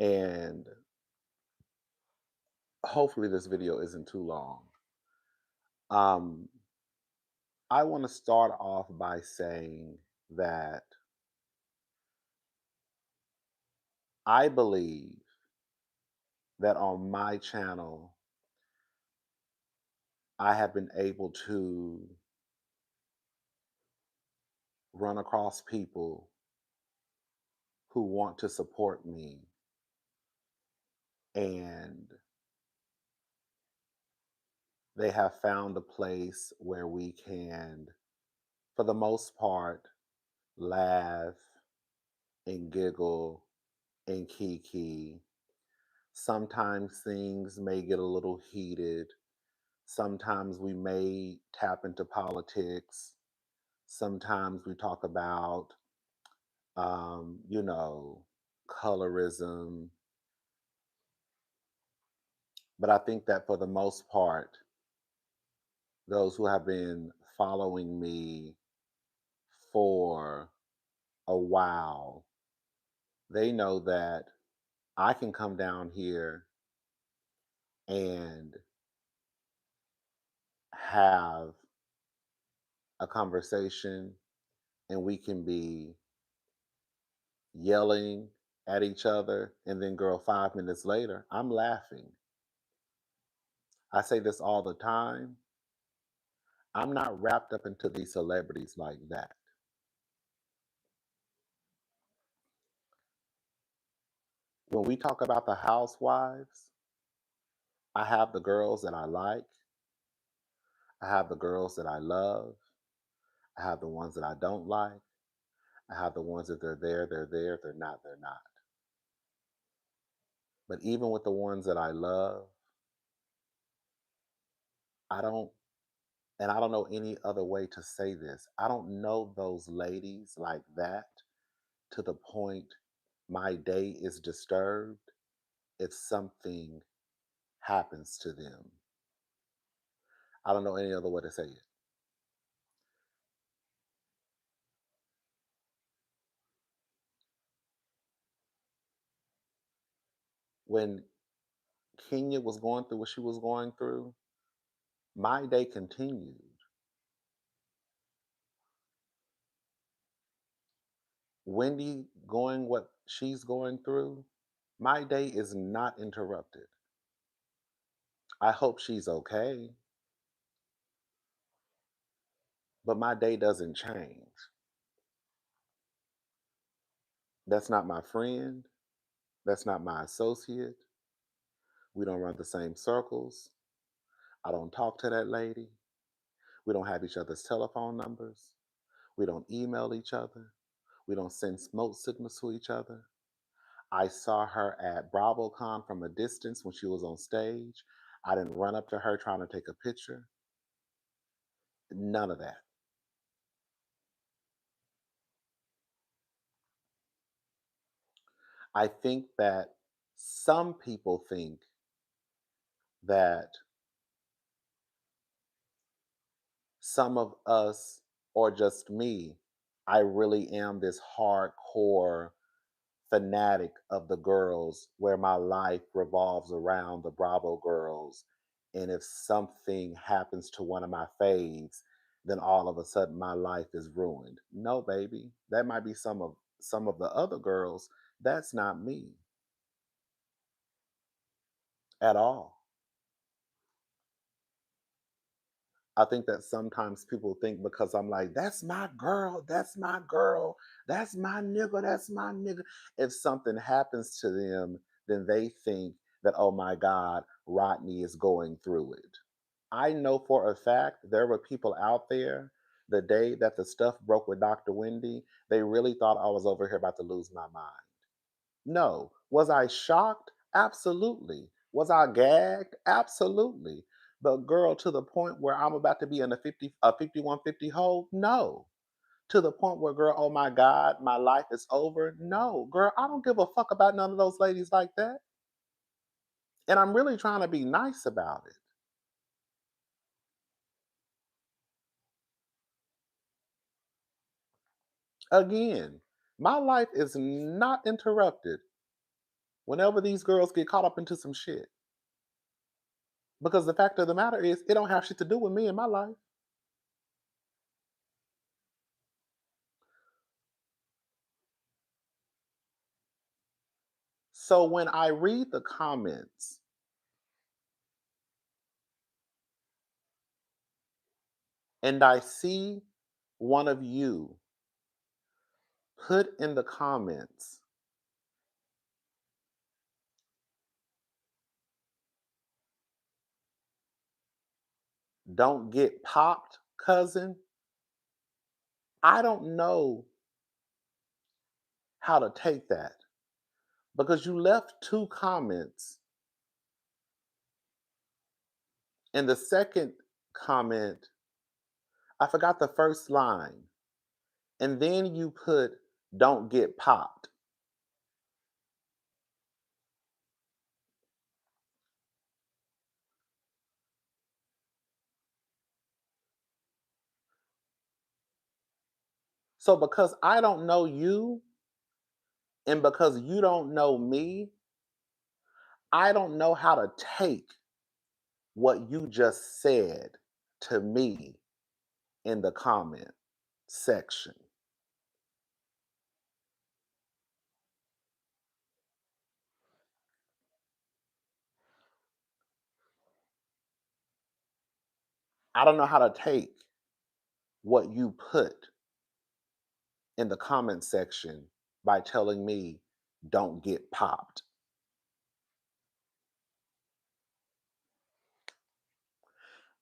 And hopefully this video isn't too long. Um, I want to start off by saying that I believe that on my channel, I have been able to run across people who want to support me, and they have found a place where we can, for the most part, laugh and giggle and kiki. Sometimes things may get a little heated. Sometimes we may tap into politics. Sometimes we talk about, you know, colorism. But I think that for the most part, those who have been following me for a while, they know that I can come down here and have a conversation, and we can be yelling at each other, and then girl, 5 minutes later I'm laughing. I say this all the time. I'm not wrapped up into these celebrities like that. When we talk about the housewives, I have the girls that I like, I have the girls that I love, I have the ones that I don't like, I have the ones that they're there, if they're not, they're not. But even with the ones that I love, I don't, and I don't know any other way to say this. I don't know those ladies like that to the point my day is disturbed if something happens to them. I don't know any other way to say it. When Kenya was going through what she was going through, my day continued. Wendy going what she's going through, my day is not interrupted. I hope she's okay, but my day doesn't change. That's not my friend. That's not my associate. We don't run the same circles. I don't talk to that lady. We don't have each other's telephone numbers. We don't email each other. We don't send smoke signals to each other. I saw her at BravoCon from a distance when she was on stage. I didn't run up to her trying to take a picture. None of that. I think that some people think that some of us, or just me, I really am this hardcore fanatic of the girls where my life revolves around the Bravo girls. And if something happens to one of my faves, then all of a sudden my life is ruined. No, baby. That might be some of the other girls. That's not me at all. I think that sometimes people think because I'm like, that's my girl, that's my girl, that's my nigga, that's my nigga. If something happens to them, then they think that, oh my God, Rodney is going through it. I know for a fact there were people out there the day that the stuff broke with Dr. Wendy, they really thought I was over here about to lose my mind. No. Was I shocked? Absolutely. Was I gagged? Absolutely. But girl, to the point where I'm about to be in a 5150 hole? No. To the point where, girl, oh my God, my life is over? No. Girl, I don't give a fuck about none of those ladies like that. And I'm really trying to be nice about it. Again, my life is not interrupted whenever these girls get caught up into some shit. Because the fact of the matter is, it don't have shit to do with me in my life. So when I read the comments and I see one of you put in the comments, don't get popped, cousin, I don't know how to take that because you left two comments. In the second comment, I forgot the first line. And then you put, don't get popped. So because I don't know you and because you don't know me, I don't know how to take what you just said to me in the comment section. I don't know how to take what you put in the comment section by telling me, don't get popped.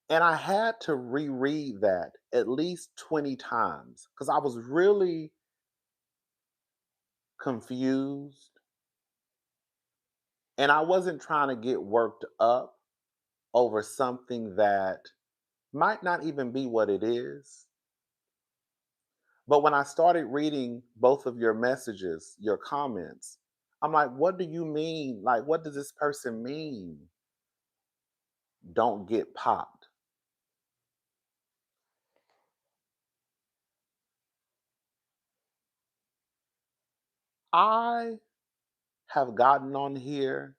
And I had to reread that at least 20 times because I was really confused and I wasn't trying to get worked up over something that might not even be what it is. But when I started reading both of your messages, your comments, I'm like, what do you mean? Like, what does this person mean? Don't get popped. I have gotten on here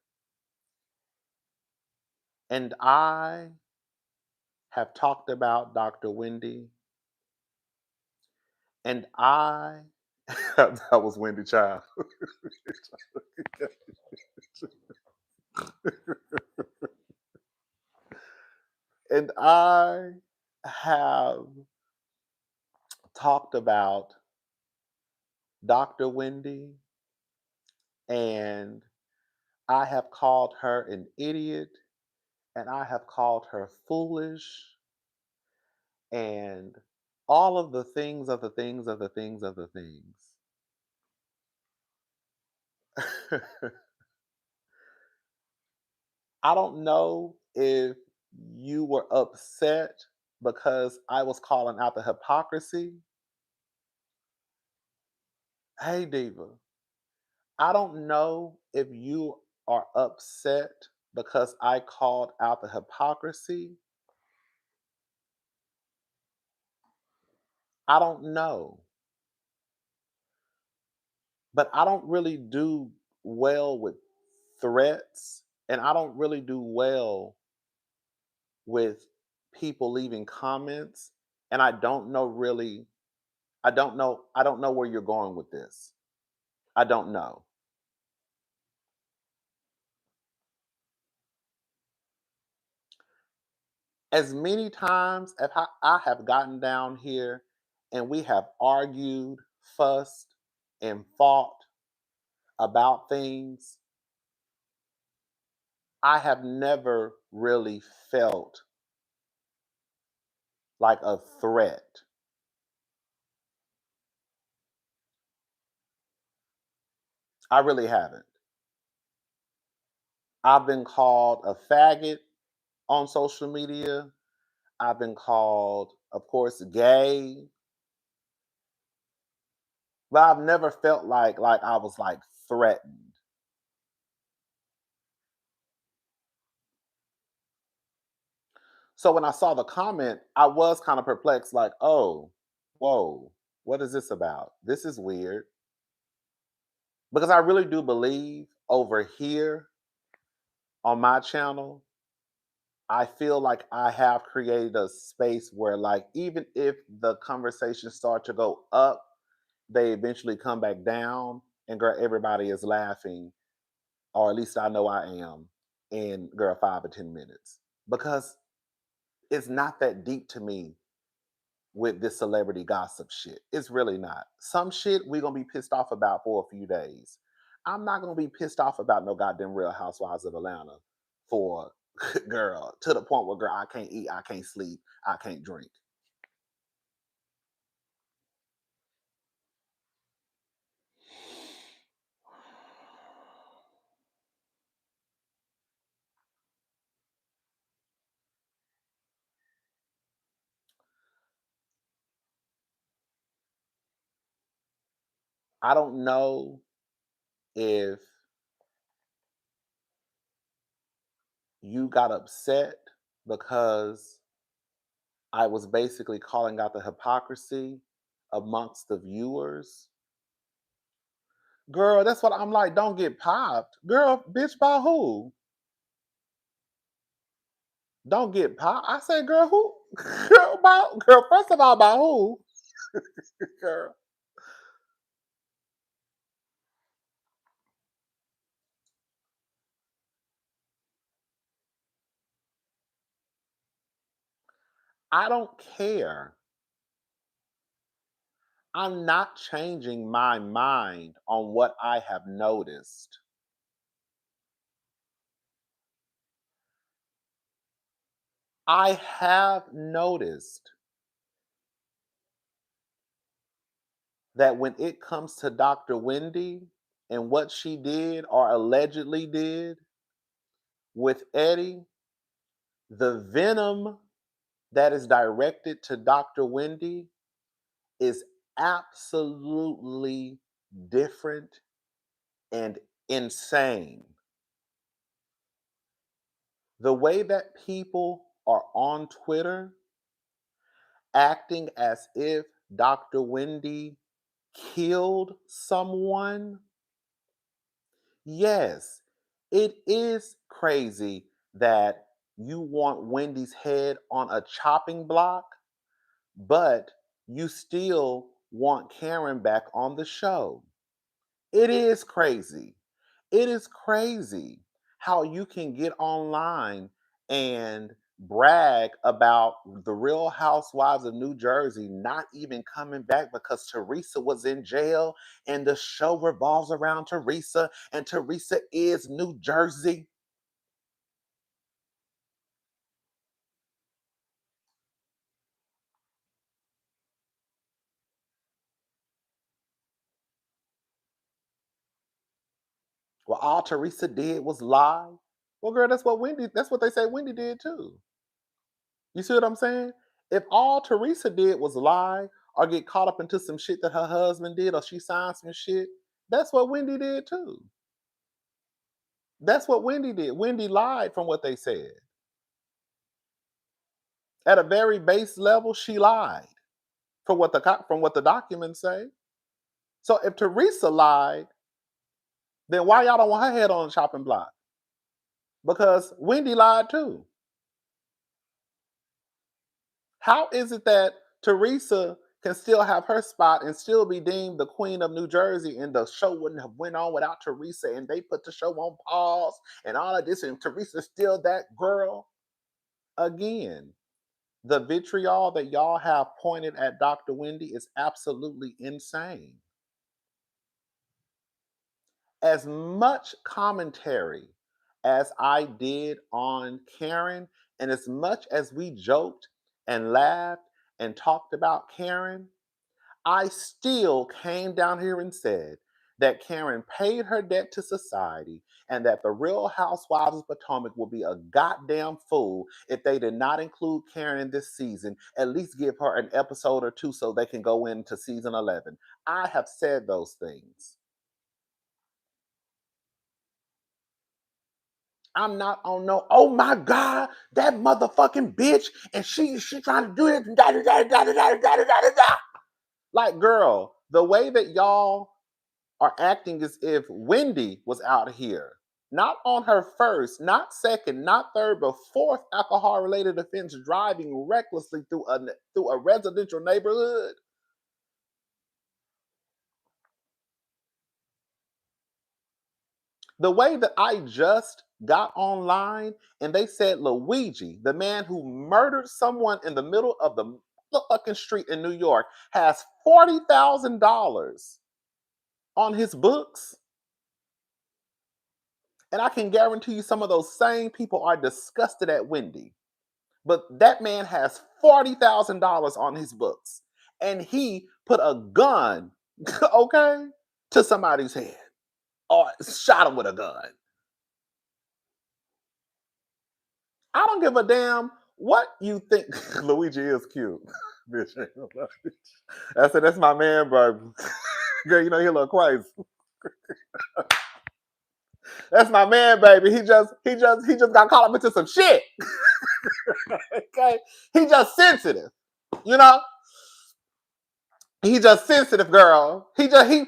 and I have talked about Dr. Wendy and I, that was Wendy Child. And I have talked about Dr. Wendy and I have called her an idiot and I have called her foolish and all of the things of the things of the things of the things. I don't know if you were upset because I was calling out the hypocrisy. Hey, Diva, I don't know if you are upset because I called out the hypocrisy. I don't know. But I don't really do well with threats and I don't really do well with people leaving comments and I don't know where you're going with this. I don't know. As many times as I have gotten down here and we have argued, fussed, and fought about things, I have never really felt like a threat. I really haven't. I've been called a faggot on social media. I've been called, of course, gay, but I've never felt like I was like threatened. So when I saw the comment, I was kind of perplexed, like, oh, whoa, what is this about? This is weird. Because I really do believe over here on my channel, I feel like I have created a space where, like, even if the conversations start to go up, they eventually come back down, and girl, everybody is laughing, or at least I know I am, in girl 5 or 10 minutes because it's not that deep to me with this celebrity gossip shit. It's really not. Some shit we gonna be pissed off about for a few days. I'm not gonna be pissed off about no goddamn Real Housewives of Atlanta for girl to the point where girl I can't eat, I can't sleep, I can't drink. I don't know if you got upset because I was basically calling out the hypocrisy amongst the viewers. Girl, that's what I'm like. Don't get popped. Girl, bitch, by who? Don't get popped. I said, girl, who? Girl, girl, first of all, by who? Girl, I don't care. I'm not changing my mind on what I have noticed. I have noticed that when it comes to Dr. Wendy and what she did or allegedly did with Eddie, the venom that is directed to Dr. Wendy is absolutely different and insane. The way that people are on Twitter acting as if Dr. Wendy killed someone, yes, it is crazy that you want Wendy's head on a chopping block, but you still want Karen back on the show. It is crazy. It is crazy how you can get online and brag about the Real Housewives of New Jersey not even coming back because Teresa was in jail and the show revolves around Teresa and Teresa is New Jersey. Well, all Teresa did was lie. Well, girl, that's what they say Wendy did too. You see what I'm saying? If all Teresa did was lie or get caught up into some shit that her husband did or she signed some shit, that's what Wendy did too. That's what Wendy did. Wendy lied from what they said. At a very base level, she lied from what the documents say. So if Teresa lied, then why y'all don't want her head on the chopping block? Because Wendy lied too. How is it that Teresa can still have her spot and still be deemed the queen of New Jersey and the show wouldn't have went on without Teresa and they put the show on pause and all of this and Teresa's still that girl? Again, the vitriol that y'all have pointed at Dr. Wendy is absolutely insane. As much commentary as I did on Karen, and as much as we joked and laughed and talked about Karen, I still came down here and said that Karen paid her debt to society and that the Real Housewives of Potomac would be a goddamn fool if they did not include Karen in this season, at least give her an episode or two so they can go into season 11. I have said those things. I'm not on no, oh my God, that motherfucking bitch, and she trying to do it. Da, da, da, da, da, da, da, da, da, da. Like, girl, the way that y'all are acting as if Wendy was out here, not on her first, not second, not third, but fourth alcohol related offense, driving recklessly through a residential neighborhood. The way that I just got online and they said Luigi, the man who murdered someone in the middle of the fucking street in New York, has $40,000 on his books. And I can guarantee you some of those same people are disgusted at Wendy. But that man has $40,000 on his books. And he put a gun, okay, to somebody's head or shot him with a gun. I don't give a damn what you think. Luigi is cute. Bitch, ain't no lie. I said, that's my man, bro. Girl, you know he a little crazy. That's my man, baby. He just got caught up into some shit. Okay? He just sensitive. You know? He just sensitive, girl. He did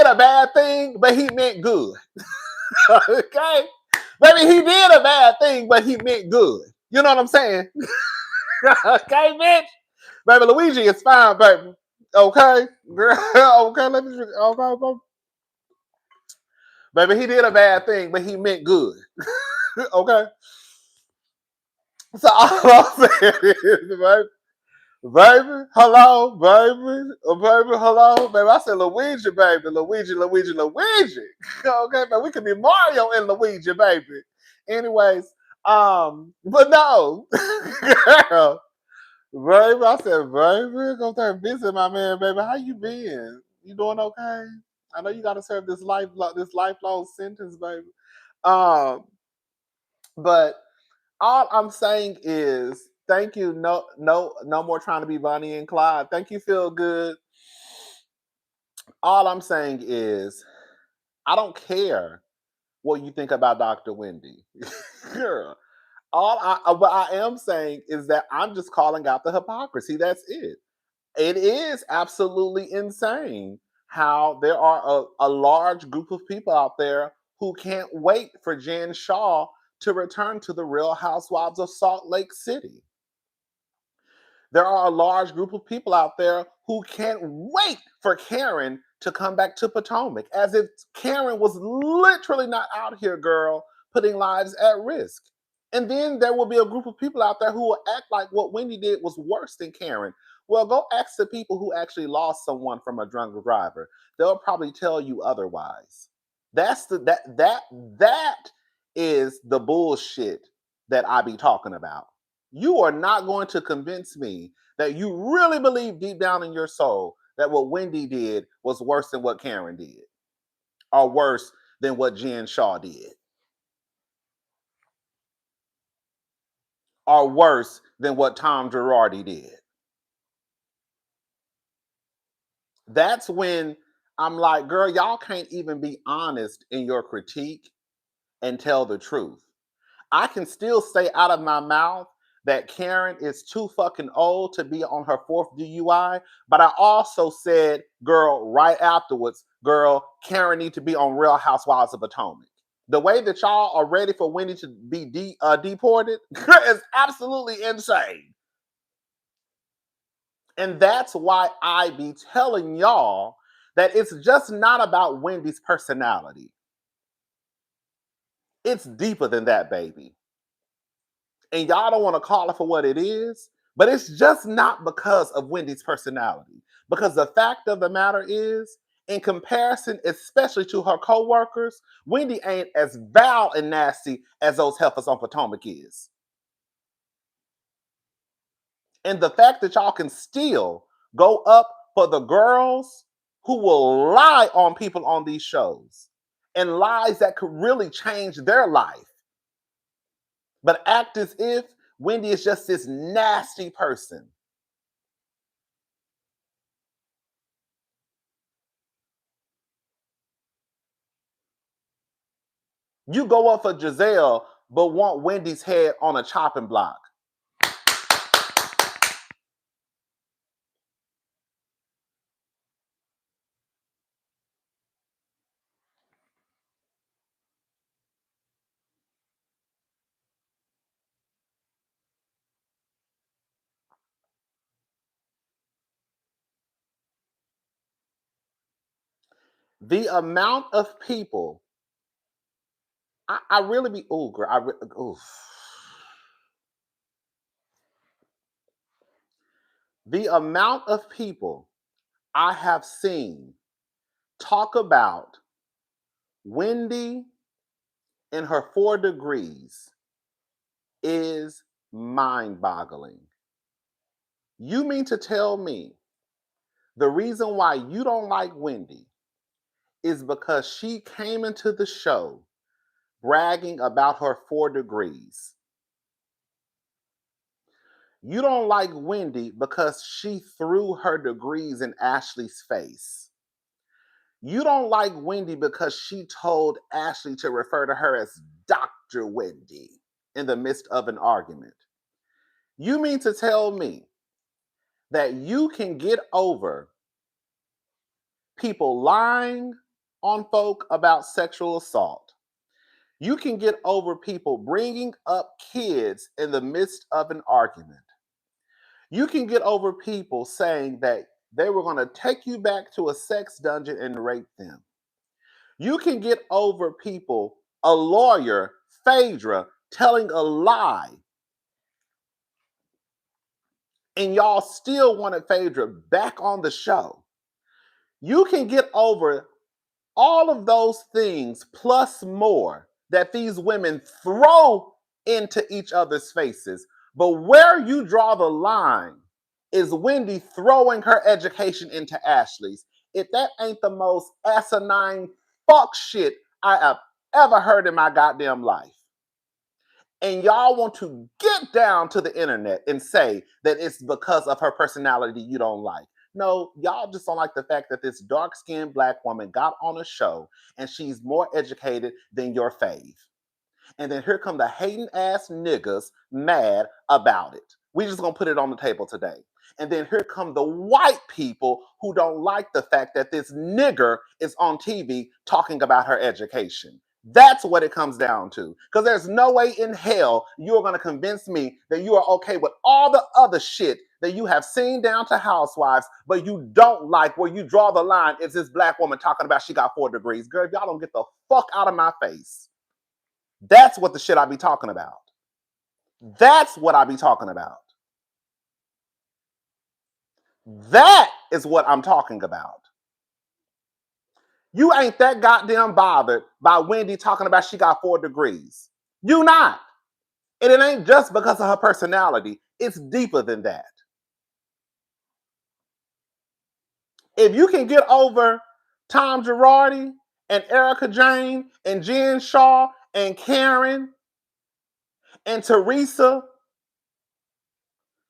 a bad thing, but he meant good. Okay? Baby, he did a bad thing, but he meant good. You know what I'm saying? Okay, bitch? Baby, Luigi is fine, baby. Okay? Girl, okay, let me okay. Baby, he did a bad thing, but he meant good. Okay? So all I'm saying is, baby, hello, baby, hello, baby. I said Luigi, baby, Luigi. Okay, but we could be Mario and Luigi, baby. Anyways, but no, girl, baby. I said, baby, go there and visit my man, baby. How you been? You doing okay? I know you got to serve this lifelong sentence, baby. Um, but all I'm saying is thank you. No more trying to be Bonnie and Clyde. Thank you, feel good. All I'm saying is I don't care what you think about Dr. Wendy. Girl. What I am saying is that I'm just calling out the hypocrisy. That's it. It is absolutely insane how there are a large group of people out there who can't wait for Jen Shaw to return to the Real Housewives of Salt Lake City. There are a large group of people out there who can't wait for Karen to come back to Potomac, as if Karen was literally not out here, girl, putting lives at risk. And then there will be a group of people out there who will act like what Wendy did was worse than Karen. Well, go ask the people who actually lost someone from a drunk driver. They'll probably tell you otherwise. That is the bullshit that I be talking about. You are not going to convince me that you really believe deep down in your soul that what Wendy did was worse than what Karen did, or worse than what Jen Shaw did, or worse than what Tom Girardi did. That's when I'm like, girl, y'all can't even be honest in your critique and tell the truth. I can still say out of my mouth that Karen is too fucking old to be on her fourth DUI, but I also said, girl, right afterwards, girl, Karen need to be on Real Housewives of Potomac. The way that y'all are ready for Wendy to be deported is absolutely insane. And that's why I be telling y'all that it's just not about Wendy's personality. It's deeper than that, baby. And y'all don't want to call it for what it is, but it's just not because of Wendy's personality. Because the fact of the matter is, in comparison, especially to her co-workers, Wendy ain't as foul and nasty as those heifers on Potomac is. And the fact that y'all can still go up for the girls who will lie on people on these shows and lies that could really change their life, but act as if Wendy is just this nasty person. You go up for Giselle, but want Wendy's head on a chopping block. The amount of people, I really be, oh, girl, oof. The amount of people I have seen talk about Wendy and her 4 degrees is mind boggling. You mean to tell me the reason why you don't like Wendy is because she came into the show bragging about her 4 degrees? You don't like Wendy because she threw her degrees in Ashley's face. You don't like Wendy because she told Ashley to refer to her as Dr. Wendy in the midst of an argument. You mean to tell me that you can get over people lying on folk about sexual assault? You can get over people bringing up kids in the midst of an argument. You can get over people saying that they were going to take you back to a sex dungeon and rape them. You can get over people, a lawyer, Phaedra, telling a lie, and y'all still wanted Phaedra back on the show. You can get over all of those things plus more that these women throw into each other's faces. But where you draw the line is Wendy throwing her education into Ashley's. If that ain't the most asinine fuck shit I have ever heard in my goddamn life. And y'all want to get down to the internet and say that it's because of her personality you don't like. No, y'all just don't like the fact that this dark-skinned black woman got on a show and she's more educated than your fave. And then here come the hating ass niggas mad about it. We just gonna put it on the table today. And then here come the white people who don't like the fact that this nigger is on TV talking about her education. That's what it comes down to. Because there's no way in hell you're going to convince me that you are okay with all the other shit that you have seen down to Housewives, but you don't like where you draw the line is this black woman talking about she got 4 degrees. Girl, if y'all don't get the fuck out of my face. That's what the shit I be talking about. That's what I be talking about. That is what I'm talking about. You ain't that goddamn bothered by Wendy talking about she got 4 degrees. You not. And it ain't just because of her personality. It's deeper than that. If you can get over Tom Girardi and Erica Jane and Jen Shaw and Karen and Teresa,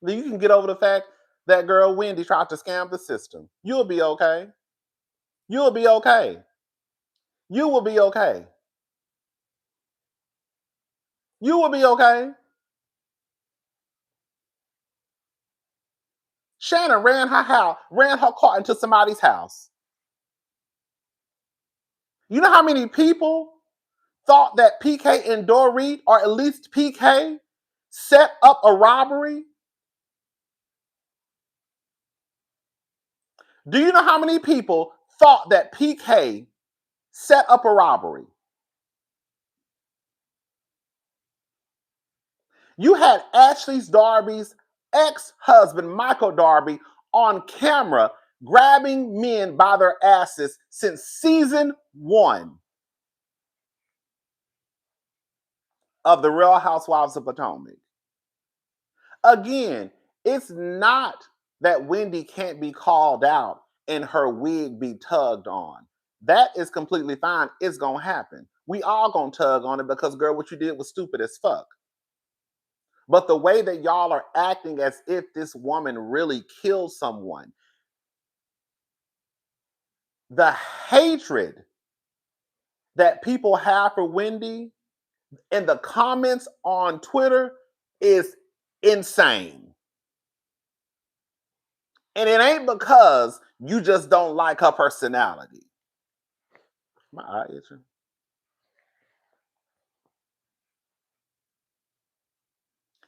then you can get over the fact that girl Wendy tried to scam the system. You'll be okay. You'll be okay. You will be okay. You will be okay. Shannon ran her car into somebody's house. You know how many people thought that PK and Dorit, or at least PK, set up a robbery? Do you know how many people thought that PK set up a robbery? You had Ashley Darby's ex-husband, Michael Darby, on camera grabbing men by their asses since season 1 of The Real Housewives of Potomac. Again, it's not that Wendy can't be called out and her wig be tugged on. That is completely fine. It's going to happen. We all going to tug on it because, girl, what you did was stupid as fuck. But the way that y'all are acting as if this woman really killed someone, the hatred that people have for Wendy in the comments on Twitter is insane. And it ain't because you just don't like her personality. My eye itching.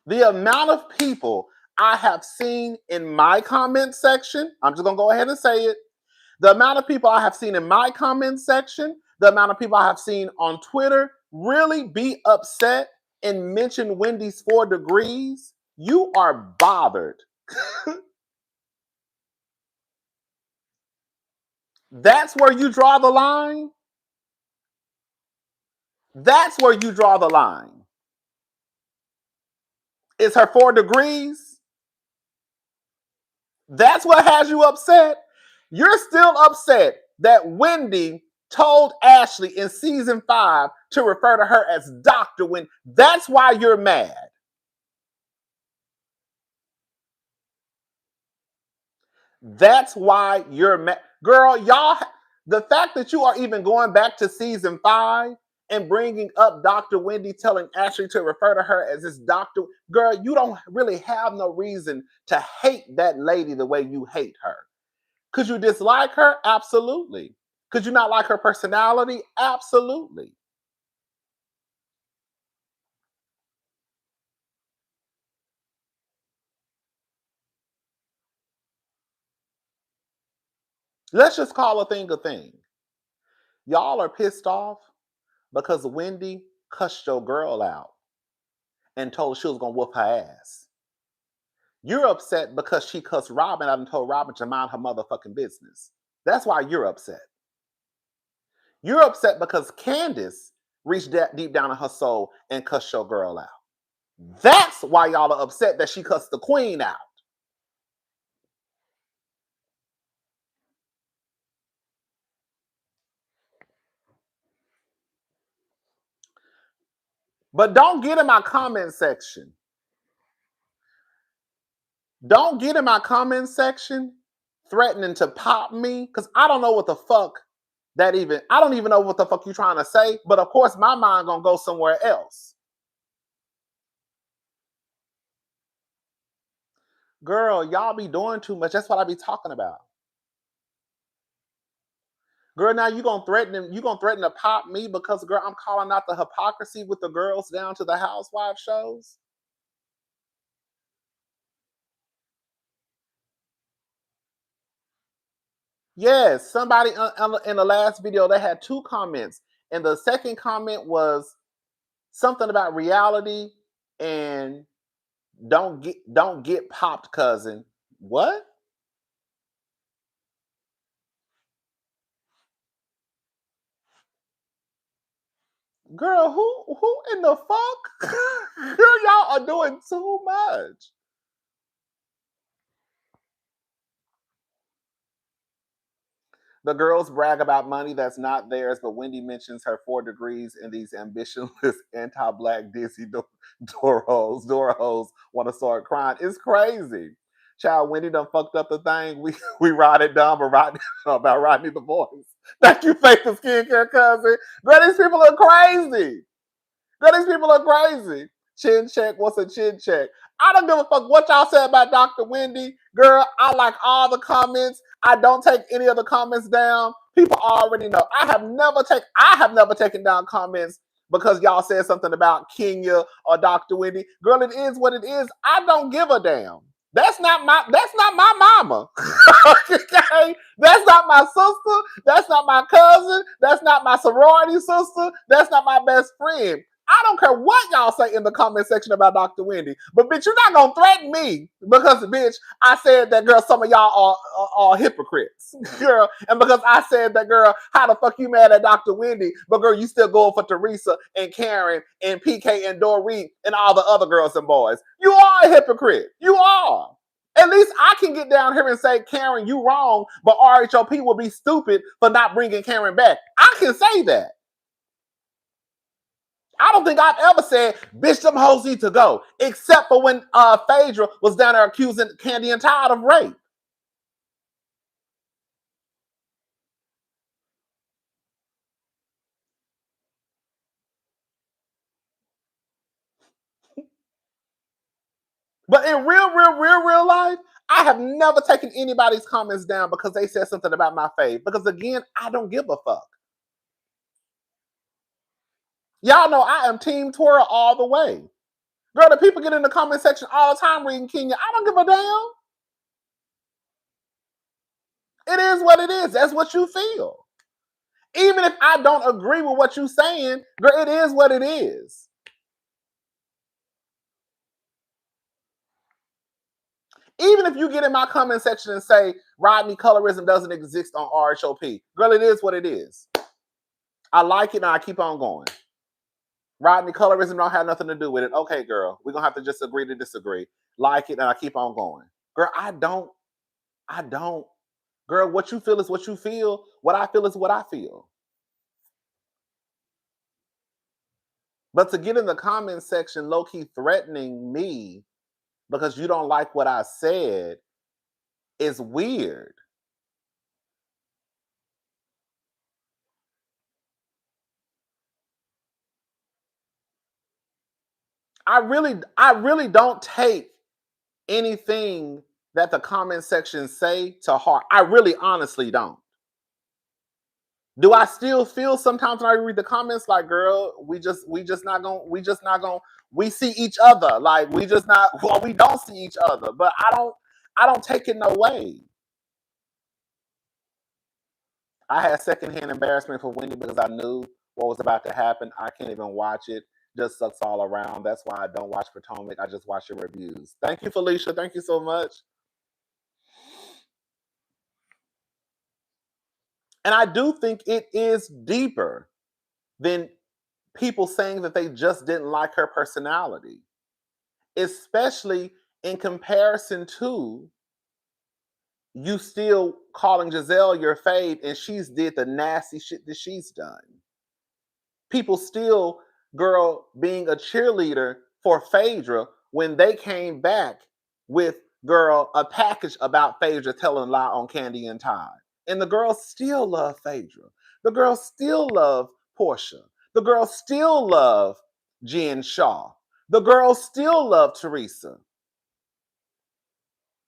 The amount of people I have seen in my comment section, I'm just going to go ahead and say it, The amount of people I have seen in my comment section, the amount of people I have seen on Twitter really be upset and mention Wendy's 4 degrees, you are bothered. That's where you draw the line. That's where you draw the line. Is her 4 degrees? That's what has you upset. You're still upset that Wendy told Ashley in season 5 to refer to her as Dr. Wendy. That's why you're mad. That's why you're mad. Girl, y'all, the fact that you are even going back to season 5 and bringing up Dr. Wendy telling Ashley to refer to her as this doctor, girl, you don't really have no reason to hate that lady the way you hate her. Could you dislike her? Absolutely. Could you not like her personality? Absolutely. Let's just call a thing a thing. Y'all are pissed off because Wendy cussed your girl out and told her she was going to whoop her ass. You're upset because she cussed Robin out and told Robin to mind her motherfucking business. That's why you're upset. You're upset because Candace reached deep down in her soul and cussed your girl out. That's why y'all are upset that she cussed the queen out. But don't get in my comment section. Don't get in my comment section threatening to pop me because I don't know what the fuck I don't even know what the fuck you trying to say. But of course, my mind gonna go somewhere else. Girl, y'all be doing too much. That's what I be talking about. Girl, now you gonna threaten to pop me because girl, I'm calling out the hypocrisy with the girls down to the housewife shows. Yes, somebody in the last video they had 2 comments, and the second comment was something about reality and don't get popped, cousin. What? Girl, who in the fuck? Girl, y'all are doing too much. The girls brag about money that's not theirs, but Wendy mentions her 4 degrees and these ambitionless anti-black Disney door hoes want to start crying. It's crazy. Child, Wendy done fucked up the thing. We ride it down about Rodney the Voice. Thank you, Faith the Skincare Cousin. Girl, these people are crazy. Girl, these people are crazy. Chin check, what's a chin check? I don't give a fuck what y'all said about Dr. Wendy. Girl, I like all the comments. I don't take any of the comments down. People already know. I have never taken down comments because y'all said something about Kenya or Dr. Wendy. Girl, it is what it is. I don't give a damn. That's not my mama. Okay? That's not my sister. That's not my cousin. That's not my sorority sister. That's not my best friend. I don't care what y'all say in the comment section about Dr. Wendy, but bitch, you're not gonna threaten me because bitch, I said that girl, some of y'all are hypocrites, girl, and because I said that girl, how the fuck you mad at Dr. Wendy, but girl, you still going for Teresa and Karen and PK and Doreen and all the other girls and boys. You are a hypocrite. You are. At least I can get down here and say, Karen, you wrong, but RHOP will be stupid for not bringing Karen back. I can say that. I don't think I've ever said, bitch, them hoes need to go. Except for when Phaedra was down there accusing Candy and Todd of rape. But in real life, I have never taken anybody's comments down because they said something about my faith. Because again, I don't give a fuck. Y'all know I am Team Twirl all the way. Girl, the people get in the comment section all the time reading Kenya. I don't give a damn. It is what it is. That's what you feel. Even if I don't agree with what you're saying, girl, it is what it is. Even if you get in my comment section and say Rodney colorism doesn't exist on RHOP, girl, it is what it is. I like it and I keep on going. Rodney colorism don't have nothing to do with it. Okay, girl, we're gonna have to just agree to disagree. Like it and I keep on going. Girl, I don't. Girl, what you feel is what you feel. What I feel is what I feel. But to get in the comment section low key threatening me because you don't like what I said is weird. I really don't take anything that the comment section say to heart. I really honestly don't. Do I still feel sometimes when I read the comments like, girl, we just not gonna we see each other. Like we just not well, we don't see each other. But I don't take it no way. I had secondhand embarrassment for Wendy because I knew what was about to happen. I can't even watch it. Just sucks all around. That's why I don't watch Potomac. I just watch the reviews. Thank you, Felicia. Thank you so much. And I do think it is deeper than people saying that they just didn't like her personality, especially in comparison to you still calling Giselle your fave and she's did the nasty shit that she's done. People still, girl, being a cheerleader for Phaedra when they came back with, girl, a package about Phaedra telling a lie on Candy and Todd. And the girls still love Phaedra. The girls still love Portia. The girls still love Jen Shaw. The girls still love Teresa.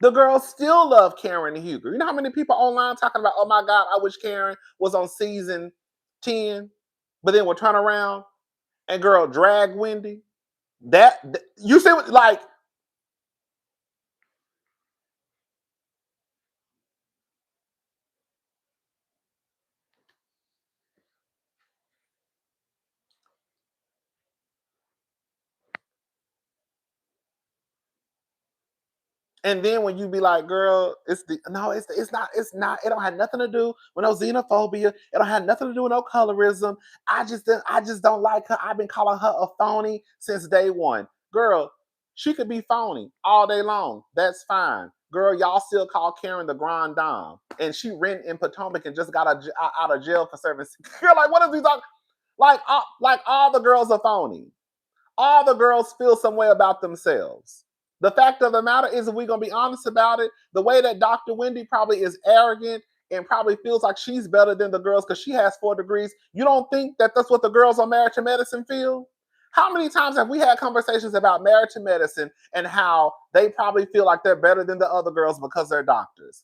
The girls still love Karen Huger. You know how many people online talking about, oh my God, I wish Karen was on season 10, but then we'll turn around and girl drag Wendy. You see what like, and then when you be like, girl, it's the no, it's not. It don't have nothing to do with no xenophobia. It don't have nothing to do with no colorism. I just don't like her. I've been calling her a phony since day one. Girl, she could be phony all day long. That's fine. Girl, y'all still call Karen the Grand Dame, and she rent in Potomac and just got out of jail for service. Girl, like what is these? Like all the girls are phony. All the girls feel some way about themselves. The fact of the matter is, if we're gonna be honest about it, the way that Dr. Wendy probably is arrogant and probably feels like she's better than the girls because she has 4 degrees. You don't think that that's what the girls on Married to Medicine feel? How many times have we had conversations about Married to Medicine and how they probably feel like they're better than the other girls because they're doctors?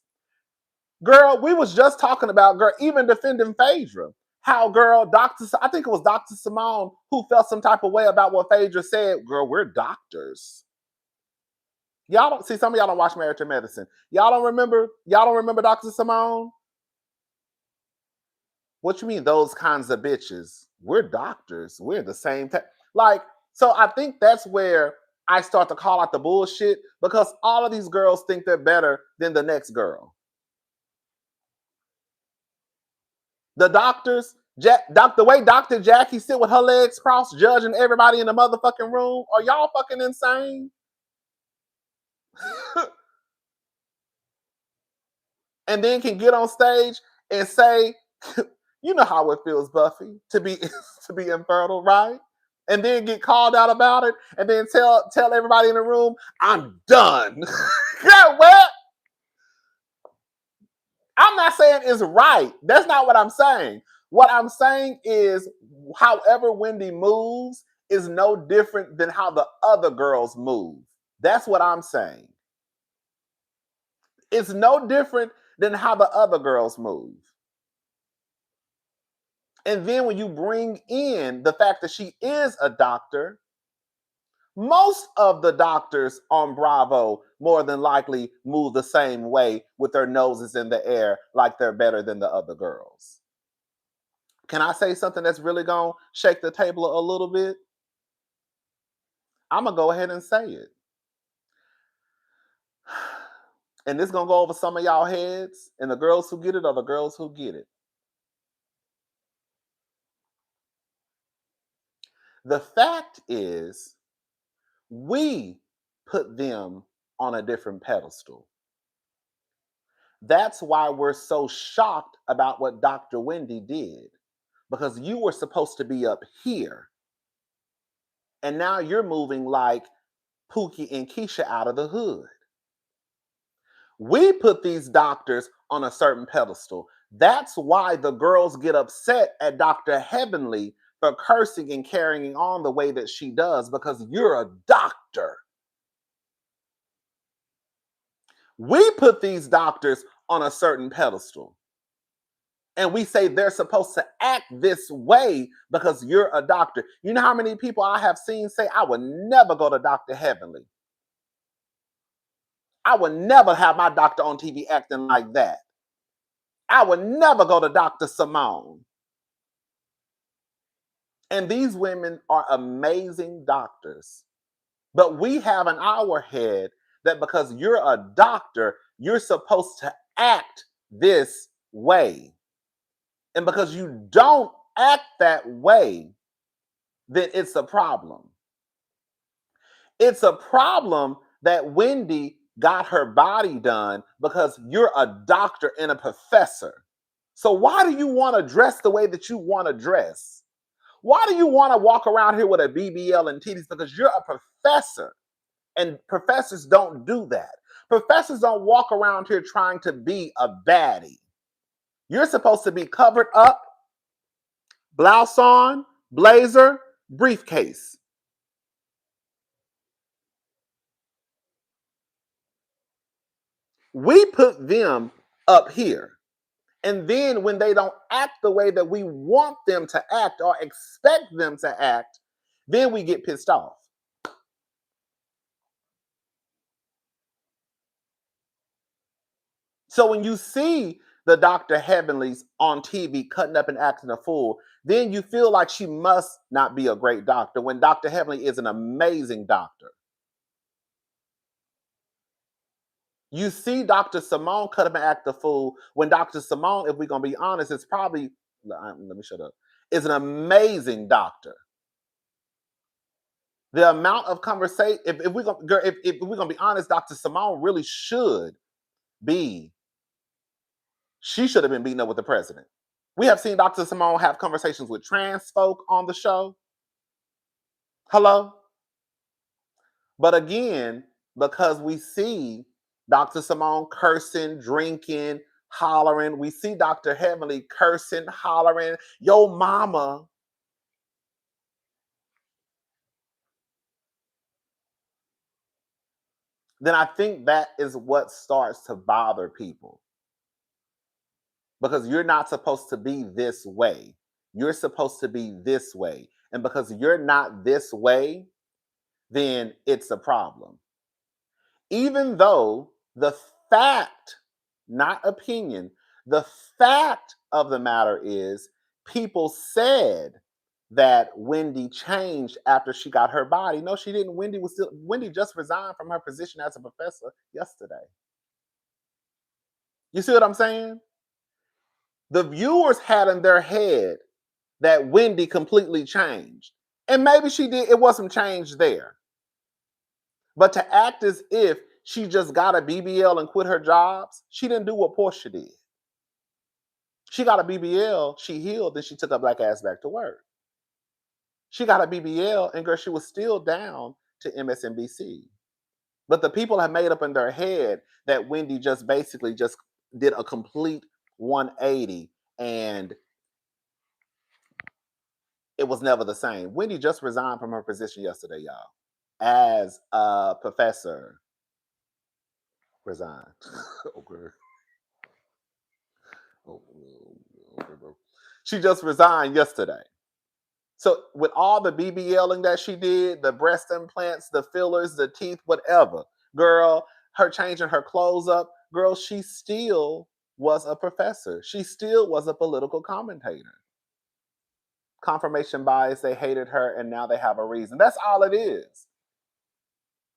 Girl, we was just talking about, girl, even defending Phaedra. How, girl, I think it was Dr. Simone who felt some type of way about what Phaedra said. Girl, we're doctors. Y'all don't see, some of y'all don't watch Married to Medicine. Y'all don't remember Dr. Simone? What you mean those kinds of bitches? We're doctors. We're the same like, so I think that's where I start to call out the bullshit because all of these girls think they're better than the next girl. The doctors, the way Dr. Jackie sit with her legs crossed, judging everybody in the motherfucking room. Are y'all fucking insane? And then can get on stage and say, you know how it feels, Buffy, to be to be infertile, right? And then get called out about it, and then tell everybody in the room, I'm done. Yeah, what? I'm not saying it's right. That's not what I'm saying. What I'm saying is, however Wendy moves is no different than how the other girls move. That's what I'm saying. It's no different than how the other girls move. And then when you bring in the fact that she is a doctor, Most of the doctors on Bravo more than likely move the same way with their noses in the air like they're better than the other girls. Can I say something that's really going to shake the table a little bit? I'm going to go ahead and say it. And this going to go over some of y'all heads, and the girls who get it are the girls who get it. The fact is, we put them on a different pedestal. That's why we're so shocked about what Dr. Wendy did, because you were supposed to be up here, and now you're moving like Pookie and Keisha out of the hood. We put these doctors on a certain pedestal. That's why the girls get upset at Dr. Heavenly for cursing and carrying on the way that she does, because you're a doctor. We put these doctors on a certain pedestal. And we say they're supposed to act this way because you're a doctor. You know how many people I have seen say, I would never go to Dr. Heavenly. I would never have my doctor on TV acting like that. I would never go to Dr. Simone. And these women are amazing doctors. But we have in our head that because you're a doctor, you're supposed to act this way. And because you don't act that way, then it's a problem. It's a problem that Wendy got her body done because you're a doctor and a professor. So why do you want to dress the way that you want to dress? Why do you want to walk around here with a BBL and titties? Because you're a professor, and professors don't do that. Professors don't walk around here trying to be a baddie. You're supposed to be covered up, blouse on, blazer, briefcase. We put them up here. And then when they don't act the way that we want them to act or expect them to act, then we get pissed off. So when you see the Dr. Heavenlies on TV cutting up and acting a fool, then you feel like she must not be a great doctor when Dr. Heavenly is an amazing doctor. You see Dr. Simone cut up and act a fool when Dr. Simone, if we're going to be honest, is probably, let me shut up, is an amazing doctor. The amount of conversation, if we're going to be honest, Dr. Simone really should be, she should have been beaten up with the president. We have seen Dr. Simone have conversations with trans folk on the show. Hello? But again, because we see Dr. Simone cursing, drinking, hollering, we see Dr. Heavenly cursing, hollering, yo mama. Then I think that is what starts to bother people. Because you're not supposed to be this way. You're supposed to be this way. And because you're not this way, then it's a problem. Even though the fact, not opinion, the fact of the matter is people said that Wendy changed after she got her body. No, she didn't. Wendy just resigned from her position as a professor yesterday. You see what I'm saying? The viewers had in their head that Wendy completely changed. And maybe she did, it wasn't changed there. But to act as if she just got a BBL and quit her jobs, she didn't do what Portia did. She got a BBL, she healed, then she took her black ass back to work. She got a BBL, and girl, she was still down to MSNBC. But the people have made up in their head that Wendy just basically just did a complete 180 and it was never the same. Wendy just resigned from her position yesterday, y'all, as a professor. Resigned. Okay. Okay, bro. She just resigned yesterday. So with all the BBLing that she did, the breast implants, the fillers, the teeth, whatever, girl, her changing her clothes up, girl, she still was a professor. She still was a political commentator. Confirmation bias, they hated her and now they have a reason. That's all it is.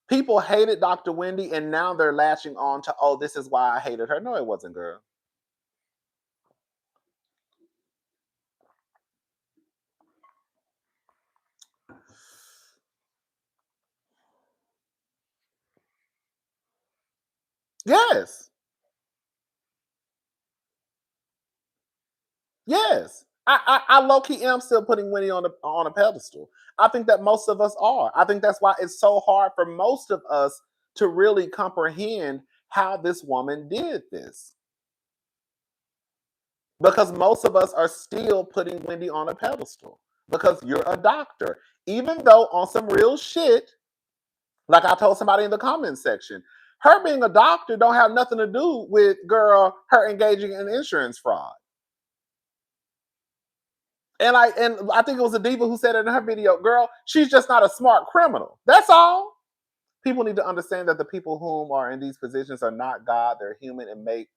People hated Dr. Wendy and now they're latching on to, oh, this is why I hated her. No, it wasn't, girl. Yes. Yes. I low key am still putting Winnie on a pedestal. I think that most of us are. I think that's why it's so hard for most of us to really comprehend how this woman did this. Because most of us are still putting Wendy on a pedestal because you're a doctor. Even though on some real shit, like I told somebody in the comments section, her being a doctor don't have nothing to do with girl her engaging in insurance fraud. And I think it was a diva who said it in her video, girl, she's just not a smart criminal. That's all. People need to understand that the people whom are in these positions are not God. They're human and make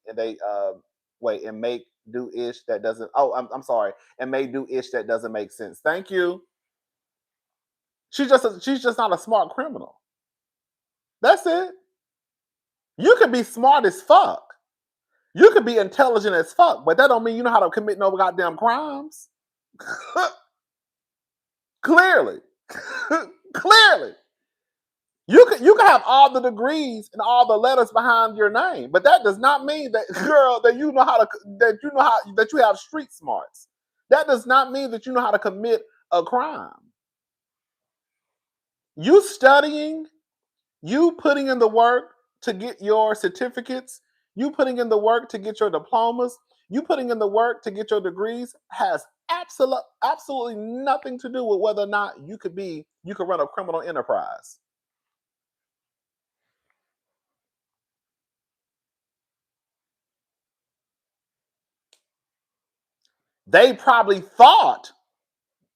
do ish that doesn't. Oh, I'm sorry, and may do ish that doesn't make sense. Thank you. She's just not a smart criminal. That's it. You could be smart as fuck. You could be intelligent as fuck, but that don't mean you know how to commit no goddamn crimes. Clearly. Clearly. You can have all the degrees and all the letters behind your name, but that does not mean that girl that you know how to that you have street smarts. That does not mean that you know how to commit a crime. You studying, you putting in the work to get your certificates, you putting in the work to get your diplomas, you putting in the work to get your degrees has absolutely nothing to do with whether or not you could run a criminal enterprise. They probably thought,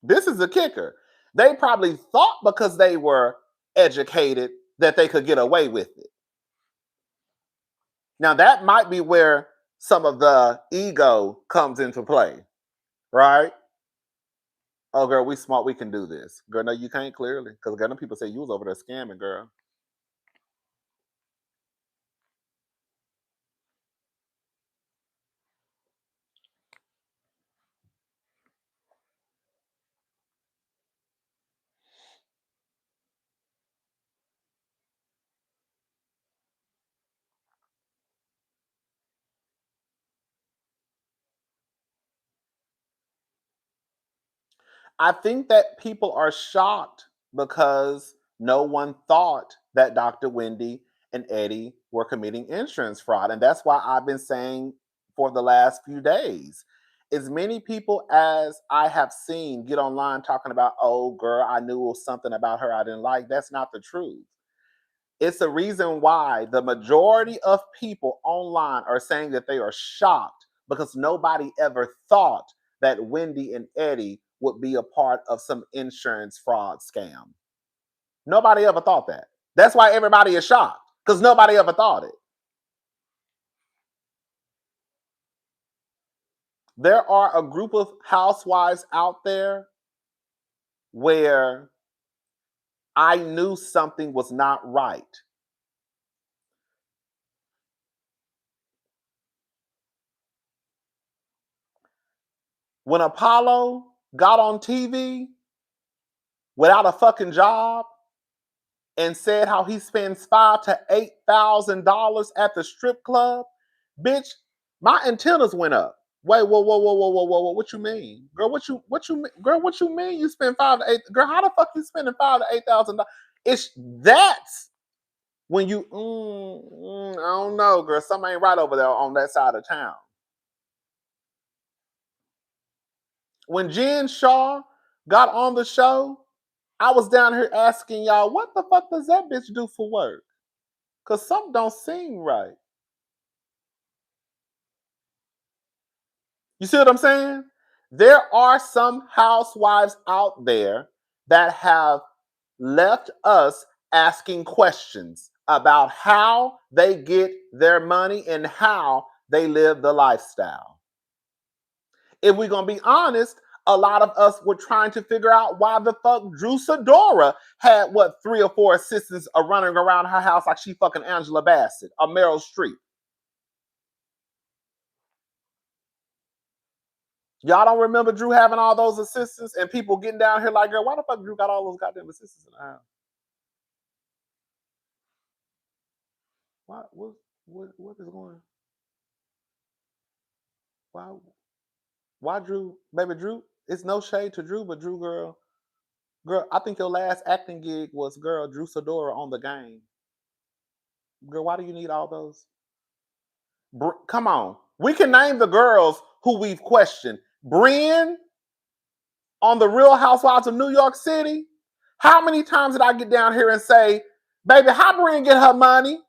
this is the kicker, they probably thought because they were educated that they could get away with it. Now, that might be where some of the ego comes into play, right? Oh, girl, we smart, we can do this. Girl, no, you can't clearly. Because, girl, them people say you was over there scamming, girl. I think that people are shocked because no one thought that Dr. Wendy and Eddie were committing insurance fraud. And that's why I've been saying for the last few days, as many people as I have seen get online talking about, oh, girl, I knew something about her I didn't like. That's not the truth. It's the reason why the majority of people online are saying that they are shocked because nobody ever thought that Wendy and Eddie would be a part of some insurance fraud scam. Nobody ever thought that. That's why everybody is shocked because nobody ever thought it. There are a group of housewives out there where I knew something was not right. When Apollo got on TV without a fucking job and said how he spends $5,000 to $8,000 at the strip club, bitch, my antennas went up. Wait, whoa, whoa, whoa, whoa, whoa, whoa, whoa! What you mean, girl? Girl? What you mean? You spend 5 to 8? Girl, how the fuck you spending $5,000 to $8,000? It's that's when you, I don't know, girl. Something ain't right over there on that side of town. When Jen Shaw got on the show, I was down here asking y'all, what the fuck does that bitch do for work? Cause something don't seem right. You see what I'm saying? There are some housewives out there that have left us asking questions about how they get their money and how they live the lifestyle. If we're gonna be honest, a lot of us were trying to figure out why the fuck Drew Sidora had what 3 or 4 assistants are running around her house like she fucking Angela Bassett or Meryl Streep. Y'all don't remember Drew having all those assistants and people getting down here like, girl, why the fuck Drew got all those goddamn assistants in the house? Why? What is going? Why? Why Drew, baby Drew? It's no shade to Drew, but Drew, girl, I think your last acting gig was girl Drew Sidora on The Game. Girl, why do you need all those? Come on, we can name the girls who we've questioned. Brienne on The Real Housewives of New York City. How many times did I get down here and say, baby, how Brienne get her money?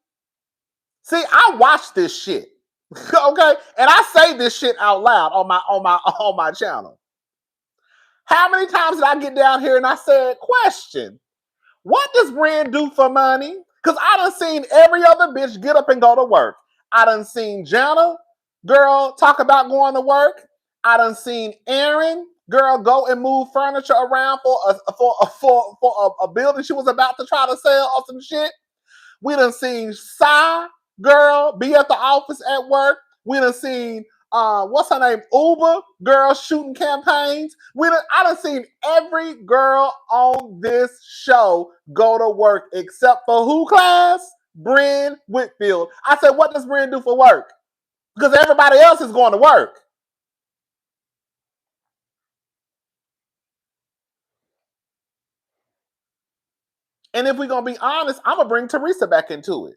See, I watch this shit. Okay, and I say this shit out loud on my channel. How many times did I get down here and I said, question, what does Brienne do for money? Because I done seen every other bitch get up and go to work. I done seen Jana, girl, talk about going to work. I done seen Erin, girl, go and move furniture around for a building she was about to try to sell or some shit. We done seen Sai, girl, be at the office at work. We done seen what's her name? Uber, girl, shooting campaigns. I done seen every girl on this show go to work except for who class? Bryn Whitfield. I said, what does Bryn do for work? Because everybody else is going to work. And if we're going to be honest, I'm going to bring Teresa back into it.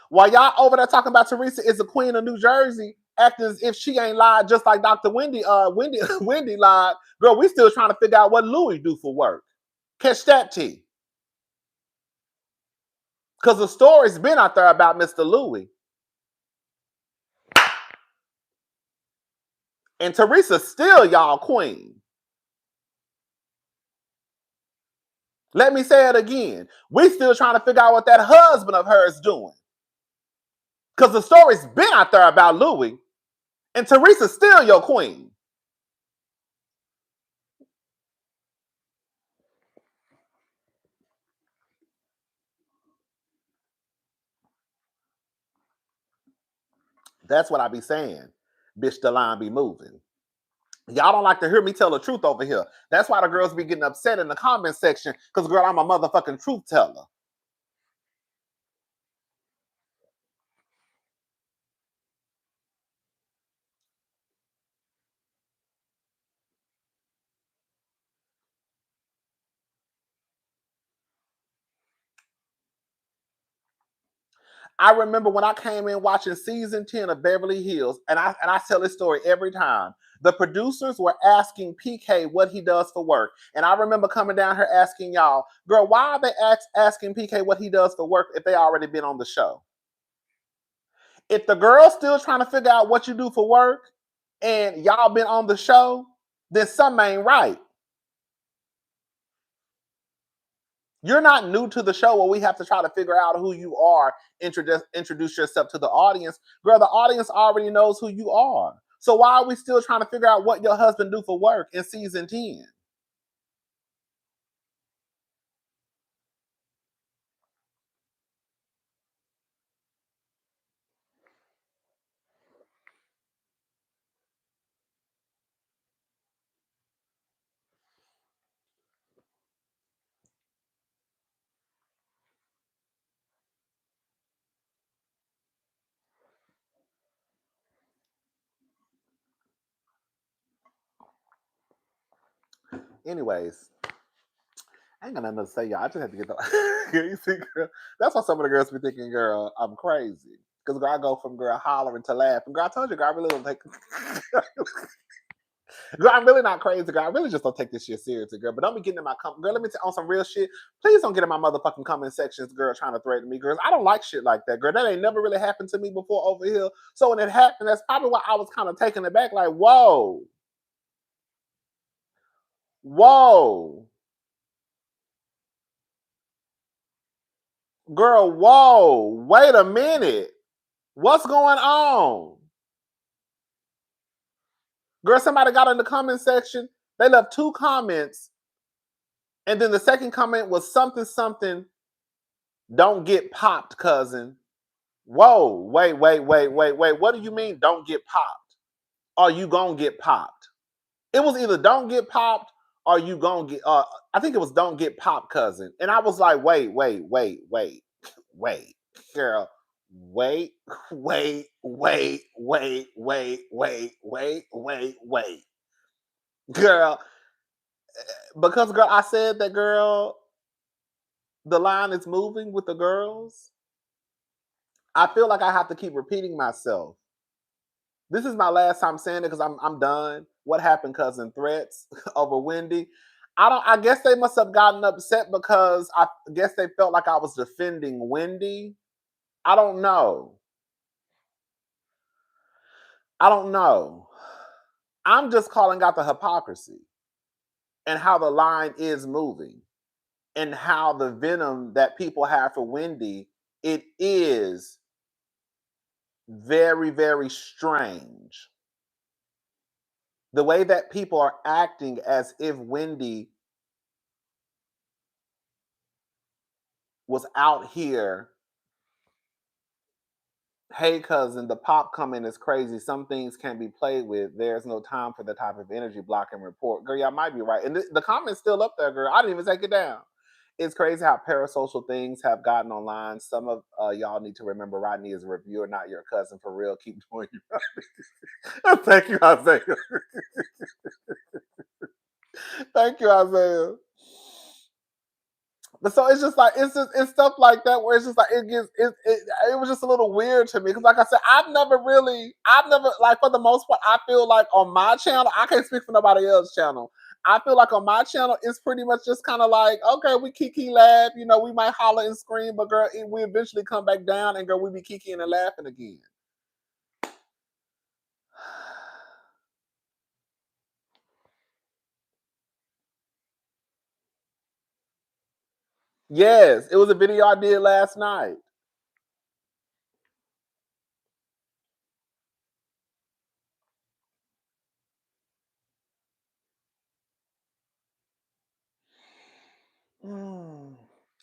While y'all over there talking about Teresa is the queen of New Jersey, acting as if she ain't lied, just like Dr. Wendy lied. Girl, we still trying to figure out what Louis do for work. Catch that tea. Because the story's been out there about Mr. Louis. And Teresa's still y'all queen. Let me say it again. We still trying to figure out what that husband of hers doing. Because the story's been out there about Louis. And Teresa's still your queen. That's what I be saying. Bitch, the line be moving. Y'all don't like to hear me tell the truth over here. That's why the girls be getting upset in the comment section. Because, girl, I'm a motherfucking truth teller. I remember when I came in watching season 10 of Beverly Hills, and I tell this story every time. The producers were asking PK what he does for work. And I remember coming down here asking y'all, girl, why are they asking PK what he does for work if they already been on the show? If the girl's still trying to figure out what you do for work and y'all been on the show, then something ain't right. You're not new to the show where we have to try to figure out who you are, introduce yourself to the audience. Girl, the audience already knows who you are. So why are we still trying to figure out what your husband do for work in season 10? Anyways, I ain't got nothing to say, y'all. I just have to get the. You see, girl, that's why some of the girls be thinking, girl, I'm crazy. Because girl, I go from girl hollering to laughing. Girl, I told you, girl, I really don't take. Girl, I'm really not crazy, girl. I really just don't take this shit seriously, girl. But don't be getting in my girl. Let me tell on some real shit. Please don't get in my motherfucking comment sections, girl, trying to threaten me, girls. I don't like shit like that, girl. That ain't never really happened to me before over here. So when it happened, that's probably why I was kind of taken aback, like, whoa. Whoa. Girl, whoa. Wait a minute. What's going on? Girl, somebody got in the comment section. They left 2 comments. And then the second comment was something, something. Don't get popped, cousin. Whoa. Wait. What do you mean don't get popped? Are you going to get popped? It was either don't get popped or you going to get, I think it was don't get popped, cousin. And I was like, wait. Girl, wait, wait. Girl, because girl, I said that girl, the line is moving with the girls. I feel like I have to keep repeating myself. This is my last time saying it because I'm done. What happened, cousin? Threats over Wendy. I guess they must have gotten upset because I guess they felt like I was defending Wendy. I don't know. I don't know. I'm just calling out the hypocrisy and how the line is moving and how the venom that people have for Wendy, it is very, very strange. The way that people are acting as if Wendy was out here. Hey, cousin, the pop comment is crazy. Some things can't be played with. There's no time for the type of energy block and report. Girl, y'all might be right. And the comment's still up there, girl. I didn't even take it down. It's crazy how parasocial things have gotten online. Some of y'all need to remember Rodney is a reviewer, not your cousin. For real, keep doing you. Thank you, Isaiah. Thank you, Isaiah. But so it's just like it's stuff like that where it's just like it was just a little weird to me because like I said I've never like for the most part I feel like on my channel I can't speak for nobody else's channel. I feel like on my channel it's pretty much just kind of like okay we kiki laugh we might holler and scream but girl we eventually come back down and girl we be kikiing and laughing again. Yes, it was a video I did last night. Mm.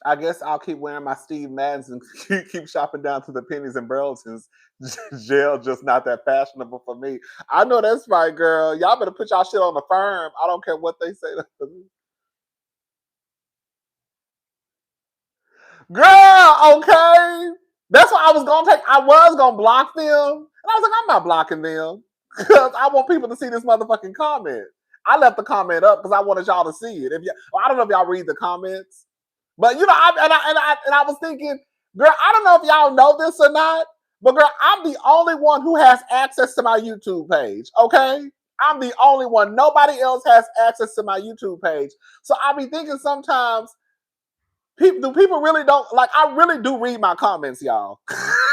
I guess I'll keep wearing my Steve Maddens and keep shopping down to the pennies and Burlingtons. Jail just not that fashionable for me. I know that's right, girl. Y'all better put y'all shit on the firm. I don't care what they say. Girl, okay. That's what I was gonna take. I was gonna block them. And I was like, I'm not blocking them. Because I want people to see this motherfucking comment. I left the comment up because I wanted y'all to see it. If you I don't know if y'all read the comments. But I was thinking, girl, I don't know if y'all know this or not, but girl, I'm the only one who has access to my YouTube page. Okay, I'm the only one. Nobody else has access to my YouTube page. So I be thinking sometimes, people really don't like. I really do read my comments, y'all.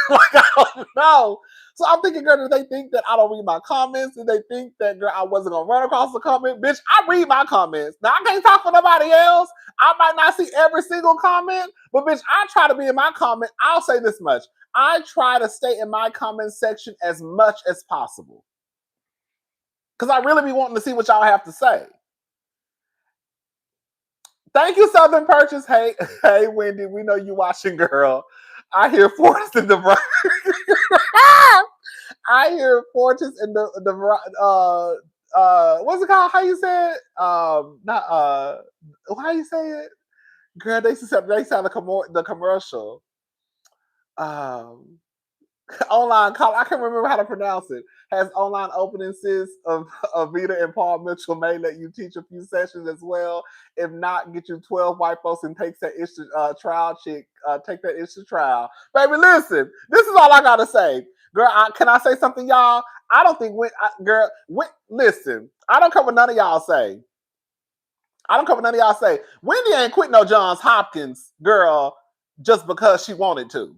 Like I don't know. So I'm thinking, girl, do they think that I don't read my comments? Do they think that girl I wasn't gonna run across the comment? Bitch, I read my comments. Now I can't talk for nobody else. I might not see every single comment, but bitch, I try to be in my comment. I'll say this much. I try to stay in my comment section as much as possible. Because I really be wanting to see what y'all have to say. Thank you, Southern Purchase. Hey, hey, Wendy, we know you watching, girl. I hear Forrest in the I hear Fortress in what's it called? How you say it? Not how you say it? Girl, they used to have the commercial. Um, online call. I can't remember how to pronounce it. Has online opening, sis. Of Vita and Paul Mitchell may let you teach a few sessions as well. If not, get you 12 white folks and takes that issue trial chick. Take that issue trial, baby. Listen, this is all I gotta say, girl. Can I say something, y'all? I don't think listen. I don't care what none of y'all say. I don't care what none of y'all say. Wendy ain't quit no Johns Hopkins, girl, just because she wanted to.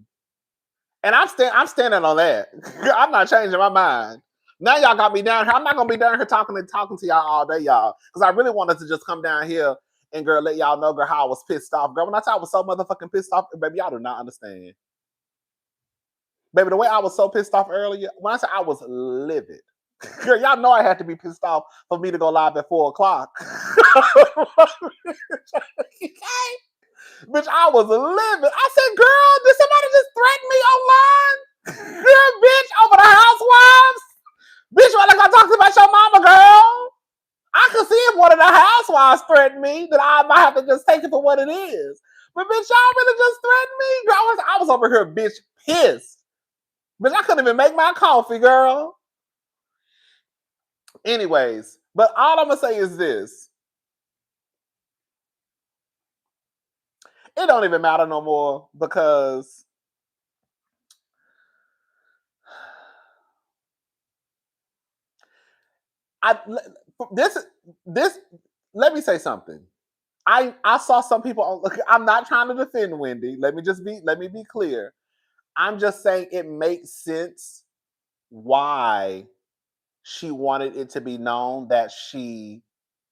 And I'm standing on that. I'm not changing my mind. Now y'all got me down here. I'm not gonna be down here talking to y'all all day, y'all, because I really wanted to just come down here and girl let y'all know, girl, how I was pissed off, girl. When I tell I was so motherfucking pissed off, baby, y'all do not understand, baby. The way I was so pissed off earlier, when I said I was livid, girl, y'all know I had to be pissed off for me to go live at 4 o'clock. Bitch, I was livid. I said, girl, did somebody just threaten me online? Girl, bitch, over the housewives? Bitch, you ain't gonna talk about your mama, girl. I could see if one of the housewives threatened me, that I might have to just take it for what it is. But bitch, y'all really just threatened me? Girl, I was over here, bitch, pissed. Bitch, I couldn't even make my coffee, girl. Anyways, but all I'm gonna say is this. It don't even matter no more because I this this let me say something. I saw some people on, I'm not trying to defend Wendy. Let me be clear. I'm just saying it makes sense why she wanted it to be known that she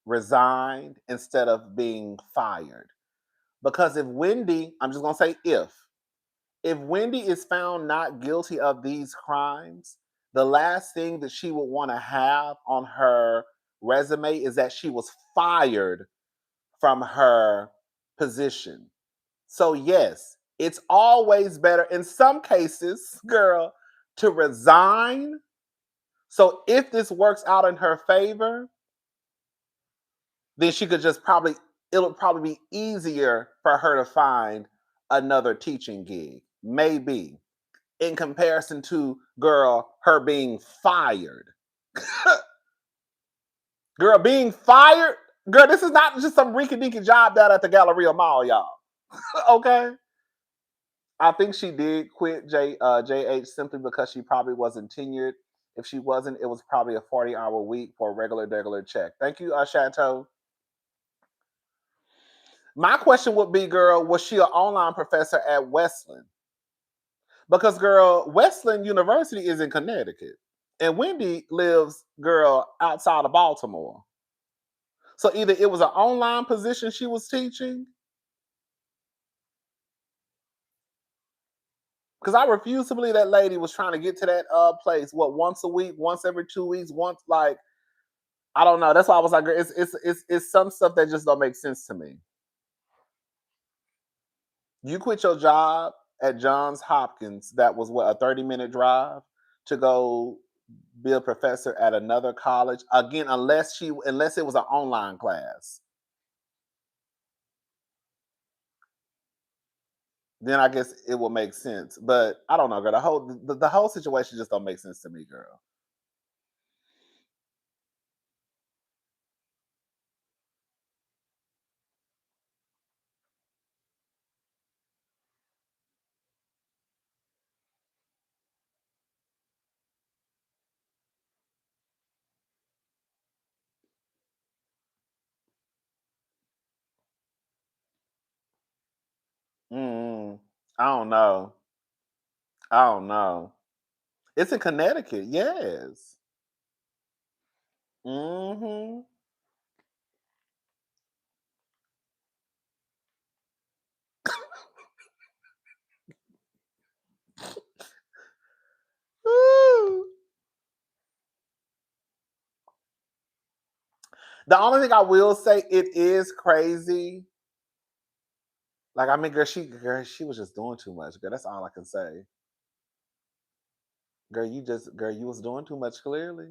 resigned instead of being fired. Because if Wendy, I'm just going to say if Wendy is found not guilty of these crimes, the last thing that she would want to have on her resume is that she was fired from her position. So, yes, it's always better in some cases, girl, to resign. So, if this works out in her favor, then she could just it'll probably be easier for her to find another teaching gig. Maybe in comparison to, girl, her being fired. Girl, being fired, girl, this is not just some rinky dinky job down at the Galleria Mall, y'all. Okay. I think she did quit JH simply because she probably wasn't tenured. If she wasn't, it was probably a 40-hour week for a regular check. Thank you, Chateau. My question would be, girl, was she an online professor at Westland? Because, girl, Westland University is in Connecticut. And Wendy lives, girl, outside of Baltimore. So either it was an online position she was teaching, because I refuse to believe that lady was trying to get to that place, what, once a week, once every 2 weeks, once, like, I don't know. That's why I was like, it's some stuff that just don't make sense to me. You quit your job at Johns Hopkins, that was what, a 30-minute drive, to go be a professor at another college. Again, unless it was an online class. Then I guess it will make sense. But I don't know, girl. The whole situation just don't make sense to me, girl. Mm, I don't know. I don't know. It's in Connecticut, yes. Hmm. The only thing I will say, it is crazy. Like, I mean, girl, she was just doing too much. Girl, that's all I can say. Girl, you was doing too much. Clearly,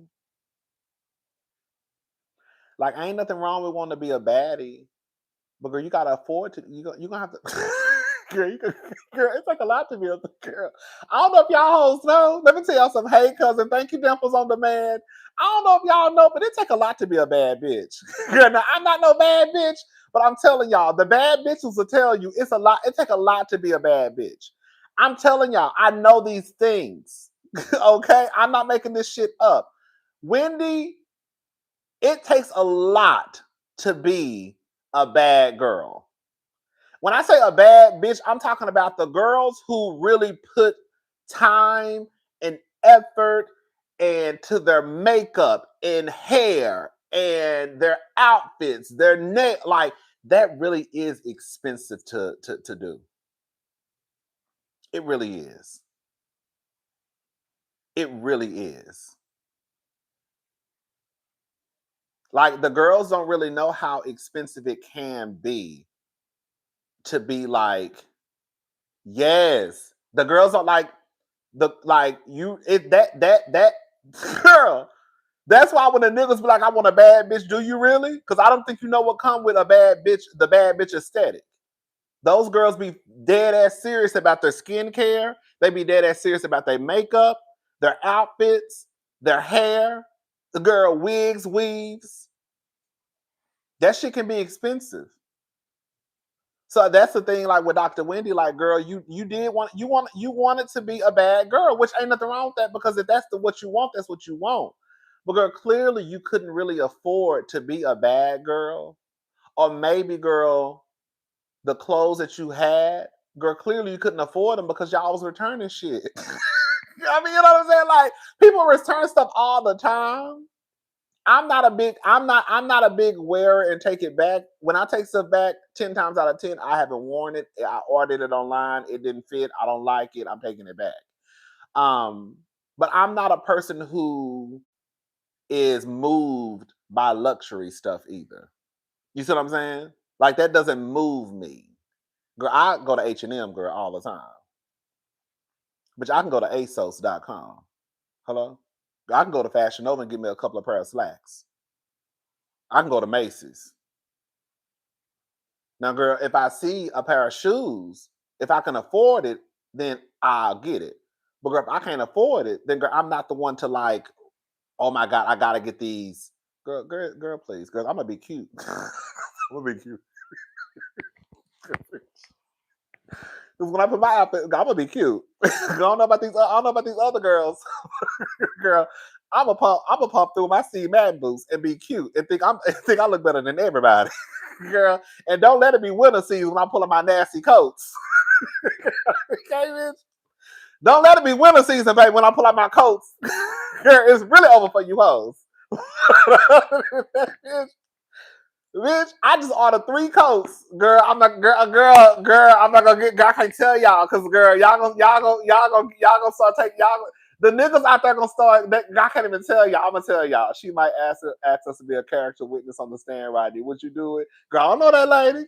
like, ain't nothing wrong with wanting to be a baddie, but girl, you gotta afford to. You gonna have to. Girl, girl, it's like a lot to be a girl. I don't know if y'all hoes know. Let me tell y'all some. Hey, cousin, thank you, Dimples on demand. I don't know if y'all know, but it take a lot to be a bad bitch. Girl, now I'm not no bad bitch, but I'm telling y'all, the bad bitches will tell you it's a lot. It take a lot to be a bad bitch. I'm telling y'all, I know these things. Okay, I'm not making this shit up. Wendy, it takes a lot to be a bad girl. When I say a bad bitch, I'm talking about the girls who really put time and effort and to their makeup and hair and their outfits, their neck, like that really is expensive to do. It really is. It really is. Like the girls don't really know how expensive it can be to be like, yes. The girls are like the like you it that girl. That's why when the niggas be like, I want a bad bitch, do you really? Because I don't think you know what come with a bad bitch, the bad bitch aesthetic. Those girls be dead ass serious about their skincare. They be dead ass serious about their makeup, their outfits, their hair. The girl wigs, weaves. That shit can be expensive. So that's the thing, like with Dr. Wendy, like girl, you did want you wanted to be a bad girl, which ain't nothing wrong with that because if that's what you want, that's what you want. But girl, clearly you couldn't really afford to be a bad girl, or maybe girl, the clothes that you had, girl, clearly you couldn't afford them because y'all was returning shit. I mean, you know what I'm saying? Like people return stuff all the time. I'm not a big wearer and take it back. When I take stuff back, 10 times out of 10, I haven't worn it. I ordered it online. It didn't fit. I don't like it. I'm taking it back. Um, but I'm not a person who is moved by luxury stuff either. You see what I'm saying? Like that doesn't move me. Girl, I go to H&M, girl, all the time. But I can go to ASOS.com. Hello? I can go to Fashion Nova and get me a couple of pair of slacks. I can go to Macy's. Now, girl, if I see a pair of shoes, if I can afford it, then I'll get it. But girl, if I can't afford it, then girl, I'm not the one to like, oh my God, I gotta get these. Girl, please. Girl, I'm gonna be cute. I'm gonna be cute. Because when I put my outfit, I'm gonna be cute. I don't know about these. I don't know about these other girls. Girl, I'm a pump through my Steve Madden boots and be cute and think I look better than everybody. Girl, and don't let it be winter season when I'm pulling my nasty coats. Okay, bitch. Don't let it be winter season, baby, when I pull out my coats. Girl, it's really over for you hoes. Bitch, I just ordered 3 coats. Girl, I'm not girl, I'm not gonna get I can't tell y'all because girl, y'all gonna start taking y'all the niggas out there gonna start I can't even tell y'all. I'm gonna tell y'all. She might ask us to be a character witness on the stand, Rodney. Would you do it? Girl, I don't know that lady.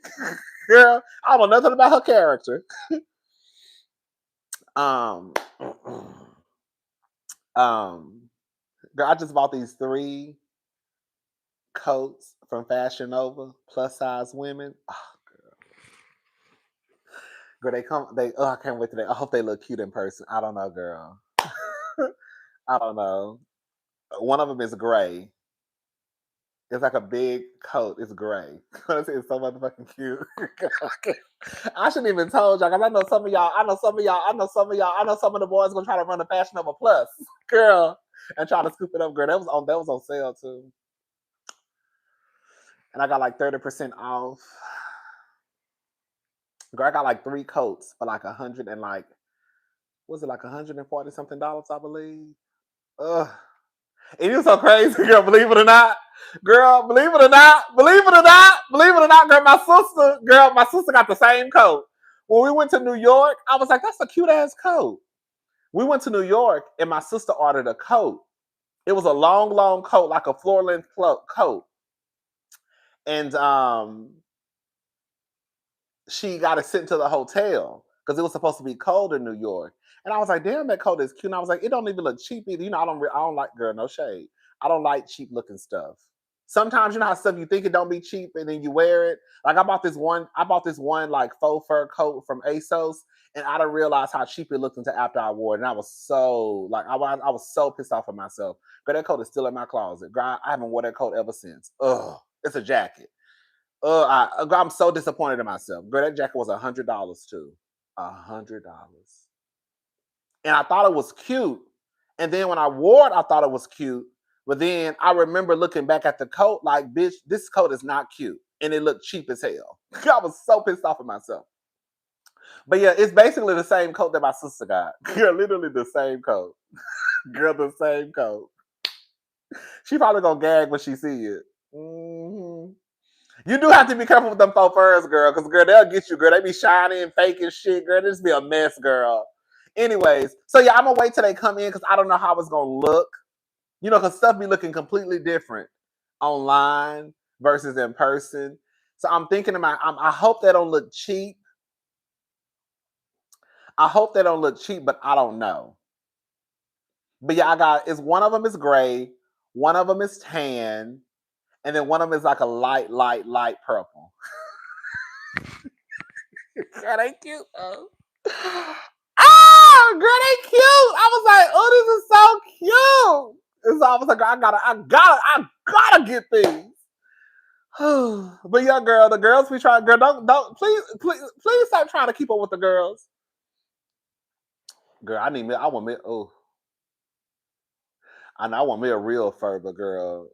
Girl, I don't know nothing about her character. Um girl, I just bought these 3 coats from Fashion Nova, plus size women. Girl, I can't wait today. I hope they look cute in person. I don't know, girl. I don't know. One of them is gray. It's like a big coat. It's gray. It's so motherfucking cute. I shouldn't even told y'all because I know some of y'all. I know some of y'all. I know some of y'all. I know some of the boys gonna try to run a Fashion Nova Plus, girl, and try to scoop it up, girl. That was on sale too, and I got like 30% off. Girl, I got like 3 coats for like 100 and like was it like 140 something dollars, I believe. Ugh. And it was so crazy, girl. Believe it or not, girl. Believe it or not. Believe it or not. Believe it or not, girl. My sister got the same coat. When we went to New York, I was like, "That's a cute ass coat." We went to New York, and my sister ordered a coat. It was a long, long coat, like a floor length coat, and she got it sent to the hotel because it was supposed to be cold in New York. And I was like, damn, that coat is cute. And I was like, it don't even look cheap either. You know, I don't like, girl, no shade. I don't like cheap looking stuff. Sometimes you know how stuff you think it don't be cheap and then you wear it. Like I bought this one like faux fur coat from ASOS, and I didn't realize how cheap it looked until after I wore it. And I was so like I was so pissed off at myself. Girl, that coat is still in my closet. Girl, I haven't worn that coat ever since. Ugh, it's a jacket. I'm so disappointed in myself. Girl, that jacket was $100 too. $100. And I thought it was cute. And then when I wore it, I thought it was cute. But then I remember looking back at the coat, like, bitch, this coat is not cute. And it looked cheap as hell. I was so pissed off at myself. But yeah, it's basically the same coat that my sister got. Girl, literally the same coat. Girl, the same coat. She probably gonna gag when she see it. Hmm. You do have to be careful with them faux furs, girl, because girl, they'll get you, girl. They be shiny and fake and shit, girl. This be a mess, girl. Anyways, so yeah, I'm gonna wait till they come in because I don't know how it's gonna look. You know, because stuff be looking completely different online versus in person. So I'm thinking about. I hope they don't look cheap. I hope they don't look cheap, but I don't know. But yeah, I got. It's one of them is gray, one of them is tan, and then one of them is like a light purple. Girl, they cute though. Ah, girl, they cute. I was like, oh, this is so cute. And so I was like, I gotta get these. But yeah, girl, the girls we try, girl, don't, please stop trying to keep up with the girls. Girl, I want me, oh, I want me a real fur, but girl,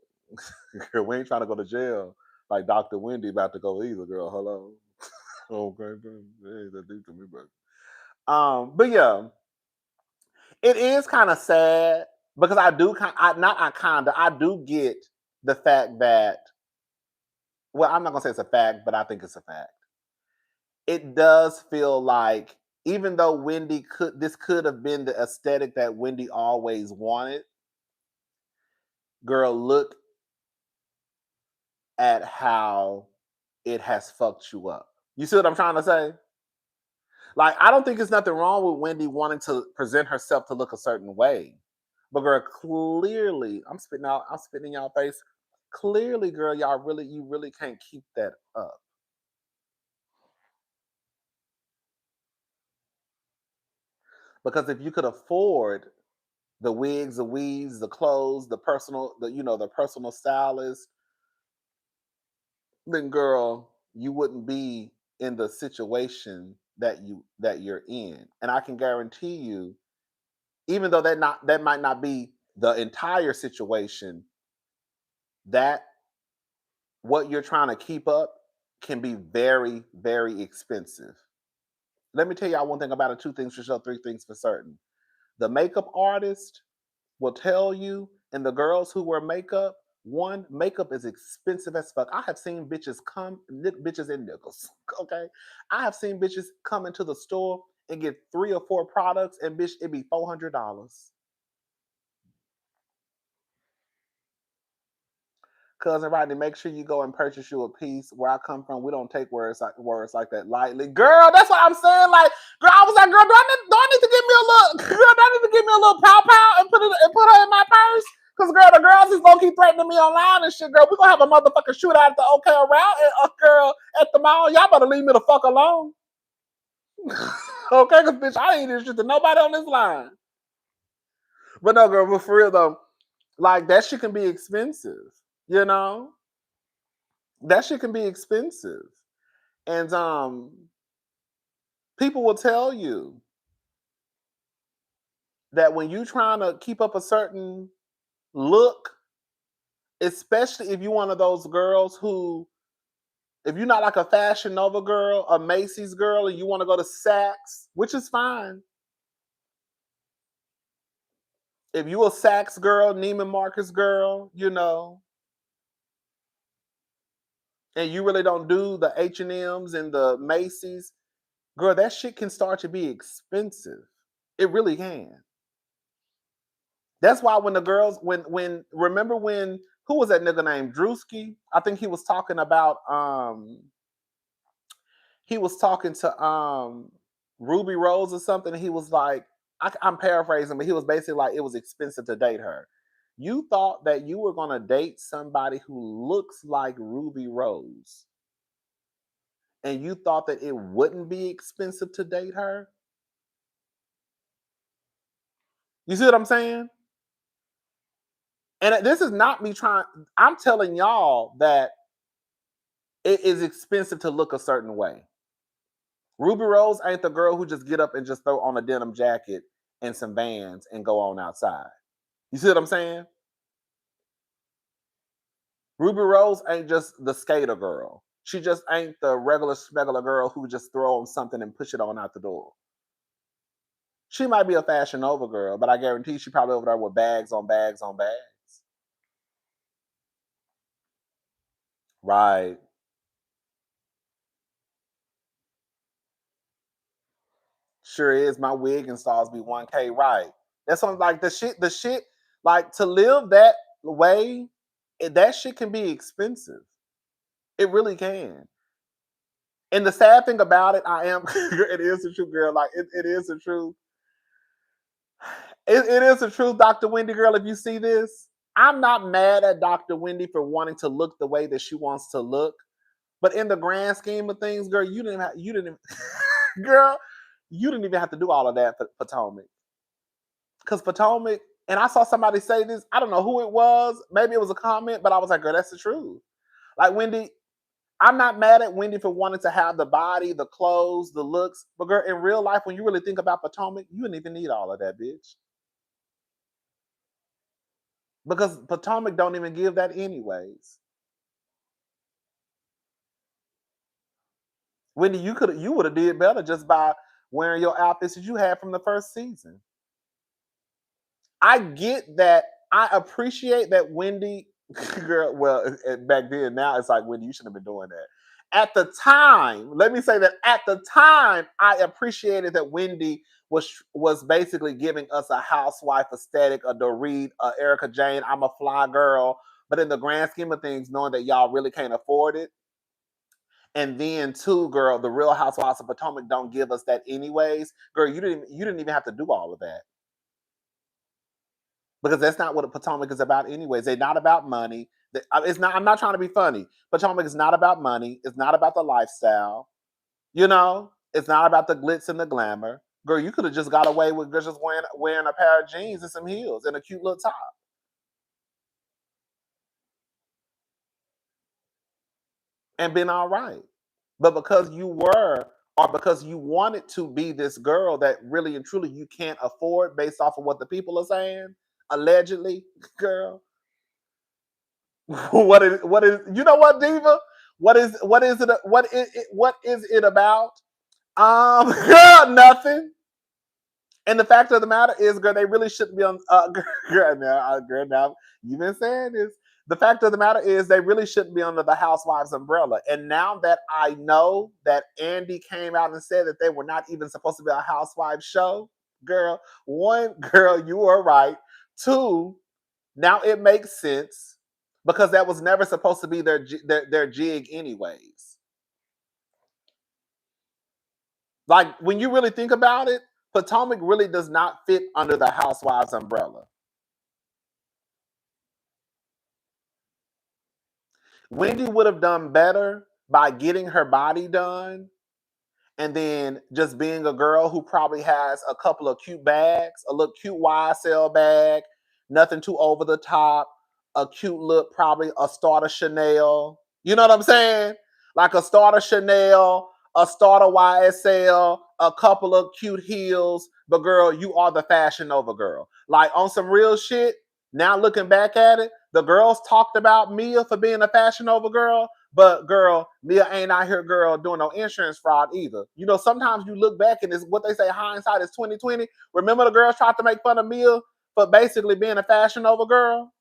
girl, we ain't trying to go to jail like Dr. Wendy about to go either, girl. Hello. Okay, hey, that deep to me, but yeah, it is kind of sad because I do I do get the fact that, well, I'm not gonna say it's a fact, but I think it's a fact. It does feel like even though this could have been the aesthetic that Wendy always wanted, girl, look at how it has fucked you up. You see what I'm trying to say? Like, I don't think there's nothing wrong with Wendy wanting to present herself to look a certain way. But girl, clearly, I'm spitting in y'all face. Clearly, girl, you really can't keep that up. Because if you could afford the wigs, the weaves, the clothes, the personal stylist, then girl, you wouldn't be in the situation that you're in. And I can guarantee you, even though that might not be the entire situation, that what you're trying to keep up can be very, very expensive. Let me tell y'all one thing about it, two things for sure, three things for certain. The makeup artist will tell you, and the girls who wear makeup, one, makeup is expensive as fuck. I have seen bitches in nickels. Okay. I have seen bitches come into the store and get 3 or 4 products, and bitch, it be $400. Cousin Rodney, make sure you go and purchase you a piece. Where I come from, we don't take words like that lightly. Girl, that's what I'm saying. Like, girl, I was like, girl, do I need to give me a little girl, do I need to give me a little pow pow and put her in my purse? Cause girl, the girls is gonna keep threatening me online and shit, girl. We gonna have a motherfucking shootout at the OK around girl at the mall. Y'all better leave me the fuck alone. Okay, cause bitch, I ain't this shit to nobody on this line. But no, girl, but for real though, like that shit can be expensive, you know? That shit can be expensive. And people will tell you that when you trying to keep up a certain look, especially if you're one of those girls who, if you're not like a Fashion Nova girl, a Macy's girl, and you want to go to Saks, which is fine. If you a Saks girl, Neiman Marcus girl, and you really don't do the H&Ms and the Macy's, girl, that shit can start to be expensive. It really can. That's why when the girls, when remember when, who was that nigga named Drewski? I think he was talking to Ruby Rose or something. And he was like, I'm paraphrasing, but he was basically like it was expensive to date her. You thought that you were gonna date somebody who looks like Ruby Rose, and you thought that it wouldn't be expensive to date her? You see what I'm saying? And this is not me trying. I'm telling y'all that it is expensive to look a certain way. Ruby Rose ain't the girl who just get up and just throw on a denim jacket and some Vans and go on outside. You see what I'm saying? Ruby Rose ain't just the skater girl. She just ain't the regular smuggler girl who just throw on something and push it on out the door. She might be a Fashion Nova girl, but I guarantee she probably over there with bags on bags on bags. Right. Sure is. My wig installs be 1K, right. That's something like the shit, like to live that way, that shit can be expensive. It really can. And the sad thing about it, I am, it is the truth, girl. Like it is the truth. It is the truth, Dr. Wendy, girl. If you see this, I'm not mad at Dr. Wendy for wanting to look the way that she wants to look. But in the grand scheme of things, girl, you didn't, girl, you didn't even have to do all of that for Potomac. Because Potomac, and I saw somebody say this, I don't know who it was, maybe it was a comment, but I was like, girl, that's the truth. Like Wendy, I'm not mad at Wendy for wanting to have the body, the clothes, the looks, but girl, in real life, when you really think about Potomac, you didn't even need all of that, bitch. Because Potomac don't even give that anyways. Wendy, you would have did better just by wearing your outfits that you had from the first season. I get that. I appreciate that Wendy, girl. Well, back then, now it's like Wendy, you shouldn't have been doing that. At the time, let me say that at the time, I appreciated that Wendy was basically giving us a housewife aesthetic, a Dorit, a Erica Jane. I'm a fly girl, but in the grand scheme of things, knowing that y'all really can't afford it, and then too, girl, the Real Housewives of Potomac don't give us that anyways. Girl, you didn't even have to do all of that because that's not what Potomac is about, anyways. They're not about money. It's not. I'm not trying to be funny. Potomac is not about money. It's not about the lifestyle. You know, it's not about the glitz and the glamour. Girl, you could have just got away with just wearing a pair of jeans and some heels and a cute little top and been all right. But because you were, or because you wanted to be this girl that really and truly you can't afford based off of what the people are saying, allegedly, girl. What is you know what, Diva? What is it about? Girl, nothing. And the fact of the matter is, girl, they really shouldn't be on. Girl, now you've been saying this. The fact of the matter is, they really shouldn't be under the Housewives umbrella. And now that I know that Andy came out and said that they were not even supposed to be a Housewives show, girl, one, girl, you were right. Two, now it makes sense because that was never supposed to be their jig, anyways. Like when you really think about it, Potomac really does not fit under the Housewives umbrella. Wendy would have done better by getting her body done and then just being a girl who probably has a couple of cute bags, a little cute YSL bag, nothing too over the top, a cute look, probably a starter Chanel. You know what I'm saying? Like a starter Chanel, a starter YSL, a couple of cute heels. But girl, you are the Fashion Nova girl. Like on some real shit. Now looking back at it, the girls talked about Mia for being a Fashion Nova girl, but girl, Mia ain't out here, girl, doing no insurance fraud either. You know, sometimes you look back and it's what they say, hindsight is 2020. Remember the girls tried to make fun of Mia for basically being a Fashion Nova girl?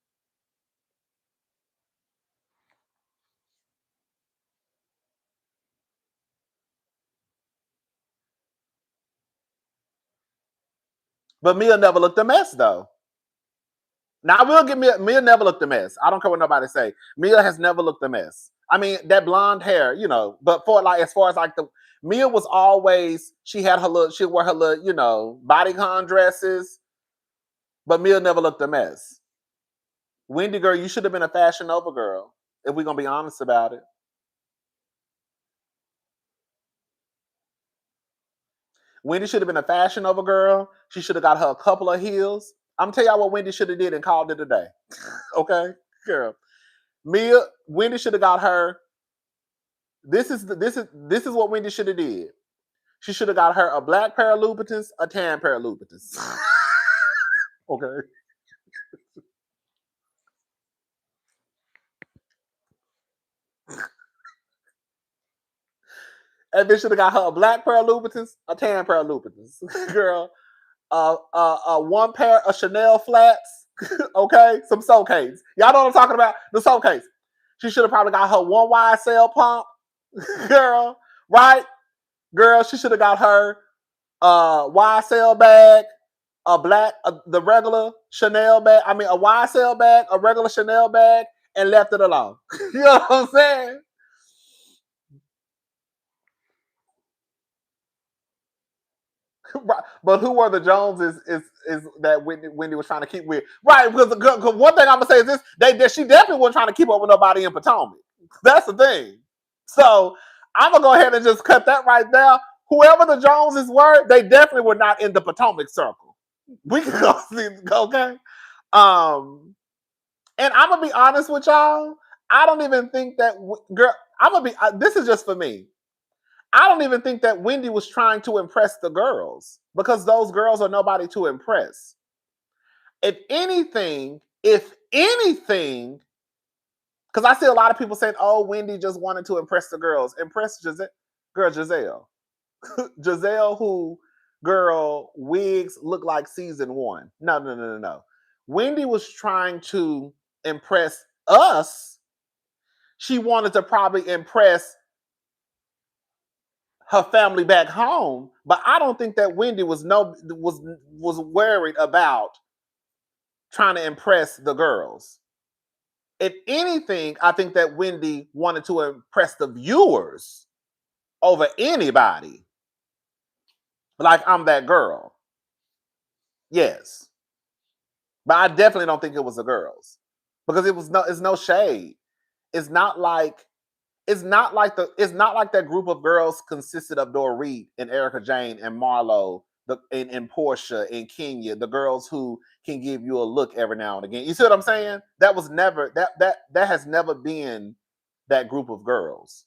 But Mia never looked a mess though. Now I will give Mia never looked a mess. I don't care what nobody say. Mia has never looked a mess. I mean, that blonde hair, you know, but for like as far as like the Mia was always, she had her little, she wore her little, you know, bodycon dresses, but Mia never looked a mess. Wendy girl, you should have been a Fashion Nova girl, if we're gonna be honest about it. Wendy should have been a Fashion Nova girl. She should have got her a couple of heels. I'm tell y'all what Wendy should have did and called it a day. Okay, girl. Wendy should have got her. This is what Wendy should have did. She should have got her a black pair of Louboutins, a tan pair of Louboutins. Okay. And then should have got her a black pair of Louboutins, a tan pair of Louboutins. Girl, one pair of Chanel flats, okay, some soul cases. Y'all know what I'm talking about? The soul case. She should have probably got her one YSL pump, girl. Right, girl. She should have got her YSL bag, a black, the regular Chanel bag. I mean, a YSL bag, a regular Chanel bag, and left it alone. You know what I'm saying? Right. But who were the Joneses is that Wendy was trying to keep with? Right, because one thing I'm gonna say is this: she definitely wasn't trying to keep up with nobody in Potomac. That's the thing. So I'm gonna go ahead and just cut that right there. Whoever the Joneses were, they definitely were not in the Potomac circle. We can go see, okay. Um, and I'm gonna be honest with y'all. I don't even think that girl. I'm gonna be. This is just for me. I don't even think that Wendy was trying to impress the girls because those girls are nobody to impress. If anything, because I see a lot of people saying, "Oh, Wendy just wanted to impress the girls." Impress Giselle. Giselle, who girl wigs look like season one. No, no, no, no, no. Wendy was trying to impress us. She wanted to probably impress her family back home, but I don't think that Wendy was worried about trying to impress the girls. If anything, I think that Wendy wanted to impress the viewers over anybody. Like I'm that girl. Yes. But I definitely don't think it was the girls. Because it's no shade. It's not like it's not like that group of girls consisted of Dorit and Erica Jane and Marlo and Portia and Kenya, the girls who can give you a look every now and again. You see what I'm saying? That was never that has never been that group of girls.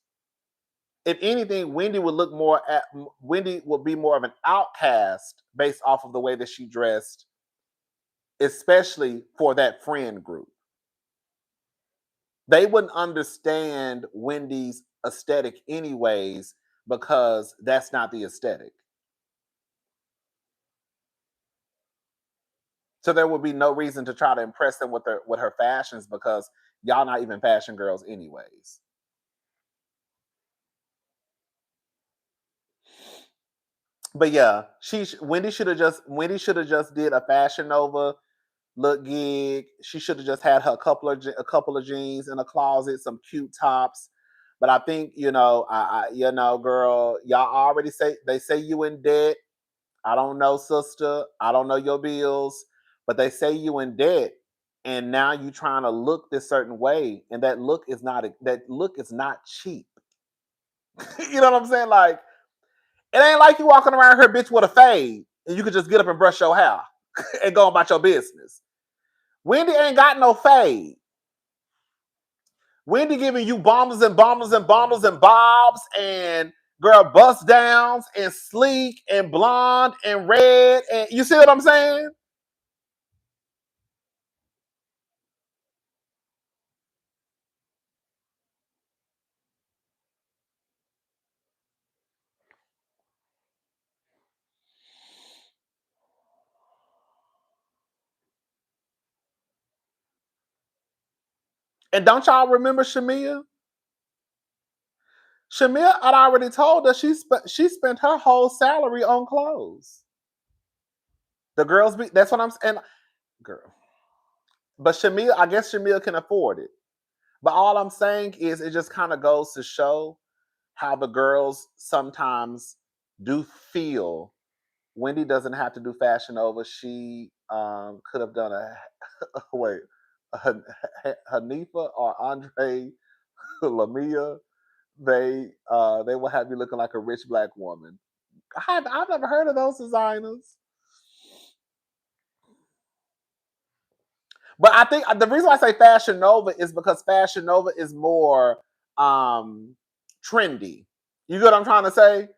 If anything, Wendy would be more of an outcast based off of the way that she dressed, especially for that friend group. They wouldn't understand Wendy's aesthetic anyways because that's not the aesthetic. So there would be no reason to try to impress them with her fashions because y'all not even fashion girls anyways. But yeah, Wendy should have just did a Fashion Nova look gig. She should have just had her a couple of jeans in a closet, some cute tops. But I think girl, y'all already say you in debt. I don't know, sister. I don't know your bills, but they say you in debt, and now you trying to look this certain way, and that look is not cheap. You know what I'm saying? Like it ain't like you walking around here, bitch, with a fade, and you could just get up and brush your hair and go about your business. Wendy ain't got no fade. Wendy giving you bombers and bombers and bombers and bobs and girl bust downs and sleek and blonde and red and you see what I'm saying? And don't y'all remember Shamia? Shamia had already told us she spent her whole salary on clothes. The girls be that's what I'm saying. Girl. But Shamia, I guess Shamia can afford it. But all I'm saying is it just kind of goes to show how the girls sometimes do feel Wendy doesn't have to do Fashion Over. She could have done a wait, Hanifa or Andre Lamia. They will have you looking like a rich black woman. I've never heard of those designers. But I think the reason why I say Fashion Nova is because Fashion Nova is more trendy. You get what I'm trying to say?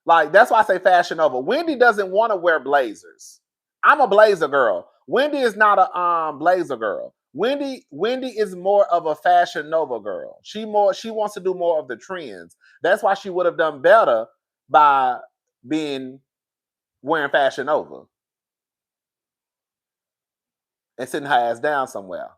Like that's why I say Fashion Nova. Wendy doesn't want to wear blazers. I'm a blazer girl. Wendy is not a blazer girl. Wendy is more of a Fashion Nova girl. She wants to do more of the trends. That's why she would have done better by being wearing Fashion Nova. and sitting her ass down somewhere.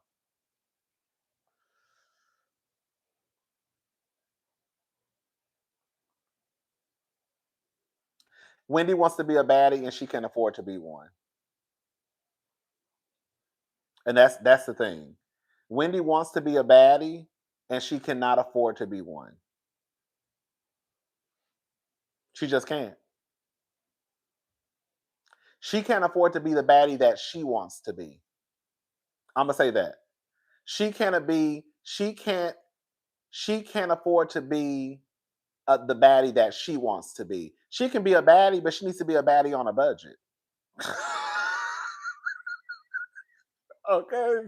Wendy wants to be a baddie and she can afford to be one. And that's the thing. Wendy wants to be a baddie and she cannot afford to be one. She just can't. She can't afford to be the baddie that she wants to be. I'm gonna say that. She can't afford to be the baddie that she wants to be. She can be a baddie, but she needs to be a baddie on a budget. Okay.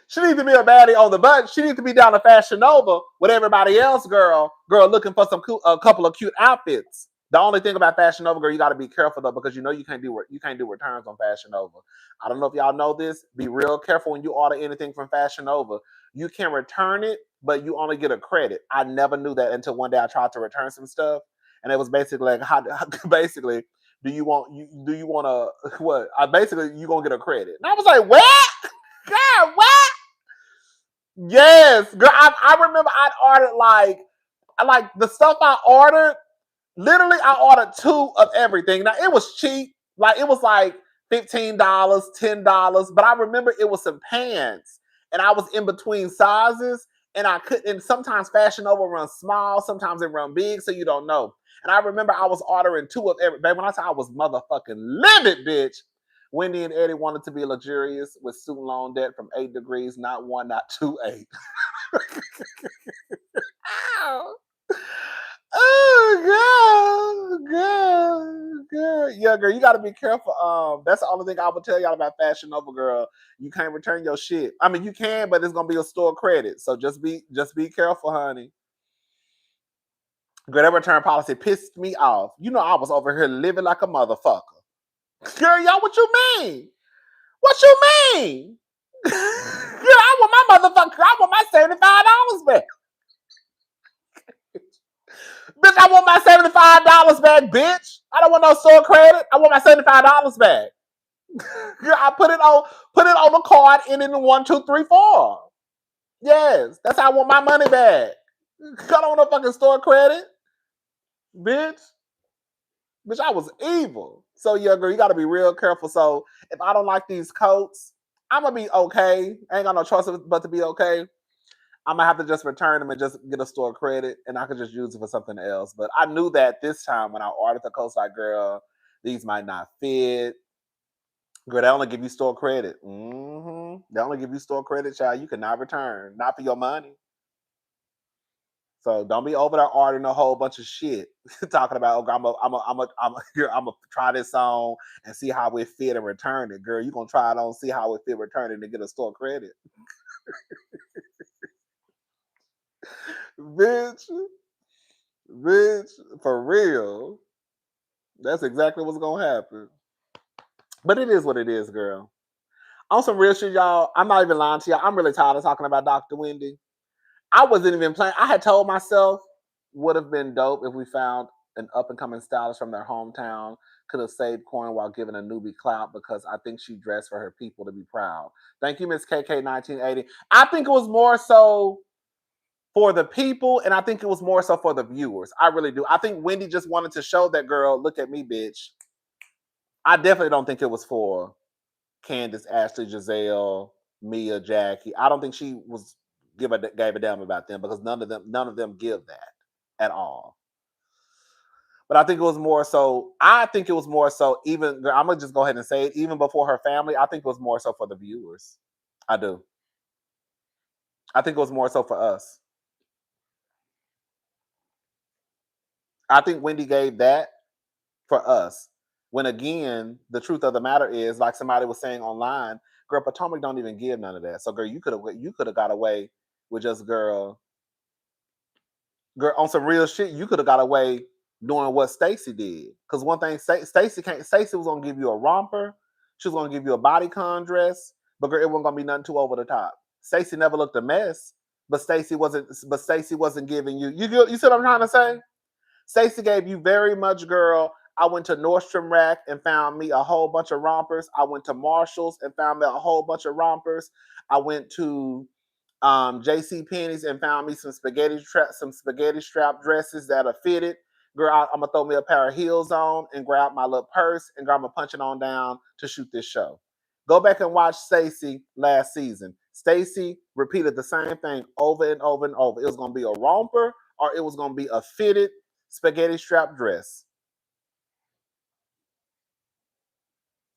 She needs to be a baddie on the budget. She needs to be down to Fashion Nova with everybody else, girl, looking for a couple of cute outfits. The only thing about Fashion Nova, girl, you got to be careful though, because you can't do returns on Fashion Nova. I don't know if y'all know this. Be real careful when you order anything from Fashion Nova. You can return it, but you only get a credit. I never knew that until one day I tried to return some stuff, and it was basically like, how basically do you want to what? I basically you gonna get a credit, and I was like, what? God, what? Yes, girl. I remember I'd ordered like the stuff I ordered. Literally, I ordered two of everything. Now it was cheap. Like it was like $15, $10. But I remember it was some pants, and I was in between sizes, and I couldn't. And sometimes Fashion Nova runs small, sometimes it run big, so you don't know. And I remember I was ordering two of every. Baby, when I say I was motherfucking livid, bitch. Wendy and Eddie wanted to be luxurious with student loan debt from 8 degrees, not one, not two, eight. Ow. Oh, girl. Yeah, girl, you got to be careful. That's the only thing I will tell y'all about Fashion Nova, girl. You can't return your shit. I mean, you can, but it's gonna be a store credit. So just be careful, honey. Girl, that return policy pissed me off. You know, I was over here living like a motherfucker. Girl, y'all, what you mean? What you mean? Girl, I want my motherfucker. I want my $75 back. Bitch, I want my $75 back, bitch. I don't want no store credit. I want my $75 back. Girl, I put it on the card ending in 1234. Yes, that's how I want my money back. I don't want no fucking store credit, bitch. Bitch, I was evil. So yeah, girl, you gotta be real careful. So if I don't like these coats, I'm gonna be okay. I ain't got no choice but to be okay. I'm gonna have to just return them and just get a store credit, and I could just use it for something else. But I knew that this time when I ordered the coats, like, girl, these might not fit. Girl, they only give you store credit. They only give you store credit, child. You cannot return, not for your money. So don't be over there ordering a whole bunch of shit, talking about, okay, I'm a try this on and see how it fit and return it. Girl, you gonna try it on, see how it fit, return it, and get a store credit, bitch. Bitch, for real. That's exactly what's gonna happen. But it is what it is, girl. On some real shit, y'all. I'm not even lying to y'all. I'm really tired of talking about Dr. Wendy. I wasn't even playing. I had told myself would have been dope if we found an up and coming stylist from their hometown. Could have saved coin while giving a newbie clout because I think she dressed for her people to be proud. Thank you, Miss KK 1980. I think it was more so for the people, and I think it was more so for the viewers. I really do. I think Wendy just wanted to show that girl, look at me, bitch. I definitely don't think it was for Candace, Ashley, Giselle, Mia, Jackie. I don't think she gave a damn about them because none of them give that at all. But I think it was more so. I think it was more so. Even I'm gonna just go ahead and say it. Even before her family, I think it was more so for the viewers. I do. I think it was more so for us. I think Wendy gave that for us. When again, the truth of the matter is, like somebody was saying online, girl, Potomac don't even give none of that. So, girl, you could have got away with just girl, on some real shit. You could have got away doing what Stacy did. Because one thing, Stacy was gonna give you a romper. She was gonna give you a bodycon dress, but girl, it wasn't gonna be nothing too over the top. Stacy never looked a mess, but Stacy wasn't giving you. You see what I'm trying to say? Stacey gave you very much, girl. I went to Nordstrom Rack and found me a whole bunch of rompers. I went to Marshalls and found me a whole bunch of rompers. I went to JC Penney's and found me some spaghetti strap dresses that are fitted. Girl, I'm gonna throw me a pair of heels on and grab my little purse and grab my punching on down to shoot this show. Go back and watch Stacy last season. Stacy repeated the same thing over and over and over. It was gonna be a romper or it was gonna be a fitted spaghetti strap dress.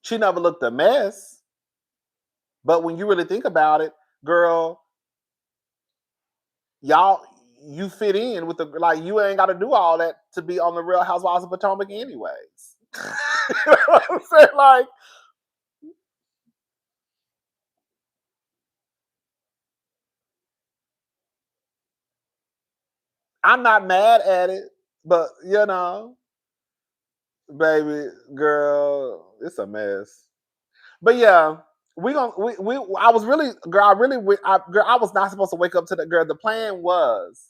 She never looked a mess, but when you really think about it, girl, y'all, you fit in with the like. You ain't got to do all that to be on the Real Housewives of Potomac, anyways. You know what I'm saying? Like, I'm not mad at it, but baby girl, it's a mess. But yeah, we gonna we I was really girl. Girl, I was not supposed to wake up to the girl. The plan was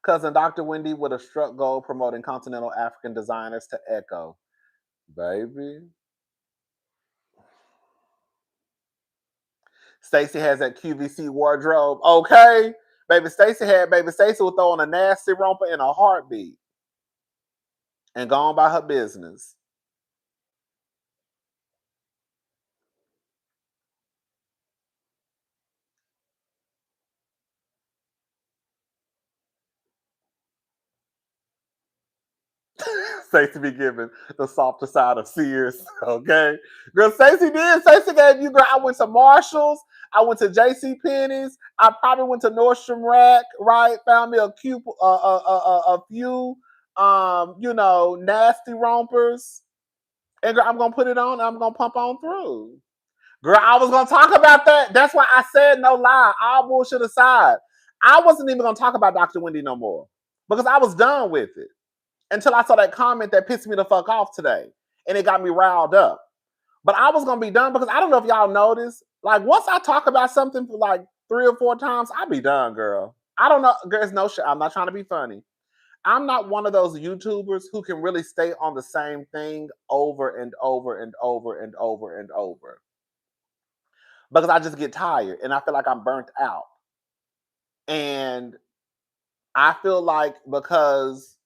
cousin Dr. Wendy would have struck gold promoting continental African designers to Echo. Baby. Stacey has that QVC wardrobe. Okay. Baby Stacey will throw on a nasty romper in a heartbeat and go on by her business. Stacey be giving the softer side of Sears. Okay. Girl, Stacey did. Stacey gave you, girl. I went to Marshalls. I went to JC Penney's. I probably went to Nordstrom Rack, right? Found me a few nasty rompers. And girl, I'm gonna put it on, I'm gonna pump on through. Girl, I was gonna talk about that. That's why I said no lie. All bullshit aside. I wasn't even gonna talk about Dr. Wendy no more. Because I was done with it until I saw that comment that pissed me the fuck off today. And it got me riled up. But I was gonna be done because I don't know if y'all noticed. Like once I talk about something for like 3 or 4 times, I'll be done, girl. I don't know. There's no shit. I'm not trying to be funny. I'm not one of those YouTubers who can really stay on the same thing over and over and over and over and over because I just get tired and I feel like I'm burnt out. And I feel like because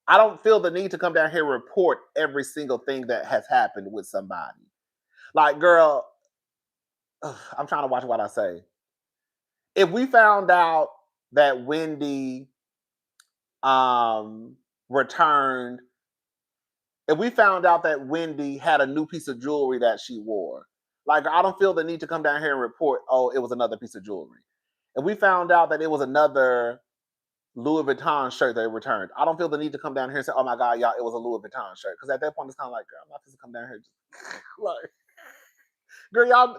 I don't feel the need to come down here and report every single thing that has happened with somebody. Like, girl, I'm trying to watch what I say. If we found out that Wendy returned, if we found out that Wendy had a new piece of jewelry that she wore, like I don't feel the need to come down here and report, oh, it was another piece of jewelry. If we found out that it was another Louis Vuitton shirt they returned, I don't feel the need to come down here and say, oh my God, y'all, it was a Louis Vuitton shirt. Because at that point, it's kind of like, girl, I'm not supposed to come down here. Just, like, girl, y'all,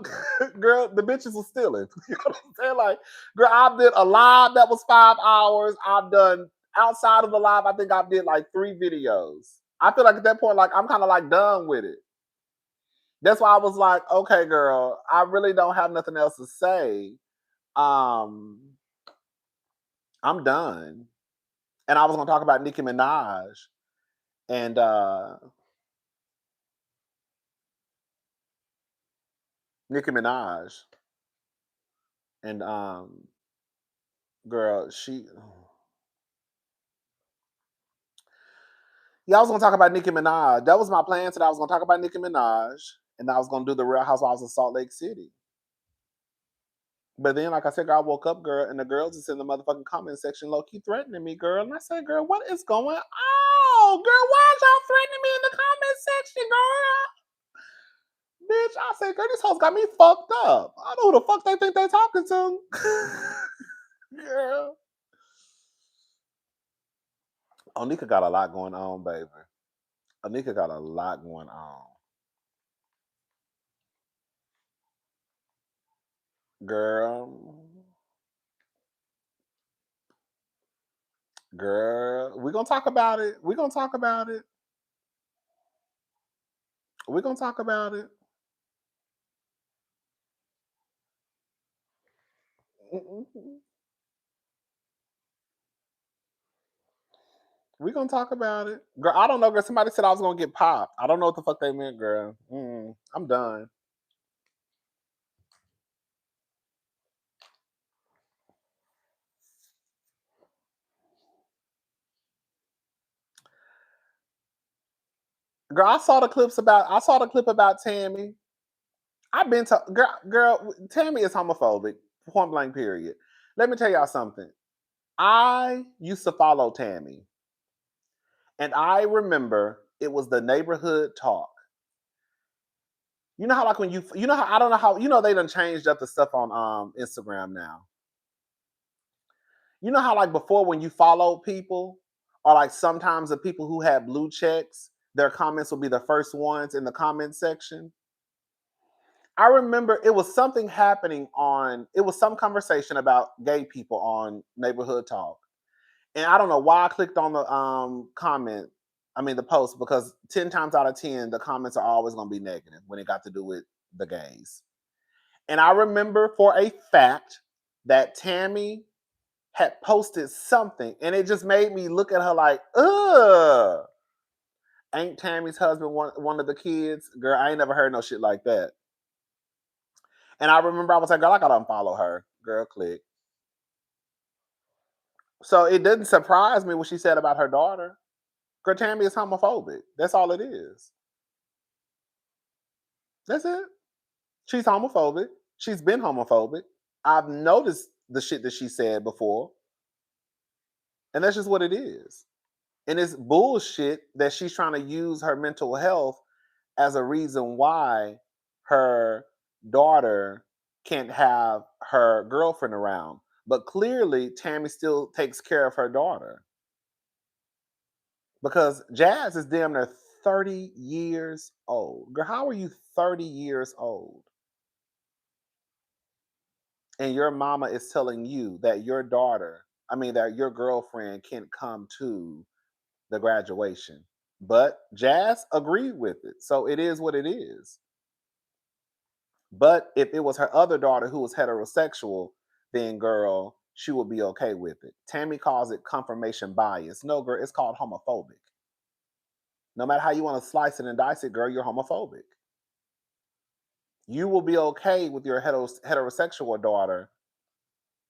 girl, the bitches was stealing. You know what I'm saying? Like, girl, I did a live that was 5 hours. I've done outside of the live, I think I did like 3 videos. I feel like at that point, like I'm kind of like done with it. That's why I was like, okay, girl, I really don't have nothing else to say. Um, I'm done. And I was gonna talk about Nicki Minaj and Nicki Minaj and girl, yeah, I was gonna talk about Nicki Minaj. That was my plan today. I was gonna talk about Nicki Minaj and I was gonna do the Real Housewives of Salt Lake City. But then, like I said, girl, I woke up, girl, and the girls is in the motherfucking comment section low key threatening me, girl. And I said, girl, what is going on? Girl, why is y'all threatening me in the comment section, girl? Bitch, I said, girl, this house got me fucked up. I don't know who the fuck they think they talking to. Girl. Onika got a lot going on, baby. Onika got a lot going on. Girl. Girl. We're gonna talk about it. We're gonna talk about it. We're gonna talk about it. We gonna talk about it, girl. I don't know, girl. Somebody said I was gonna get popped. I don't know what the fuck they meant, girl. I'm done, girl. I saw the clip about Tammy. I've been to girl. Tammy is homophobic. Point blank. Period. Let me tell y'all something. I used to follow Tammy, and I remember it was the neighborhood talk. You know how like when you know how I don't know how they done changed up the stuff on Instagram now. You know how like before when you follow people, or like sometimes the people who had blue checks, their comments will be the first ones in the comment section. I remember it was something happening on it was some conversation about gay people on neighborhood talk. And I don't know why I clicked on the the post, because 10 times out of 10 the comments are always going to be negative when it got to do with the gays. And I remember for a fact that Tammy had posted something, and it just made me look at her like, ugh. Ain't Tammy's husband one of the kids? Girl, I ain't never heard no shit like that. And I remember I was like, girl, I gotta unfollow her. Girl, click. So it didn't surprise me what she said about her daughter. Girl, Tammy is homophobic. That's all it is. That's it. She's homophobic. She's been homophobic. I've noticed the shit that she said before, and that's just what it is. And it's bullshit that she's trying to use her mental health as a reason why her daughter can't have her girlfriend around. But clearly, Tammy still takes care of her daughter, because Jazz is damn near 30 years old. Girl, how are you 30 years old? And your mama is telling you that that your girlfriend can't come to the graduation. But Jazz agreed with it. So it is what it is. But if it was her other daughter who was heterosexual, then girl, she would be okay with it. Tammy calls it confirmation bias. No, girl, it's called homophobic. No matter how you want to slice it and dice it, girl, you're homophobic. You will be okay with your heterosexual daughter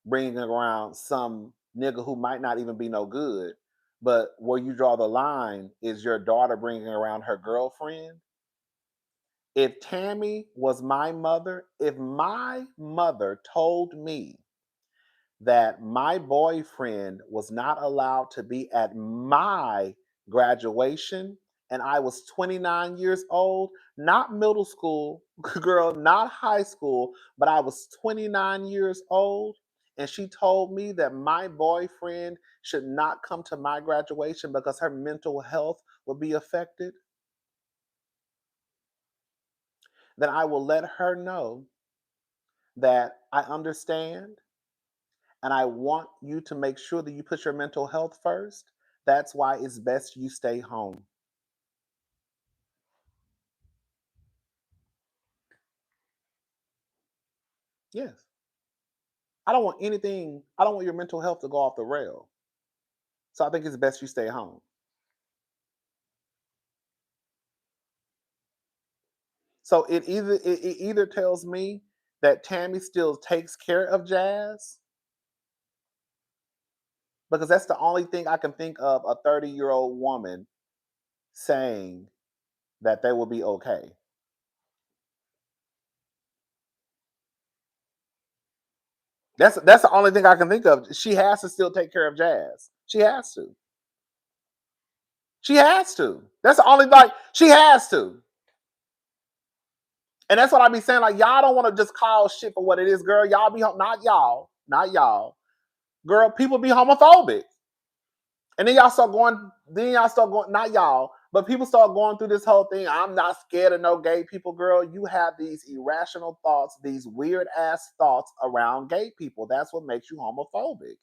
bringing around some nigga who might not even be no good. But where you draw the line is your daughter bringing around her girlfriend. If Tammy was my mother, if my mother told me that my boyfriend was not allowed to be at my graduation and I was 29 years old, not middle school, girl, not high school, but I was 29 years old, and she told me that my boyfriend should not come to my graduation because her mental health would be affected, then I will let her know that I understand and I want you to make sure that you put your mental health first. That's why it's best you stay home. Yes. I don't want your mental health to go off the rail. So I think it's best you stay home. So it either tells me that Tammy still takes care of Jazz, because that's the only thing I can think of a 30-year-old woman saying that they will be okay. That's the only thing I can think of. She has to still take care of Jazz. She has to. She has to. That's the only like she has to. And that's what I be saying. Like, y'all don't want to just call shit for what it is, girl. Y'all be not y'all. Girl, people be homophobic. And then y'all start going, not y'all, but people start going through this whole thing. I'm not scared of no gay people, girl. You have these irrational thoughts, these weird ass thoughts around gay people. That's what makes you homophobic.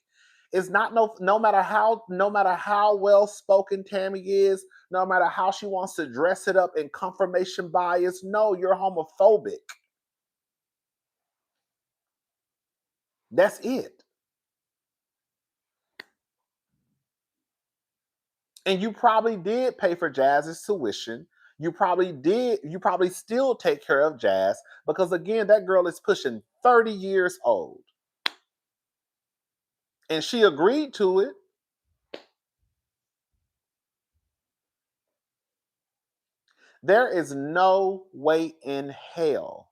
It's not no matter how well spoken Tammy is, no matter how she wants to dress it up in confirmation bias. No, you're homophobic. That's it. And you probably did pay for Jazz's tuition. You probably still take care of Jazz because, again, that girl is pushing 30 years old. And she agreed to it. There is no way in hell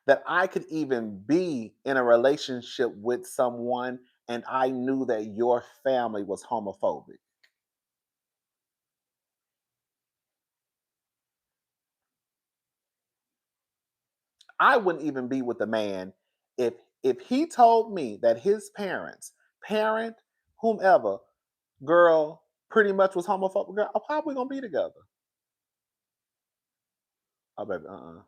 that I could even be in a relationship with someone and I knew that your family was homophobic. I wouldn't even be with a man if he told me that his parent, whomever, girl, pretty much was homophobic. Girl, how are we gonna be together? Oh, baby, mm-mm.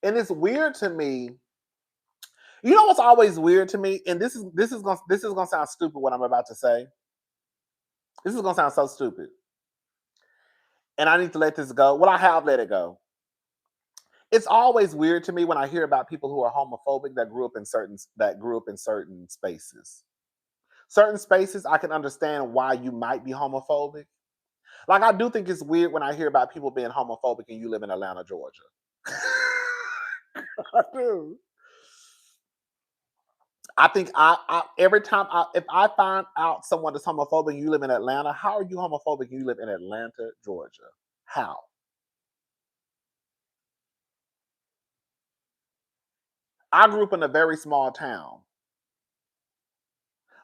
And it's weird to me. You know what's always weird to me, and this is gonna sound stupid. What I'm about to say, this is gonna sound so stupid, and I need to let this go. Well, I have let it go. It's always weird to me when I hear about people who are homophobic that grew up in certain spaces. Certain spaces, I can understand why you might be homophobic. Like, I do think it's weird when I hear about people being homophobic and you live in Atlanta, Georgia. I do. I think every time if I find out someone is homophobic and you live in Atlanta, how are you homophobic and you live in Atlanta, Georgia? How? I grew up in a very small town.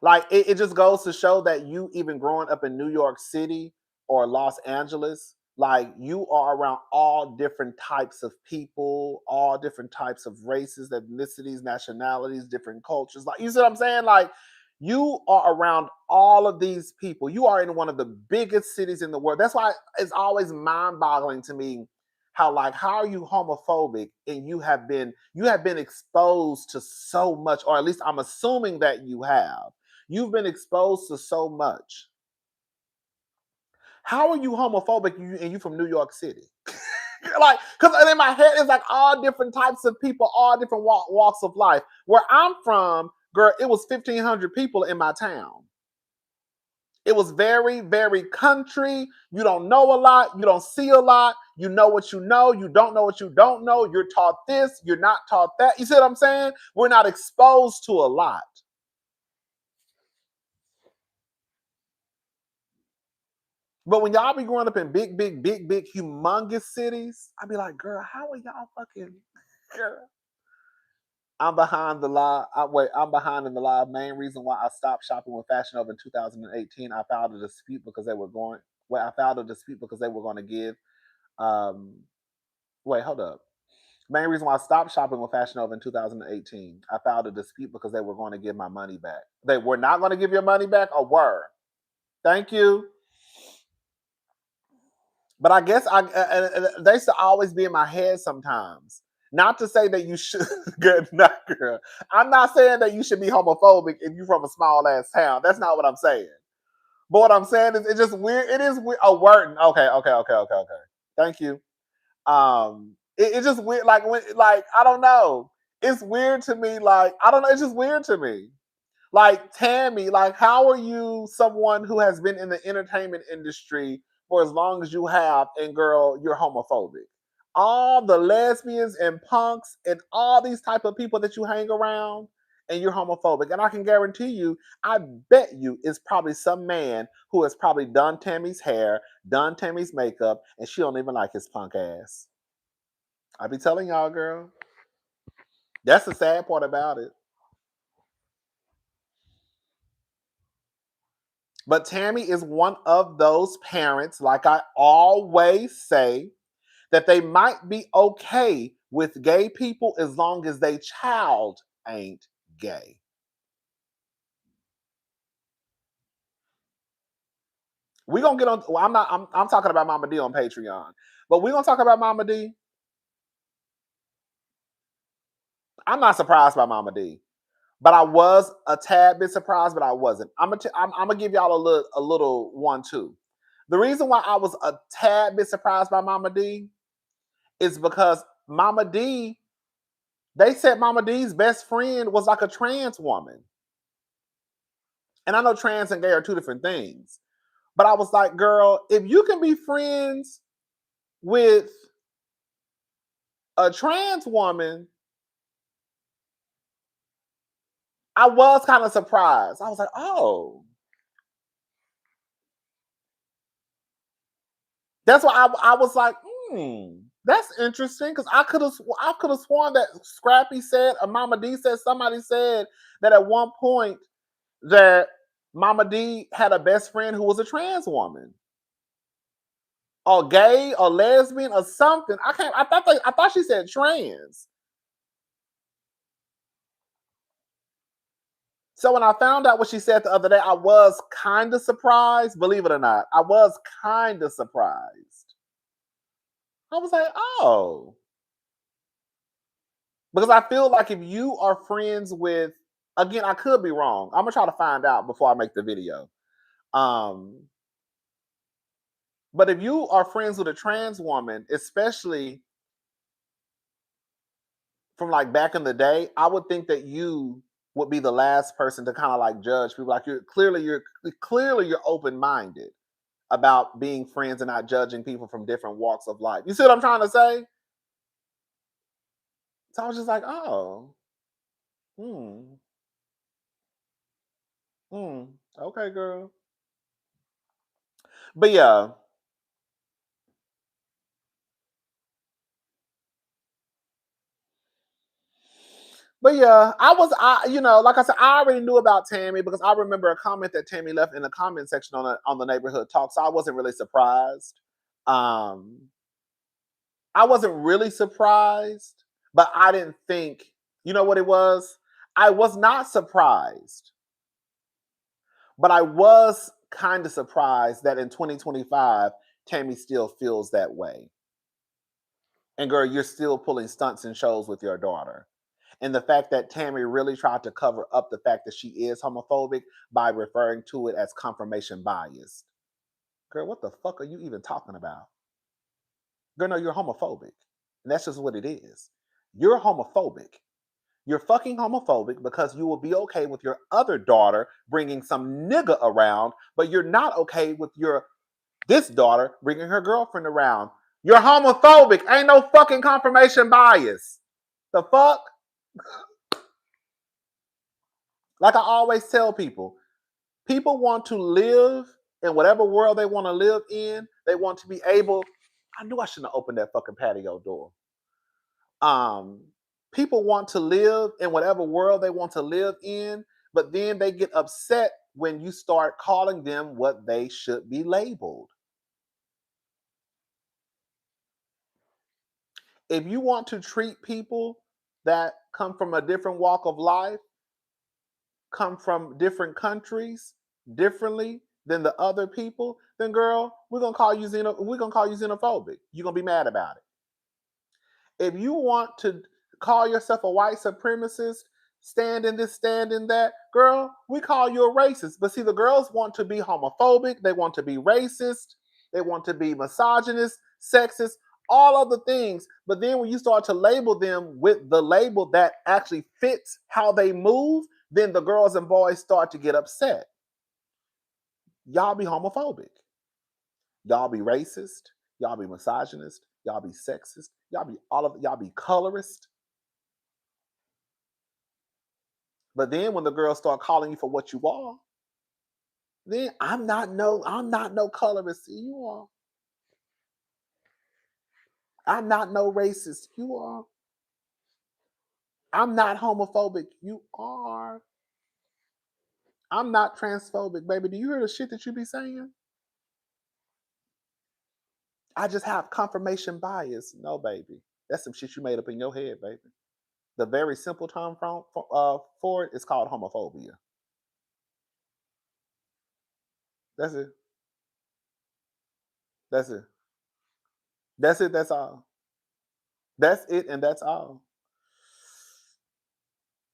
Like, it just goes to show that you even growing up in New York City or Los Angeles, like, you are around all different types of people, all different types of races, ethnicities, nationalities, different cultures. Like, you see what I'm saying? Like, you are around all of these people. You are in one of the biggest cities in the world. That's why it's always mind-boggling to me how, like, how are you homophobic and you have been exposed to so much, or at least I'm assuming that you have. You've been exposed to so much. How are you homophobic and you from New York City? Like, because in my head, it's like all different types of people, all different walks of life. Where I'm from, girl, it was 1,500 people in my town. It was very, very country. You don't know a lot. You don't see a lot. You know what you know. You don't know what you don't know. You're taught this. You're not taught that. You see what I'm saying? We're not exposed to a lot. But when y'all be growing up in big, big, big, big, humongous cities, I be like, girl, how are y'all fucking girl? I'm behind the law. I'm behind in the law. Main reason why I stopped shopping with Fashion Over in 2018, I filed a dispute because they were going. Well, I filed a dispute because they were going to give. Um, wait, hold up. Main reason why I stopped shopping with Fashion Over in 2018, I filed a dispute because they were going to give my money back. They were not going to give your money back, or were? Thank you. But I guess they used to always be in my head sometimes. Not to say that you should, good, not girl. I'm not saying that you should be homophobic if you're from a small ass town. That's not what I'm saying. But what I'm saying is, it's just weird. It is weird. Oh, word. Okay, okay, okay, okay, okay. Thank you. It's just weird. Like, like, I don't know. It's weird to me. Like, I don't know. It's just weird to me. Like, Tammy, like, how are you someone who has been in the entertainment industry for as long as you have, and girl, you're homophobic? All the lesbians and punks and all these type of people that you hang around, and you're homophobic. And I can guarantee you, I bet you it's probably some man who has probably done Tammy's hair, done Tammy's makeup, and she don't even like his punk ass. I be telling y'all, girl. That's the sad part about it. But Tammy is one of those parents, like I always say, that they might be okay with gay people as long as they child ain't gay. We gonna get on. Well, I'm not. I'm talking about Mama D on Patreon, but we gonna talk about Mama D. I'm not surprised by Mama D, but I was a tad bit surprised, but I wasn't. I'm gonna give y'all a little one too. The reason why I was a tad bit surprised by Mama D is because Mama D, they said Mama D's best friend was like a trans woman. And I know trans and gay are two different things. But I was like, girl, if you can be friends with a trans woman, I was kind of surprised. I was like, oh, that's why I was like, that's interesting because I could have sworn that Scrappy said, or Mama D said, somebody said that at one point that Mama D had a best friend who was a trans woman, or gay, or lesbian, or something. I can't. I thought she said trans. So when I found out what she said the other day, I was kind of surprised. Believe it or not, I was kind of surprised. I was like, oh, because I feel like if you are friends with, again, I could be wrong. I'm gonna try to find out before I make the video. Um, but if you are friends with a trans woman, especially from like back in the day, I would think that you would be the last person to kind of like judge people. Like you're open minded about being friends and not judging people from different walks of life. You see what I'm trying to say? So I was just like, oh, hmm, hmm, okay, girl. But yeah, like I said, I already knew about Tammy because I remember a comment that Tammy left in the comment section on the neighborhood talk. So I wasn't really surprised. Um, I wasn't really surprised, but I didn't think, you know what it was? I was not surprised, but I was kind of surprised that in 2025, Tammy still feels that way. And girl, you're still pulling stunts and shows with your daughter. And the fact that Tammy really tried to cover up the fact that she is homophobic by referring to it as confirmation bias. Girl, what the fuck are you even talking about? Girl, no, you're homophobic. And that's just what it is. You're homophobic. You're fucking homophobic because you will be okay with your other daughter bringing some nigga around, but you're not okay with this daughter bringing her girlfriend around. You're homophobic. Ain't no fucking confirmation bias. The fuck? Like I always tell people want to live in whatever world they want to live in. They want to be able. I knew I shouldn't have opened that fucking patio door. Um, People want to live in whatever world they want to live in, but then they get upset when you start calling them what they should be labeled. If you want to treat people that come from a different walk of life, come from different countries differently than the other people, then girl, we're gonna call you xenophobic. You're gonna be mad about it. If you want to call yourself a white supremacist, stand in this, stand in that, girl, we call you a racist. But see, the girls want to be homophobic, they want to be racist, they want to be misogynist, sexist, all other things. But then when you start to label them with the label that actually fits how they move, then the girls and boys start to get upset. Y'all be homophobic. Y'all be racist. Y'all be misogynist. Y'all be sexist. Y'all be colorist. But then when the girls start calling you for what you are, then I'm not no colorist. You are. I'm not no racist. You are. I'm not homophobic. You are. I'm not transphobic, baby. Do you hear the shit that you be saying? I just have confirmation bias. No, baby. That's some shit you made up in your head, baby. The very simple term for it is called homophobia. That's it. That's it. That's it. That's all. That's it, and that's all.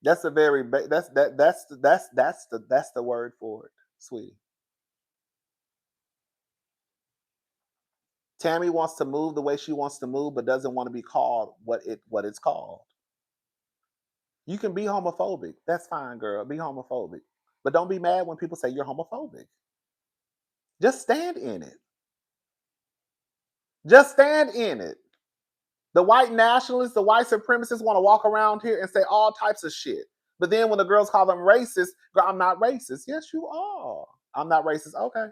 That's a very that's the word for it, sweetie. Tammy wants to move the way she wants to move, but doesn't want to be called what it's called. You can be homophobic. That's fine, girl. Be homophobic. But don't be mad when people say you're homophobic. Just stand in it. Just stand in it. The white nationalists, the white supremacists want to walk around here and say all types of shit. But then when the girls call them racist, girl, I'm not racist. Yes, you are. I'm not racist. Okay.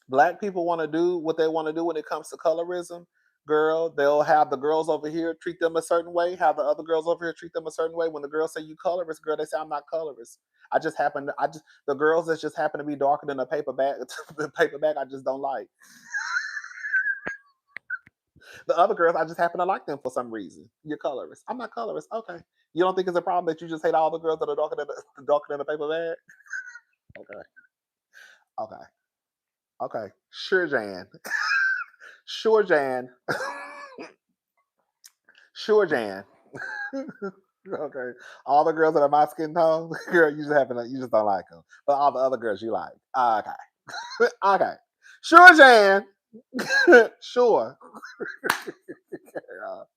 Black people want to do what they want to do when it comes to colorism. Girl, they'll have the girls over here treat them a certain way, have the other girls over here treat them a certain way. When the girls say you colorist, girl, they say I'm not colorist. I just the girls that just happen to be darker than a paper bag, the paper bag, I just don't like. The other girls, I just happen to like them for some reason. You're colorist. I'm not colorist. Okay. You don't think it's a problem that you just hate all the girls that are darker than darker than a paper bag? Okay. Okay. Okay. Sure, Jan. Sure, Jan. Sure, Jan. Okay. All the girls that are my skin tone, girl, you just happen to, you just don't like them. But all the other girls you like. Okay. Okay. Sure, Jan. Sure. Girl.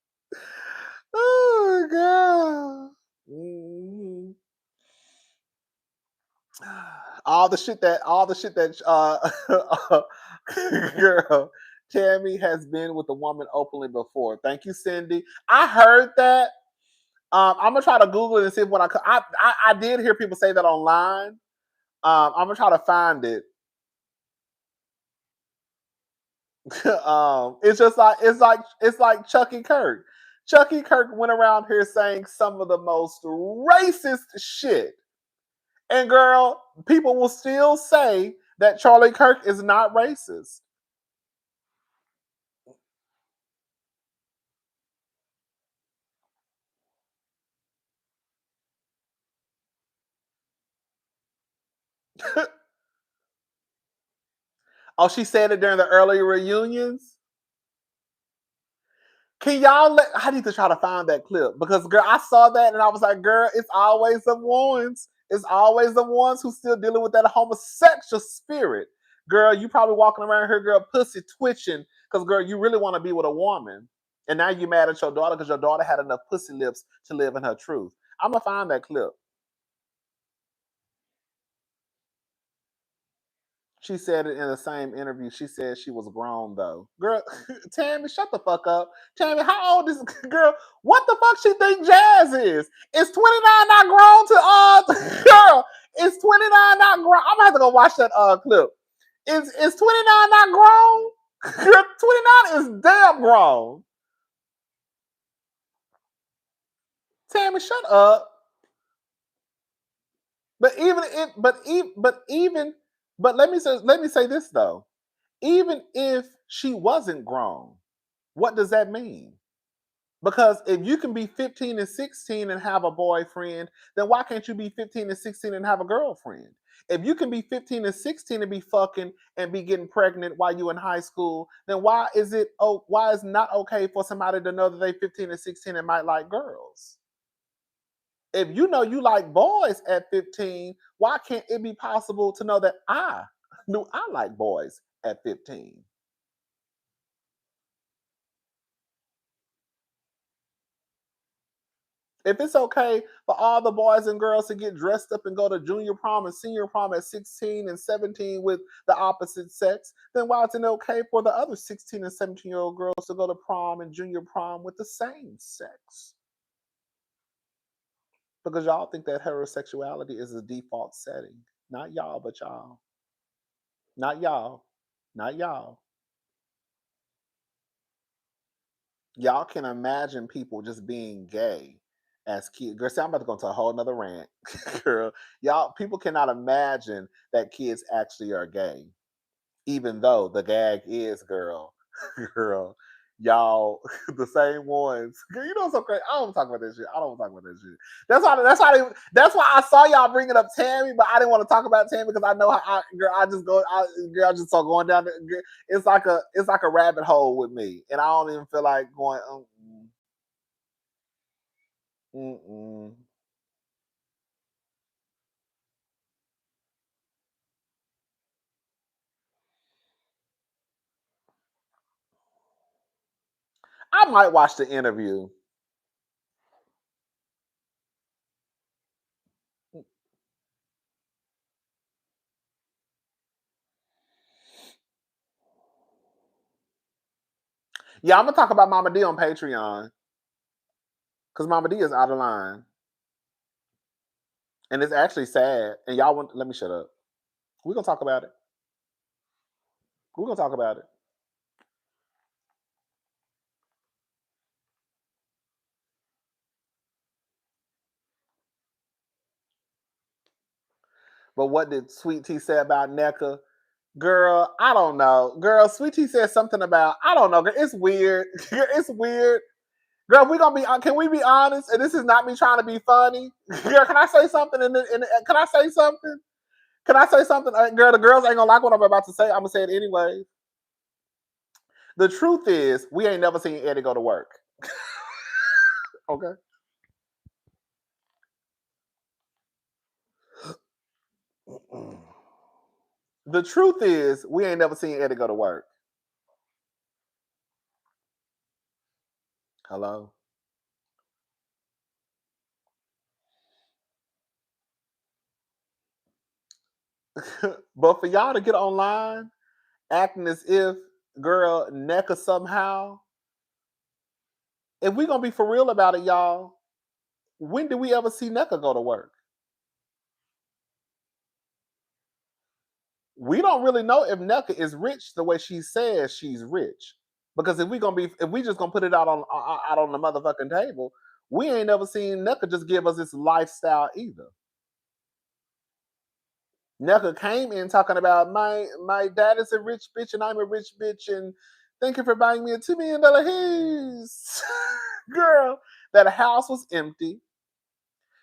Oh, God. Mhm. All the shit that girl Tammy has been with a woman openly before. Thank you, Cindy. I heard that. I'm gonna try to Google it and see what I did hear people say that online. I'm gonna try to find it. It's like Chucky Kirk. Chucky Kirk went around here saying some of the most racist shit. And girl, people will still say that Charlie Kirk is not racist. Oh, she said it during the earlier reunions. Can y'all let? I need to try to find that clip because, girl, I saw that and I was like, girl, it's always the ones. It's always the ones who still dealing with that homosexual spirit. Girl, you probably walking around here, girl, pussy twitching because, girl, you really want to be with a woman. And now you mad at your daughter because your daughter had enough pussy lips to live in her truth. I'm going to find that clip. She said it in the same interview. She said she was grown though. Girl, Tammy, shut the fuck up. Tammy, how old is girl? What the fuck she think Jazz is? Is 29 not grown to girl? Is 29 not grown? I'm gonna have to go watch that clip. Is 29 not grown? Girl, 29 is damn grown. Tammy, shut up. But even if but even but let me say this though. Even if she wasn't grown, what does that mean? Because if you can be 15 and 16 and have a boyfriend, then why can't you be 15 and 16 and have a girlfriend? If you can be 15 and 16 and be fucking and be getting pregnant while you in high school, then why is not okay for somebody to know that they 15 and 16 and might like girls? If you know you like boys at 15, why can't it be possible to know that I knew I like boys at 15? If it's okay for all the boys and girls to get dressed up and go to junior prom and senior prom at 16 and 17 with the opposite sex, then why isn't it okay for the other 16 and 17-year-old girls to go to prom and junior prom with the same sex? Because y'all think that heterosexuality is the default setting. Not y'all, but y'all. Not y'all. Not y'all. Y'all can imagine people just being gay as kids. Girl, see, I'm about to go into a whole nother rant. Girl, y'all, people cannot imagine that kids actually are gay, even though the gag is, girl, girl, Y'all, the same ones. Girl, you know what's so crazy? I don't talk about that shit. I don't talk about that shit. That's why I saw y'all bringing up Tammy, but I didn't want to talk about Tammy because I know how I just start going down. Girl, it's like a rabbit hole with me, and I don't even feel like going. Mm-mm. I might watch the interview. Yeah, I'm gonna talk about Mama D on Patreon because Mama D is out of line, and it's actually sad. And y'all want? Let me shut up. We're gonna talk about it. We're gonna talk about it. But what did Sweet Tea say about NECA? Girl, I don't know. Girl, Sweet Tea said something about I don't know. Girl, it's weird. It's weird. Girl, we gonna be. Can we be honest? And this is not me trying to be funny. Girl, can I say something? Can I say something? Can I say something? Girl, the girls ain't gonna like what I'm about to say. I'm gonna say it anyway. The truth is, we ain't never seen Eddie go to work. Okay. The truth is, we ain't never seen Eddie go to work. Hello. But for y'all to get online acting as if, girl, NECA somehow, if we gonna be for real about it, y'all, when did we ever see NECA go to work? We don't really know if NECA is rich the way she says she's rich. Because if we just gonna put it out on the motherfucking table, we ain't never seen NECA just give us this lifestyle either. NECA came in talking about my dad is a rich bitch and I'm a rich bitch and thank you for buying me a $2 million house. Girl, that house was empty.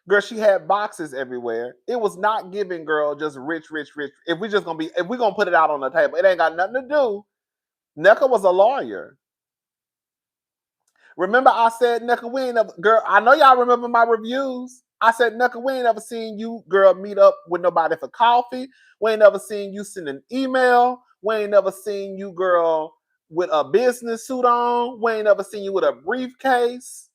Girl, she had boxes everywhere. It was not giving, girl, just rich, rich, rich. If we gonna put it out on the table, it ain't got nothing to do. NECA was a lawyer. Remember, I said, NECA, we ain't never, girl, I know y'all remember my reviews. I said, NECA, we ain't never seen you, girl, meet up with nobody for coffee. We ain't never seen you send an email. We ain't never seen you, girl, with a business suit on. We ain't never seen you with a briefcase.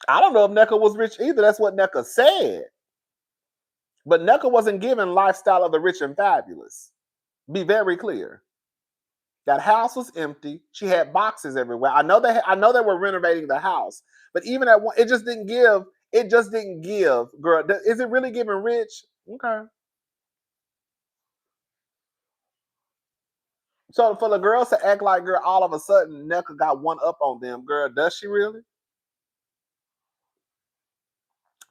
I don't know if NECA was rich either. That's what NECA said. But NECA wasn't given lifestyle of the rich and fabulous. Be very clear. That house was empty. She had boxes everywhere. I know they were renovating the house, but even at one, it just didn't give. It just didn't give, girl. Is it really giving rich? Okay. So for the girls to act like, girl, all of a sudden NECA got one up on them, girl, does she really?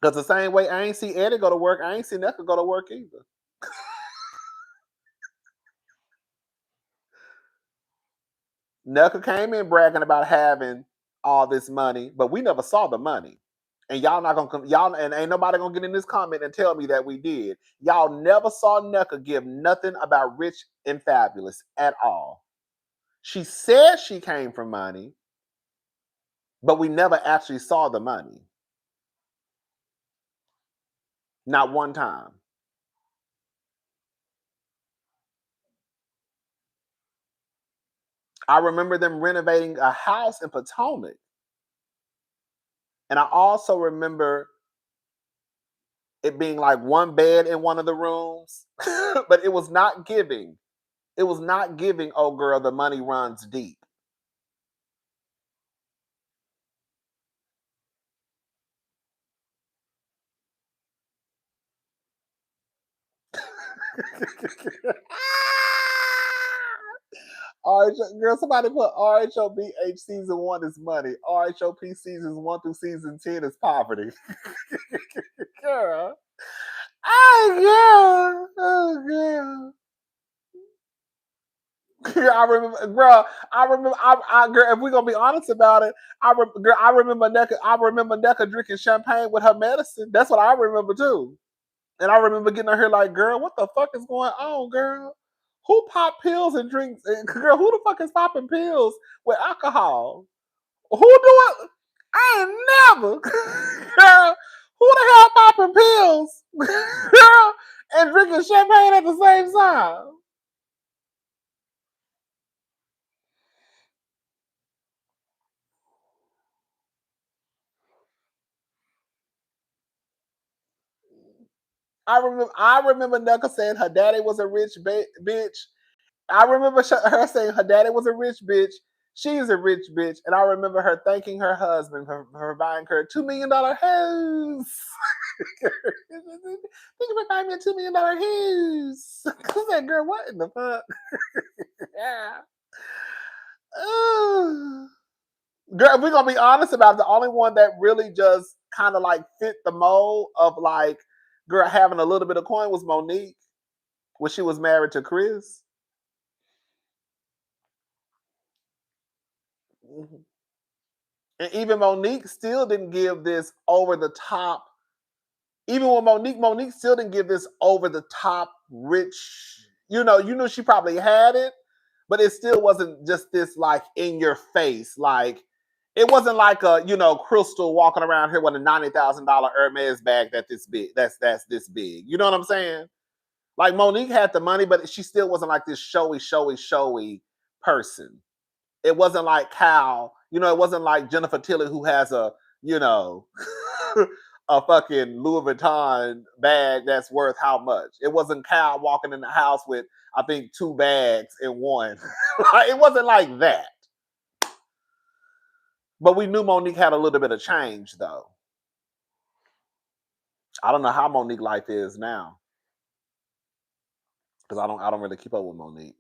Because the same way I ain't see Eddie go to work, I ain't see NECA go to work either. NECA came in bragging about having all this money, but we never saw the money. And y'all not gonna come, y'all and ain't nobody gonna get in this comment and tell me that we did. Y'all never saw NECA give nothing about rich and fabulous at all. She said she came from money, but we never actually saw the money. Not one time. I remember them renovating a house in Potomac. And I also remember it being like one bed in one of the rooms, but it was not giving. It was not giving, oh girl, the money runs deep. Girl, somebody put RHOBH season 1 is money. RHOP seasons 1 through season 10 is poverty. Girl. Oh, girl. Oh, girl. I remember, bro. I remember. Girl, if we're gonna be honest about it, girl, I remember Necca drinking champagne with her medicine. That's what I remember too. And I remember getting her here like, girl, what the fuck is going on, girl? Who pop pills and drinks? Girl, who the fuck is popping pills with alcohol? Who do it? I ain't never, girl. Who the hell popping pills, girl, and drinking champagne at the same time? I remember Nucka saying her daddy was a rich bitch. I remember her saying her daddy was a rich bitch. She's a rich bitch, and I remember her thanking her husband for buying her $2 million house. Think about buying me a $2 million house. I said, girl, what in the fuck? Yeah. Ooh. Girl, if we're gonna be honest about it, the only one that really just kind of like fit the mold of like, girl, having a little bit of coin was Monique when she was married to Chris. Mhm. And even Monique still didn't give this over the top. Even when Monique still didn't give this over the top rich. You knew she probably had it, but it still wasn't just this like in your face. Like it wasn't like a Crystal walking around here with a $90,000 Hermes bag this big. That's this big. You know what I'm saying? Like Monique had the money, but she still wasn't like this showy person. It wasn't like Cal, it wasn't like Jennifer Tilly who has you know, a fucking Louis Vuitton bag that's worth how much. It wasn't Cal walking in the house with, I think, two bags in one. It wasn't like that. But we knew Monique had a little bit of change though. I don't know how Monique life is now. Because I don't really keep up with Monique.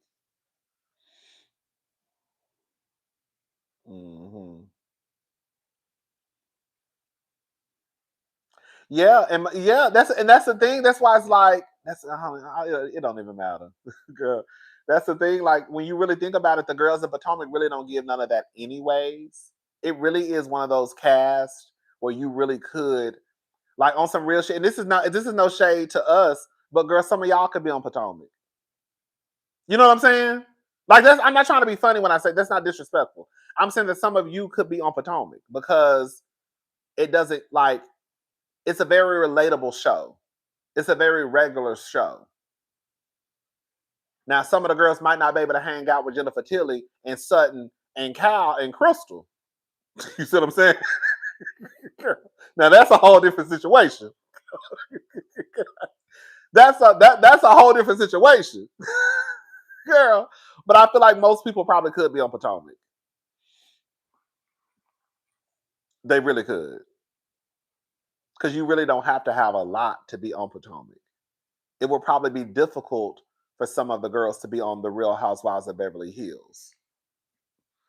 Hmm. Yeah, that's the thing. That's why it's like it don't even matter, girl. That's the thing. Like when you really think about it, the girls of Potomac really don't give none of that, anyways. It really is one of those casts where you really could, like, on some real shit. And this is no shade to us, but girl, some of y'all could be on Potomac. You know what I'm saying? Like I'm not trying to be funny when I say that's not disrespectful. I'm saying that some of you could be on Potomac because it doesn't like it's a very relatable show. It's a very regular show. Now, some of the girls might not be able to hang out with Jennifer Tilly and Sutton and Cal and Crystal. You see what I'm saying? Now that's a whole different situation. That's a whole different situation, girl. But I feel like most people probably could be on Potomac. They really could, because you really don't have to have a lot to be on Potomac. It will probably be difficult for some of the girls to be on the Real Housewives of Beverly Hills,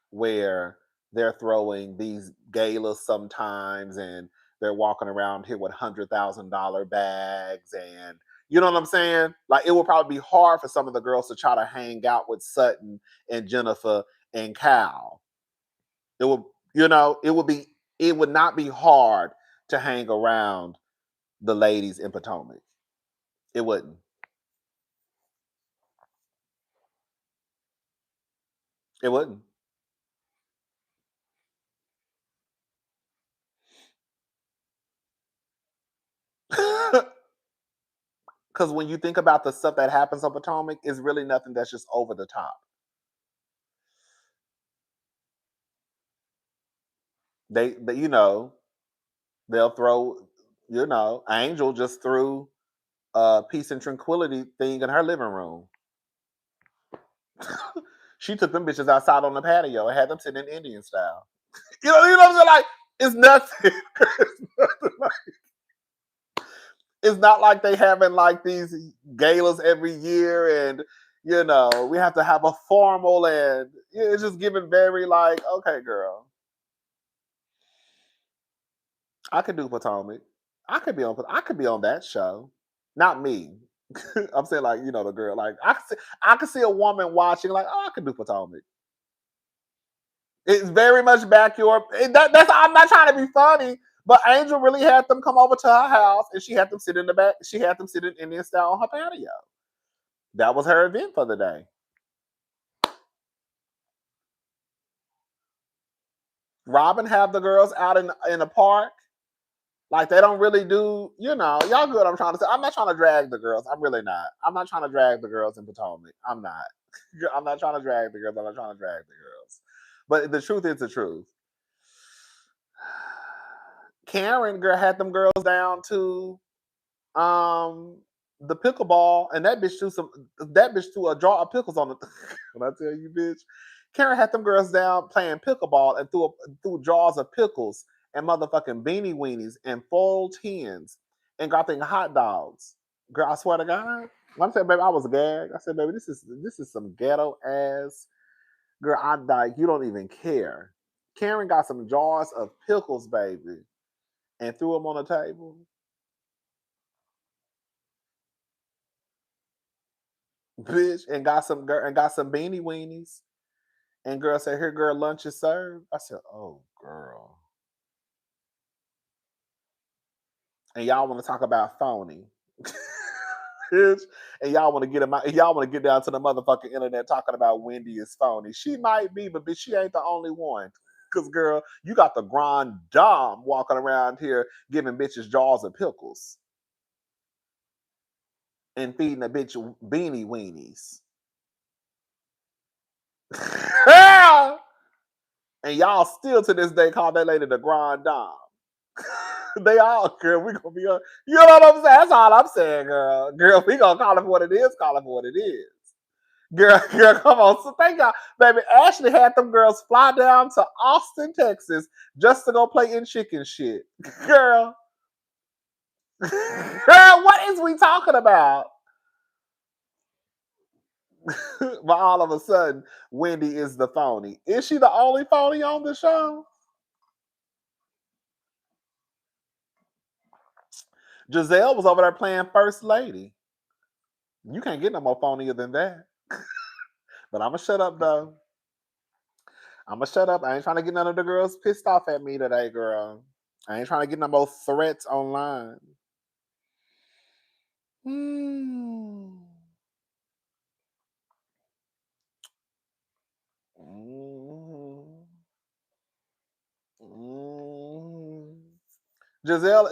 where they're throwing these galas sometimes and they're walking around here with $100,000 bags, and you know what I'm saying? Like it would probably be hard for some of the girls to try to hang out with Sutton and Jennifer and Cal. It would, it would not be hard to hang around the ladies in Potomac. It wouldn't. It wouldn't. Because when you think about the stuff that happens on Potomac, it's really nothing that's just over the top. They they'll throw, Angel just threw a peace and tranquility thing in her living room. She took them bitches outside on the patio and had them sitting in Indian style. You know what I'm saying? Like it's nothing. It's not like they having like these galas every year, and we have to have a formal, and it's just giving very like, okay, girl, I could do Potomac. I could be on that show. Not me. I'm saying like, you know, the girl, like I can see a woman watching, like, oh, I can do Potomac. It's very much backyard. That's I'm not trying to be funny, but Angel really had them come over to her house, and she had them sit in the back. She had them sit in Indian style on her patio. That was her event for the day. Robin have the girls out in the park. Like they don't really do, you know, y'all good. I'm trying to say. I'm not trying to drag the girls. I'm really not. I'm not trying to drag the girls in Potomac. I'm not. I'm not trying to drag the girls. I'm not trying to drag the girls. But the truth is the truth. Karen girl had them girls down to um the pickleball, and that bitch threw a jar of pickles on the. When I tell you, bitch, Karen had them girls down playing pickleball and threw jars of pickles and motherfucking beanie weenies and full tins and got them hot dogs. Girl, I swear to God, when I said, baby, I was gagged. I said, baby, this is some ghetto ass. Girl, I died. You don't even care. Karen got some jars of pickles, baby, and threw them on the table. Bitch, and got some beanie weenies. And girl said, "Here, girl, lunch is served." I said, "Oh, girl." And y'all want to talk about phony, bitch, and y'all want to y'all want to get down to the motherfucking internet talking about Wendy is phony. She might be, but bitch, she ain't the only one. Cause girl, you got the grand dame walking around here giving bitches jars of pickles and feeding a bitch beanie weenies. And y'all still to this day call that lady the grand dame. They all, girl, we gonna be on. You know what I'm saying? That's all I'm saying, girl. Girl, we gonna call it for what it is. Call it for what it is. Girl, come on. So thank y'all, baby. Ashley had them girls fly down to Austin, Texas, just to go play in chicken shit. Girl, girl, what is we talking about? But all of a sudden, Wendy is the phony. Is she the only phony on the show? Giselle was over there playing First Lady. You can't get no more phonier than that. But I'm gonna shut up though. I'm gonna shut up. I ain't trying to get none of the girls pissed off at me today, girl. I ain't trying to get no more threats online. Mm. Mm. Mm. Giselle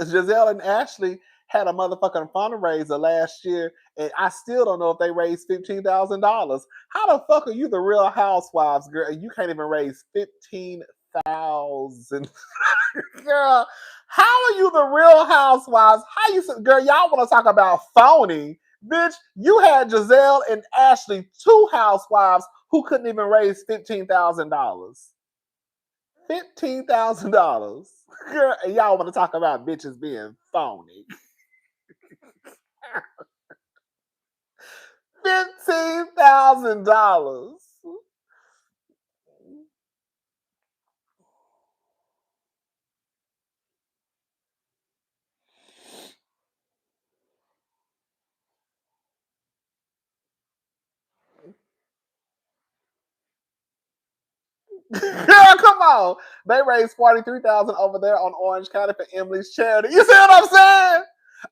and Ashley had a motherfucking fundraiser last year, and I still don't know if they raised $15,000. How the fuck are you the Real Housewives, girl? And you can't even raise 15,000. Girl, how are you the Real Housewives? How you, girl? Y'all want to talk about phony, bitch? You had Giselle and Ashley, two housewives who couldn't even raise $15,000. $15,000, girl. And y'all want to talk about bitches being phony? $15,000. Girl, come on. They raised 43,000 over there on Orange County for Emily's charity. You see what I'm saying?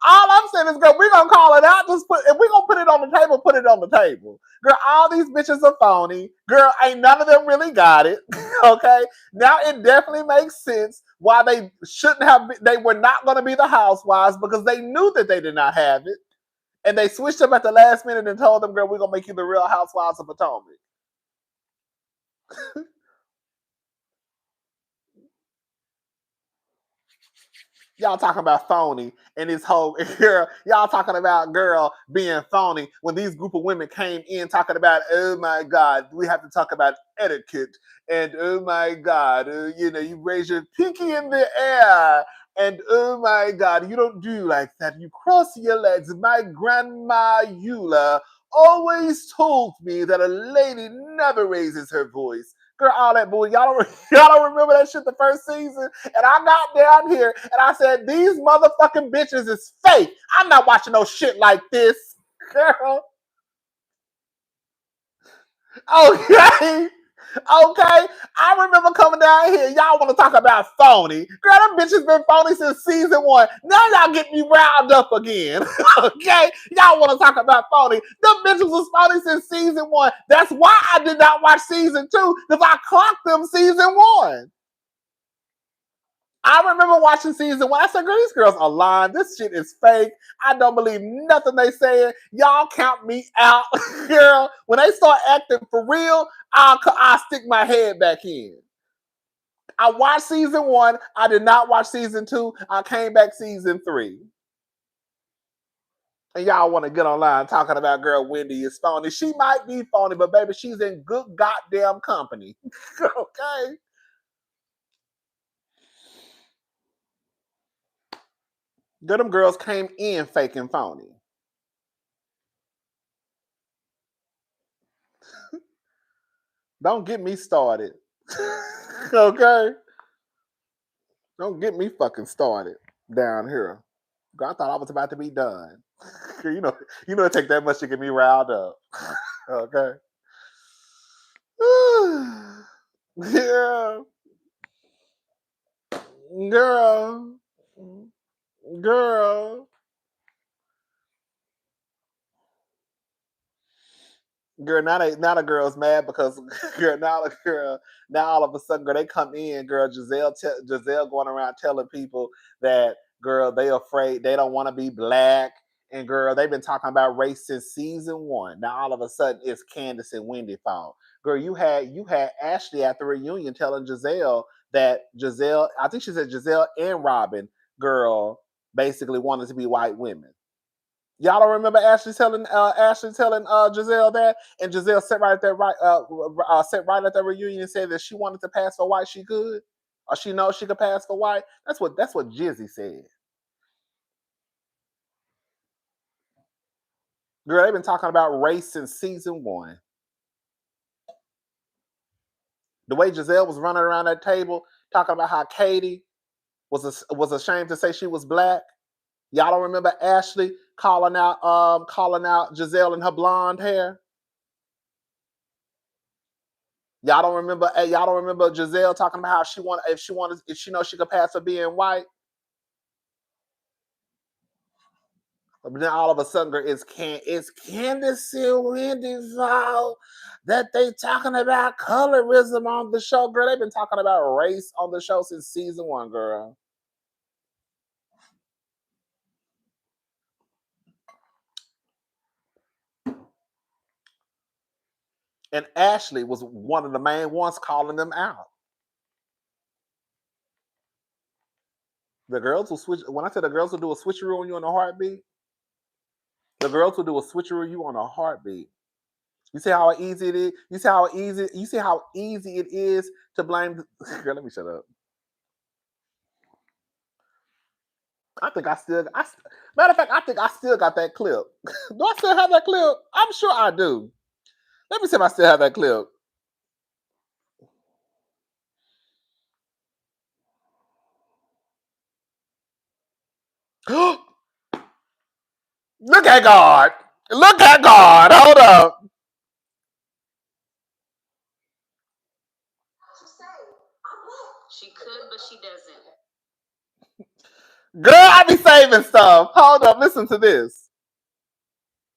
All I'm saying is, girl, we're gonna call it out. Just put if we're gonna put it on the table, put it on the table. Girl, all these bitches are phony. Girl, ain't none of them really got it. Okay. Now it definitely makes sense why they shouldn't have they were not gonna be the housewives because they knew that they did not have it. And they switched up at the last minute and told them, girl, we're gonna make you the Real Housewives of Potomac. Y'all talking about phony and this whole girl. Y'all talking about girl being phony when these group of women came in talking about, oh my God, we have to talk about etiquette. And oh my God, you know, you raise your pinky in the air. And oh my God, you don't do like that. You cross your legs. My grandma Eula always told me that a lady never raises her voice. Girl, all that boy. Y'all don't remember that shit the first season? And I got down here and I said, these motherfucking bitches is fake. I'm not watching no shit like this. Girl. Okay. Okay. I remember coming down here. Y'all want to talk about phony. Girl, them bitches been phony since season 1. Now y'all get me riled up again. Okay. Y'all want to talk about phony. Them bitches was phony since season 1. That's why I did not watch season 2. Because I clocked them season 1. I remember watching season 1. I said, girl, these girls are lying. This shit is fake. I don't believe nothing they saying. Y'all count me out. Girl, when they start acting for real, I'll stick my head back in. I watched season 1. I did not watch season 2. I came back season 3. And y'all want to get online talking about girl Wendy is phony. She might be phony, but baby, she's in good goddamn company. Okay. Girl, them girls came in faking phony. Don't get me started. Okay? Don't get me fucking started down here. I thought I was about to be done. you know, it take that much to get me riled up. Okay. Yeah. Girl. Girl. Girl, now the girl's mad because girl, now all of a sudden, girl, they come in, girl, Giselle going around telling people that girl, they afraid they don't want to be black. And girl, they've been talking about race since season 1. Now all of a sudden it's Candace and Wendy fault. Girl, you had Ashley at the reunion telling Giselle that I think she said Giselle and Robin, girl, basically wanted to be white women. Y'all don't remember Ashley telling Giselle that, and Giselle sat right at that reunion and said that she wanted to pass for white, she could, or she knows she could pass for white. That's what Jizzy said. Girl, they've been talking about race since season 1. The way Giselle was running around that table talking about how Katie was ashamed to say she was black. Y'all don't remember Ashley calling out Giselle and her blonde hair? Y'all don't remember Giselle talking about how if she knows she could pass for being white. But then all of a sudden, girl, it's Candace and Wendy's fault that they talking about colorism on the show. Girl, they've been talking about race on the show since season 1, girl. And Ashley was one of the main ones calling them out. The girls will switch. When I said the girls will do a switcheroo on you in a heartbeat, the girls will do a switcheroo on you on a heartbeat. You see how easy it is. You see how easy it is to blame. Girl, let me shut up. Matter of fact, I think I still got that clip. Do I still have that clip? I'm sure I do. Let me see if I still have that clip. Look at God. Look at God. Hold up. She could, but she doesn't. Girl, I be saving stuff. Hold up. Listen to this.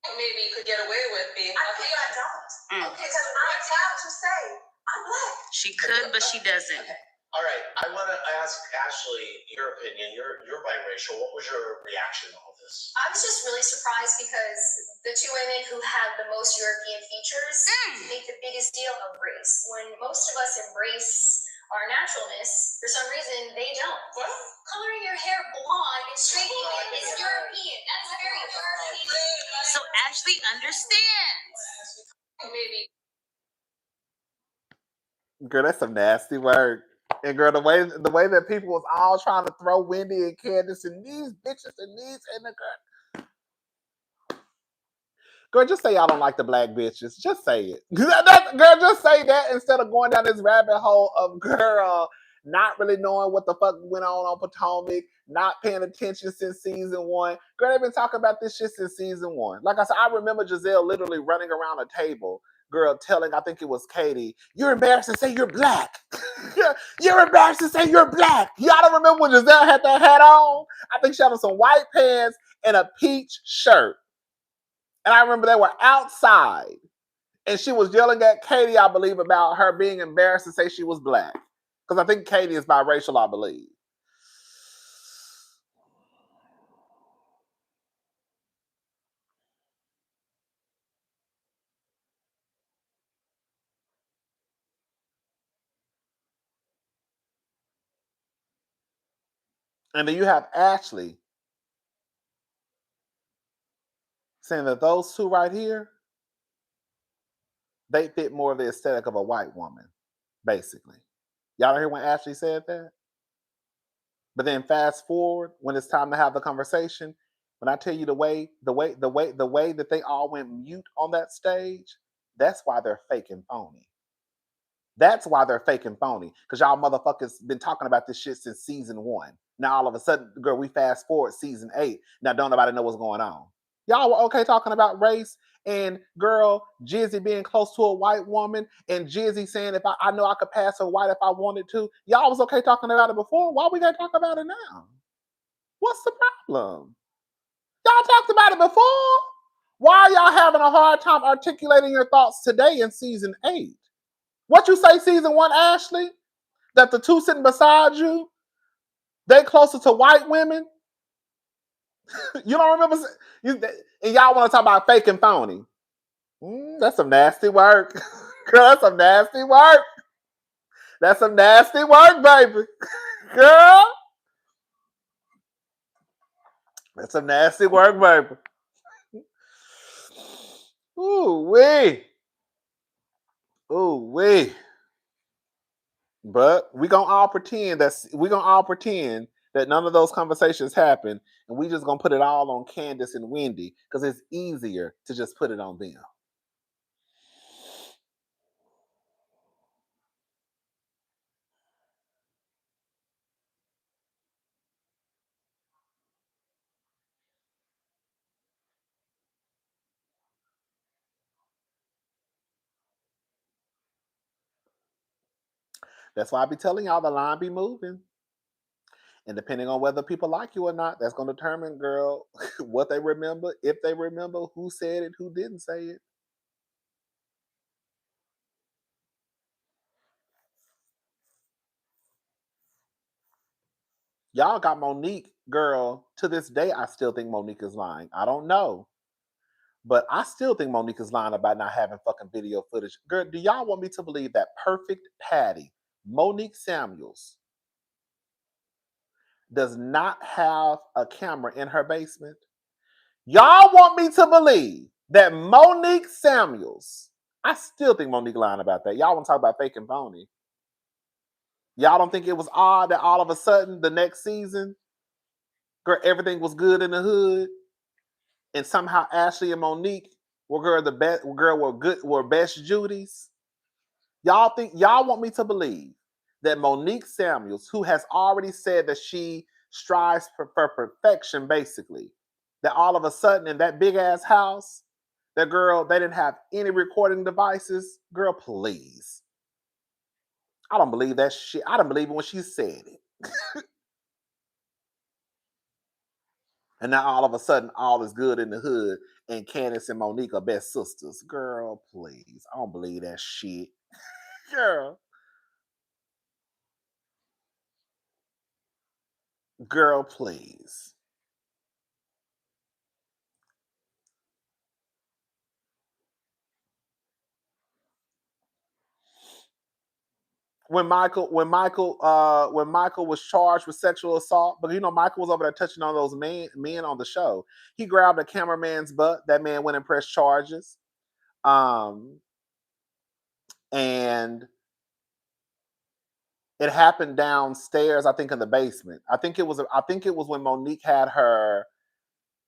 Maybe you could get away with being. I think I don't. Okay, because I'm proud to say I'm black. She could, but she doesn't. Okay. All right, I want to ask Ashley your opinion. You're biracial. What was your reaction to all this? I was just really surprised because the two women who have the most European features make the biggest deal of race. When most of us embrace our naturalness, for some reason they don't. What? Coloring your hair blonde and straightening it is European. That is very European. So Ashley understands. Maybe. Girl, that's some nasty work. And girl, the way that people was all trying to throw Wendy and Candace and these bitches and the girl. Girl, just say y'all don't like the black bitches. Just say it. Girl, just say that instead of going down this rabbit hole of girl. not really knowing what the fuck went on Potomac, not paying attention since season 1. Girl, they've been talking about this shit since season 1. Like I said, I remember Giselle literally running around a table, girl, telling, I think it was Katie, you're embarrassed to say you're black. You're embarrassed to say you're black. Y'all don't remember when Giselle had that hat on? I think she had on some white pants and a peach shirt. And I remember they were outside. And she was yelling at Katie, I believe, about her being embarrassed to say she was black. Because I think Katie is biracial, I believe. And then you have Ashley saying that those two right here, they fit more of the aesthetic of a white woman, basically. Y'all hear when Ashley said that? But then fast forward when it's time to have the conversation. When I tell you the way that they all went mute on that stage, that's why they're fake and phony. That's why they're fake and phony. Because y'all motherfuckers been talking about this shit since season 1. Now all of a sudden, girl, we fast forward season 8. Now don't nobody know what's going on. Y'all were okay talking about race and girl, Jizzy being close to a white woman and Jizzy saying if I know I could pass her white if I wanted to. Y'all was okay talking about it before. Why we gotta talk about it now? What's the problem? Y'all talked about it before. Why are y'all having a hard time articulating your thoughts today in season 8? What you say season 1, Ashley? That the two sitting beside you, they closer to white women? You don't remember? And y'all want to talk about fake and phony. That's some nasty work. Girl, that's some nasty work. That's some nasty work, baby. Girl. That's some nasty work, baby. Ooh, wee. Ooh, wee. But we gonna all pretend that none of those conversations happen, and we just gonna put it all on Candace and Wendy because it's easier to just put it on them. That's why I be telling y'all the line be moving. And depending on whether people like you or not, that's gonna determine, girl, what they remember, if they remember, who said it, who didn't say it. Y'all got Monique, girl. To this day, I still think Monique is lying. I don't know. But I still think Monique is lying about not having fucking video footage. Girl, do y'all want me to believe that perfect Patty, Monique Samuels, does not have a camera in her basement? Y'all want me to believe that Monique Samuels, I still think Monique lying about that. Y'all want to talk about fake and phony. Y'all don't think it was odd that all of a sudden the next season, girl, everything was good in the hood, and somehow Ashley and Monique were girl the best girl were best Judies? Y'all want me to believe that Monique Samuels, who has already said that she strives for perfection, basically, that all of a sudden in that big ass house, that girl, they didn't have any recording devices? Girl, please. I don't believe that shit. I don't believe it when she said it. And now all of a sudden, all is good in the hood, and Candace and Monique are best sisters. Girl, please. I don't believe that shit. Girl. Girl, please. When Michael was charged with sexual assault, but Michael was over there touching on those men on the show. He grabbed a cameraman's butt. That man went and pressed charges. And it happened downstairs, I think in the basement. I think it was when Monique had her.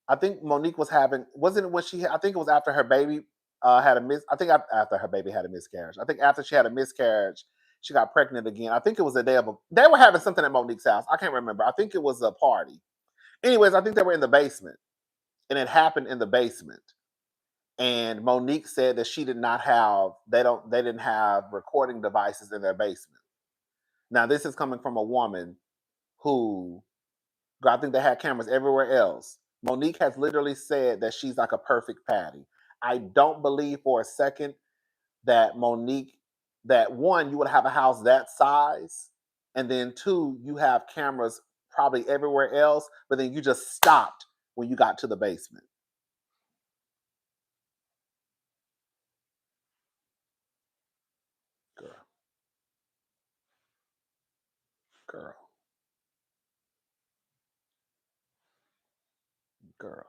I think Monique was having. Wasn't it when she? I think it was after her baby had a miss. I think after her baby had a miscarriage. I think after she had a miscarriage, she got pregnant again. I think it was the day of they were having something at Monique's house. I can't remember. I think it was a party. Anyways, I think they were in the basement, and it happened in the basement. And Monique said that she did not have they didn't have recording devices in their basement. Now this is coming from a woman who, I think they had cameras everywhere else. Monique has literally said that she's like a perfect patty. I don't believe for a second that Monique, that one, you would have a house that size, and then two, you have cameras probably everywhere else, but then you just stopped when you got to the basement. Girl. Girl. Girl.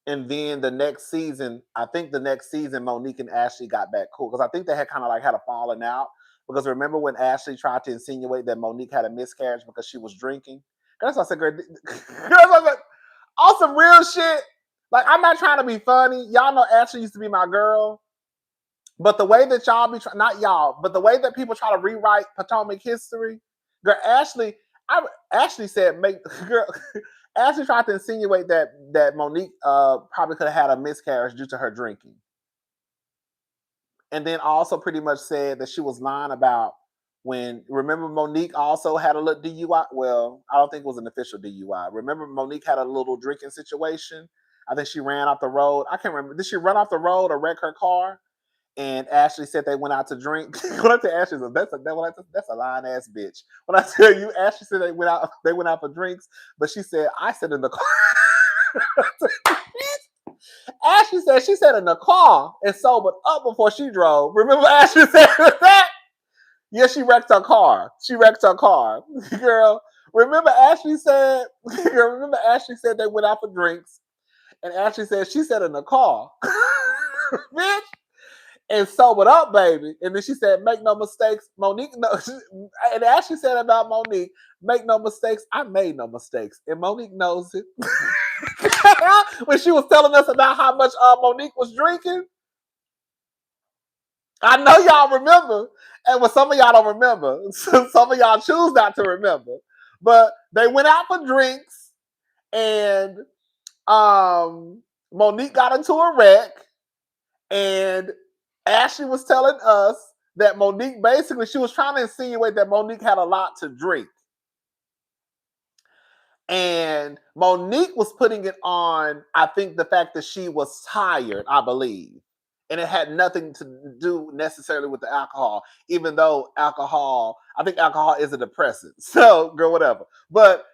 And then the next season, I think the next season, Monique and Ashley got back cool because I think they had kind of like had a falling out. Because remember when Ashley tried to insinuate that Monique had a miscarriage because she was drinking? That's what I said, girl. On some real shit. Like, I'm not trying to be funny. Y'all know Ashley used to be my girl. But the way that y'all be not y'all, but the way that people try to rewrite Potomac history, girl, Ashley said make girl. Ashley tried to insinuate that Monique probably could have had a miscarriage due to her drinking, and then also pretty much said that she was lying about when. Remember, Monique also had a little DUI. Well, I don't think it was an official DUI. Remember, Monique had a little drinking situation. I think she ran off the road. I can't remember. Did she run off the road or wreck her car? And Ashley said they went out to drink. When I tell Ashley, that's a lying ass bitch. When I tell you, Ashley said they went out for drinks, but she said I said in the car. Ashley said she said in the car and sobered up before she drove. Remember Ashley said that? Yeah, she wrecked her car. Girl. Remember Ashley said they went out for drinks, and Ashley said she said in the car. Bitch. And sobered up, baby. And then she said, make no mistakes. Monique, no, and Ashley said about Monique, make no mistakes. I made no mistakes. And Monique knows it. When she was telling us about how much Monique was drinking, I know y'all remember. And when some of y'all don't remember, some of y'all choose not to remember. But they went out for drinks, and Monique got into a wreck, and Ashley was telling us that Monique, basically, she was trying to insinuate that Monique had a lot to drink. And Monique was putting it on, I think, the fact that she was tired, I believe. And it had nothing to do necessarily with the alcohol, even though I think alcohol is a depressant. So, girl, whatever. But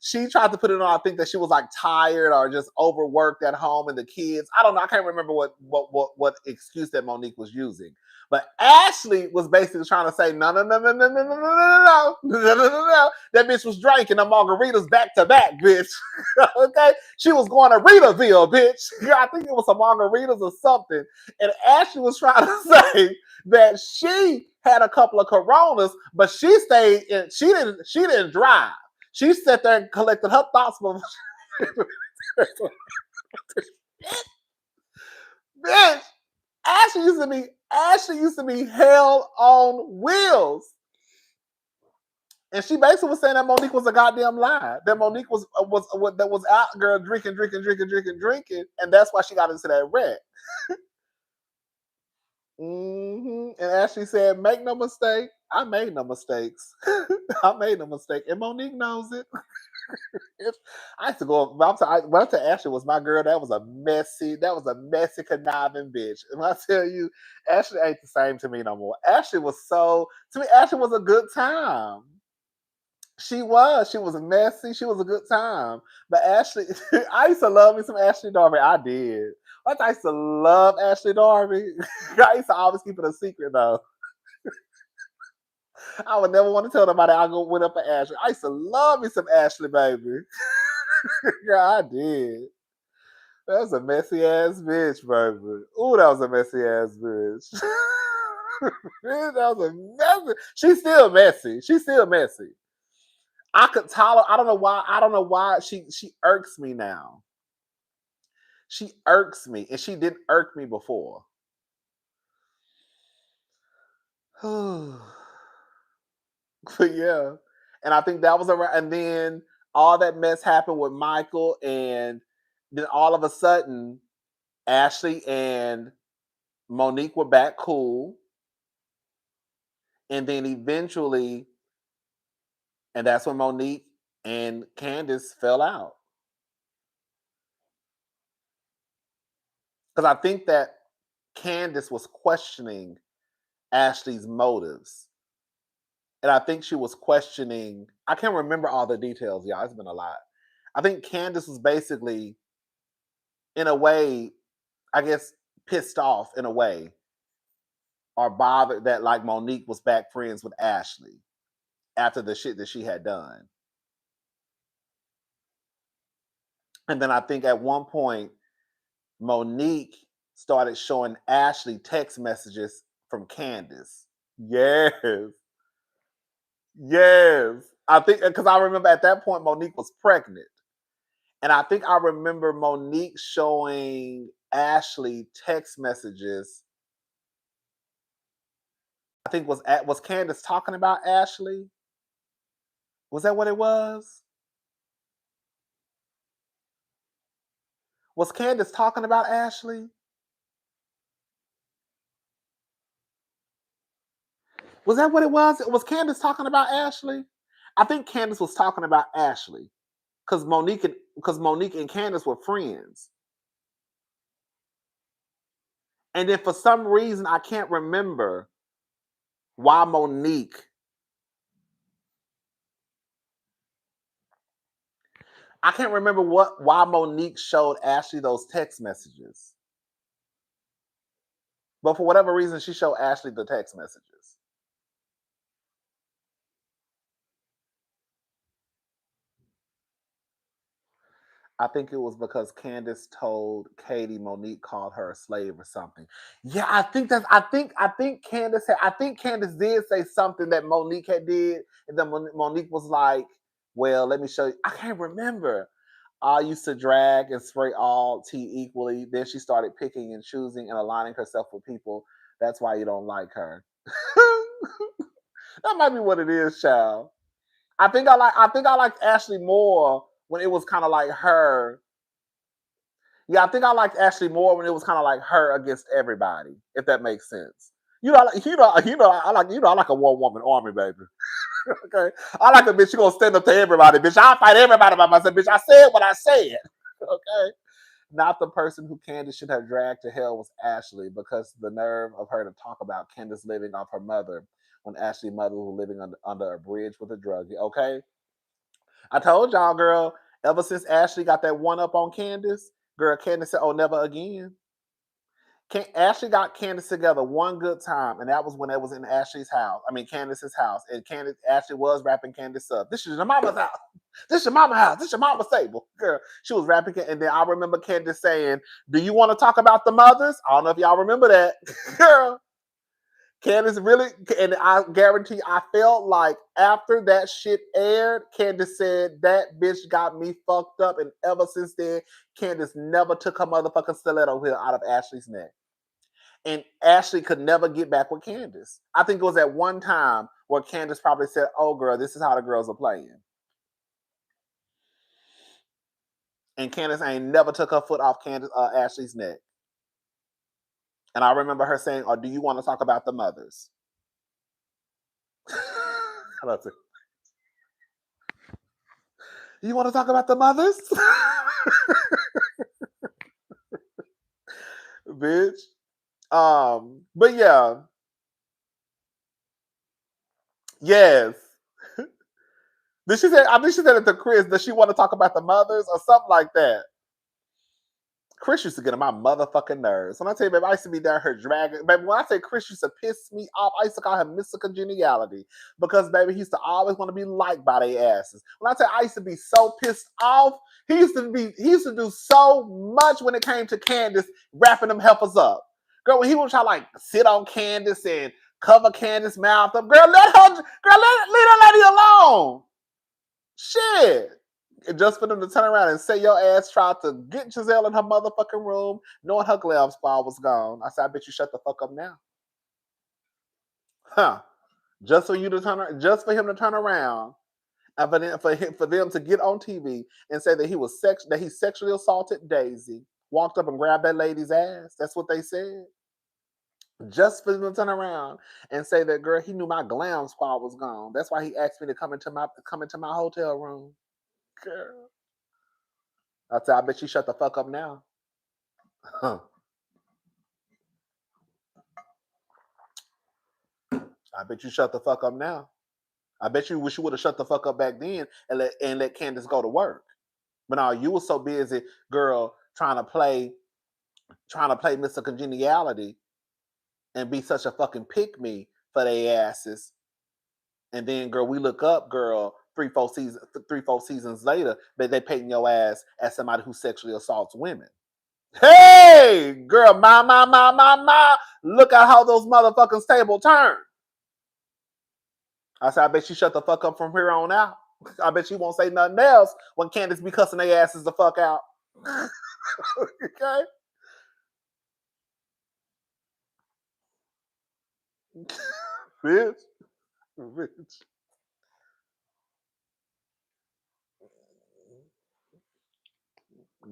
she tried to put it on, I think that she was like tired or just overworked at home and the kids. I don't know. I can't remember what excuse that Monique was using. But Ashley was basically trying to say, no. That bitch was drinking the margaritas back to back, bitch. Okay? She was going to Ritaville, bitch. I think it was some margaritas or something. And Ashley was trying to say that she had a couple of Coronas, but she stayed in, she didn't drive. She sat there and collected her thoughts. Bitch, Ashley used to be hell on wheels. And she basically was saying that Monique was a goddamn lie. That Monique was out, girl, drinking, and that's why she got into that wreck. And Ashley said, "Make no mistake, I made no mistakes. I made no mistake, and Monique knows it." I used to go. When I tell Ashley was my girl, that was a messy, conniving bitch. And when I tell you, Ashley ain't the same to me no more. Ashley was a good time. She was messy. She was a good time. But Ashley, I used to love me some Ashley Darby. I did. I used to love Ashley Darby. I used to always keep it a secret though. I would never want to tell nobody I went up for Ashley. I used to love me some Ashley, baby. Yeah, I did. That was a messy ass bitch, baby. Ooh, that was a messy ass bitch. That was a messy. She's still messy. I could tolerate. I don't know why she irks me now. She irks me, and she didn't irk me before. But yeah, and I think that was around. And then all that mess happened with Michael, and then all of a sudden, Ashley and Monique were back cool, and then eventually, and that's when Monique and Candace fell out. Because I think that Candace was questioning Ashley's motives. And I think she was questioning, I can't remember all the details, y'all. It's been a lot. I think Candace was basically, in a way, I guess, pissed off in a way, or bothered that like Monique was back friends with Ashley after the shit that she had done. And then I think at one point, Monique started showing Ashley text messages from Candace. Yes. Yes. I think because I remember at that point Monique was pregnant. And I think I remember Monique showing Ashley text messages. I think was Candace talking about Ashley? Was that what it was? Was Candace talking about Ashley? Was that what it was? Was Candace talking about Ashley? I think Candace was talking about Ashley because Monique and Candace were friends. And then for some reason I can't remember why Monique. I can't remember why Monique showed Ashley those text messages. But for whatever reason, she showed Ashley the text messages. I think it was because Candace told Katie Monique called her a slave or something. Yeah, I think Candace did say something that Monique had did, and then Monique was like, "Well, let me show you." I can't remember. I used to drag and spray all tea equally. Then she started picking and choosing and aligning herself with people. That's why you don't like her. That might be what it is, child. I think I liked Ashley more when it was kind of like her. Yeah, I think I liked Ashley more when it was kind of like her against everybody, if that makes sense. I like a one woman army, baby. Okay, I like a bitch. She gonna stand up to everybody, bitch. I'll fight everybody by myself, bitch. I said what I said. Okay, not the person who Candace should have dragged to hell was Ashley, because the nerve of her to talk about Candace living off her mother when Ashley's mother was living under a bridge with a druggie. Okay, I told y'all, girl. Ever since Ashley got that one up on Candace, girl, Candace said, "Oh, never again." Ashley got Candace together one good time, and that was when it was in Ashley's house. I mean, Candace's house, and Ashley was rapping Candace up. This is your mama's house. This is your mama's house. This is your mama's table, girl. She was rapping, and then I remember Candace saying, "Do you want to talk about the mothers?" I don't know if y'all remember that, girl. Candace really, and I guarantee, I felt like after that shit aired, Candace said that bitch got me fucked up, and ever since then, Candace never took her motherfucking stiletto heel out of Ashley's neck. And Ashley could never get back with Candace. I think it was at one time where Candace probably said, "Oh, girl, this is how the girls are playing." And Candace ain't never took her foot off Ashley's neck. And I remember her saying, "Oh, do you want to talk about the mothers?" You want to talk about the mothers? Bitch. But yeah. Yes. Did she say, I think she said it to Chris, does she want to talk about the mothers or something like that? Chris used to get on my motherfucking nerves. When I tell you, baby, I used to be down her dragging. Baby, when I say Chris used to piss me off, I used to call him Mr. Congeniality. Because, baby, he used to always want to be liked by their asses. When I tell you, I used to be so pissed off, he used to do so much when it came to Candace wrapping them heifers up. Girl, when he would try to like sit on Candace and cover Candace's mouth up, girl, leave that lady alone. Shit. Just for them to turn around and say your ass tried to get Giselle in her motherfucking room, knowing her glam squad was gone. I said, I bet you shut the fuck up now. Huh. Just for him to turn around and for them to get on TV and say that he sexually assaulted Daisy, walked up and grabbed that lady's ass. That's what they said. Just for them to turn around and say that, girl, he knew my glam squad was gone. That's why he asked me to come into my hotel room. Girl. I said, I bet you shut the fuck up now. Huh. I bet you shut the fuck up now. I bet you wish you would have shut the fuck up back then and let Candace go to work. But no, you were so busy, girl, trying to play Mr. Congeniality and be such a fucking pick me for their asses. And then, girl, we look up, girl, 3-4 seasons later, that they painting your ass as somebody who sexually assaults women. Hey, girl, my. Look at how those motherfucking tables turn. I said, I bet you shut the fuck up from here on out. I bet you won't say nothing else when Candace be cussing their asses the fuck out. Okay? Bitch. Bitch.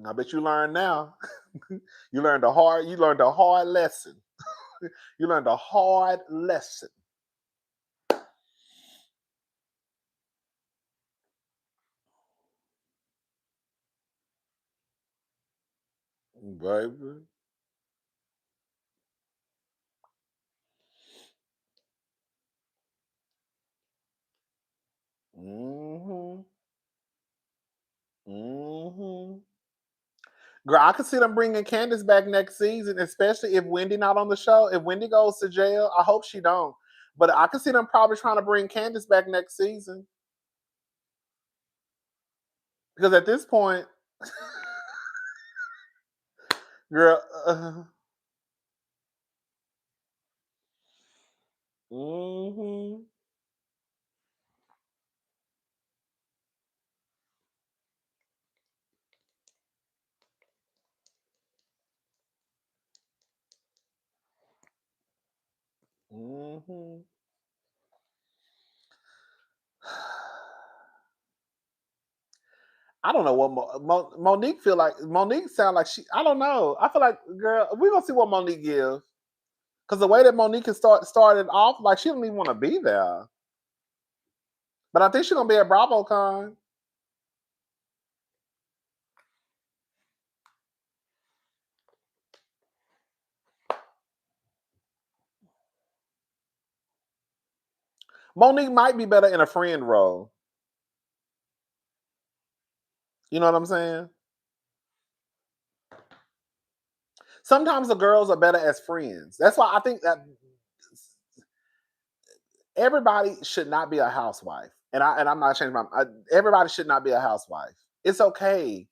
I bet you learned now. You learned a hard lesson. You learned a hard lesson. Baby. Mm-hmm. Mm-hmm. Girl, I could see them bringing Candace back next season, especially if Wendy not on the show. If Wendy goes to jail, I hope she don't. But I could see them probably trying to bring Candace back next season. Because at this point, girl, mm-hmm. Mm-hmm. I don't know what Monique feel like. Monique sound like she. I don't know. I feel like, girl, we gonna see what Monique gives. Because the way that Monique has started off, like she don't even want to be there. But I think she's gonna be at BravoCon. Monique might be better in a friend role. You know what I'm saying? Sometimes the girls are better as friends. That's why I think that everybody should not be a housewife. I'm not changing everybody should not be a housewife. It's okay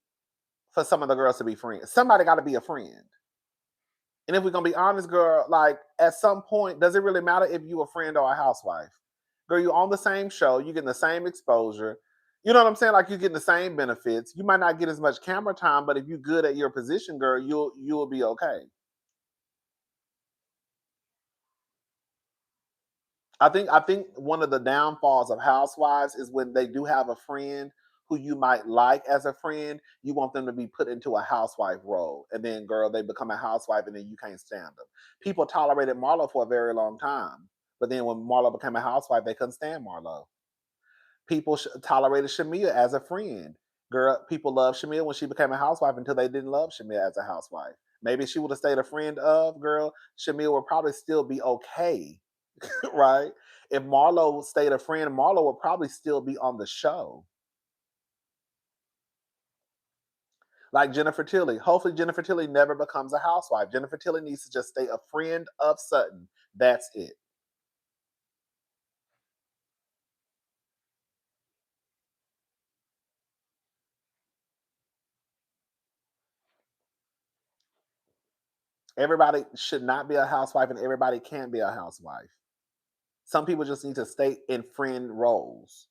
for some of the girls to be friends. Somebody got to be a friend. And if we're gonna be honest, girl, like at some point, does it really matter if you a friend or a housewife? Girl, you on the same show, you getting the same exposure. You know what I'm saying? Like you're getting the same benefits. You might not get as much camera time, but if you're good at your position, girl, you'll be okay. I think one of the downfalls of housewives is when they do have a friend who you might like as a friend, you want them to be put into a housewife role. And then girl, they become a housewife and then you can't stand them. People tolerated Marlo for a very long time. But then when Marlo became a housewife, they couldn't stand Marlo. People tolerated Shamia as a friend. Girl, people loved Shamia when she became a housewife until they didn't love Shamia as a housewife. Maybe she would have stayed a friend of, girl, Shamia would probably still be okay. Right? If Marlo stayed a friend, Marlo would probably still be on the show. Like Jennifer Tilly. Hopefully, Jennifer Tilly never becomes a housewife. Jennifer Tilly needs to just stay a friend of Sutton. That's it. Everybody should not be a housewife, and everybody can be a housewife. Some people just need to stay in friend roles.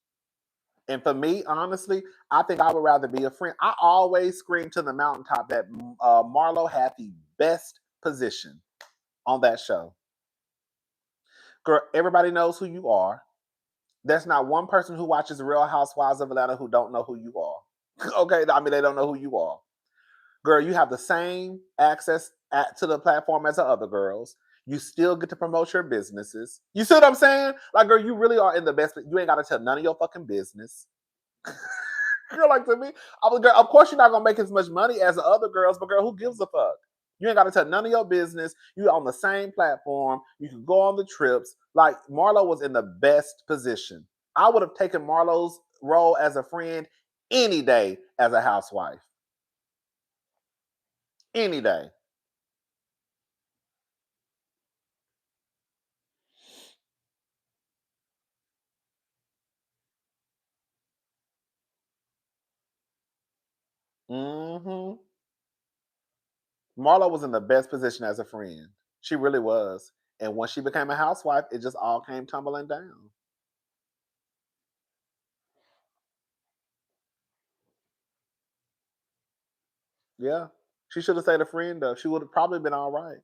And for me, honestly, I think I would rather be a friend. I always scream to the mountaintop that Marlo had the best position on that show. Girl, everybody knows who you are. There's not one person who watches Real Housewives of Atlanta who don't know who you are. Okay, I mean, they don't know who you are. Girl, you have the same access to the platform as the other girls. You still get to promote your businesses. You see what I'm saying? Like, girl, you really are in the best. You ain't got to tell none of your fucking business. Girl, like to me, I was, girl, of course you're not gonna make as much money as the other girls, but girl, who gives a fuck? You ain't got to tell none of your business. You on the same platform. You can go on the trips. Like Marlo was in the best position. I would have taken Marlo's role as a friend any day as a housewife. Any day. Mm-hmm. Marlo was in the best position as a friend. She really was. And once she became a housewife, it just all came tumbling down. Yeah. She should have stayed a friend though. She would have probably been all right.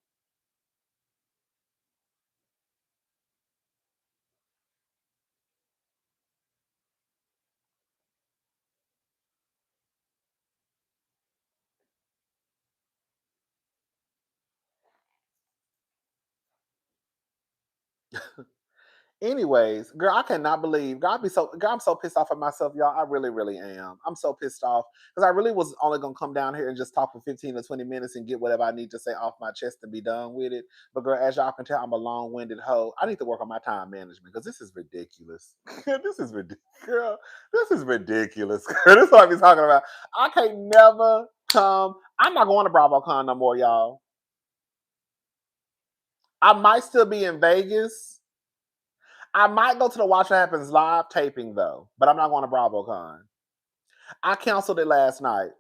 Anyways, girl, I cannot believe. God be so. God, I'm so pissed off at myself, y'all. I really, really am. I'm so pissed off because I really was only gonna come down here and just talk for 15 to 20 minutes and get whatever I need to say off my chest and be done with it. But girl, as y'all can tell, I'm a long-winded hoe. I need to work on my time management because this is ridiculous. This is ridiculous, girl. This is ridiculous. Girl, this is what I be talking about. I can't never come. I'm not going to BravoCon no more, y'all. I might still be in Vegas. I might go to the Watch What Happens live taping though, but I'm not going to BravoCon. I canceled it last night.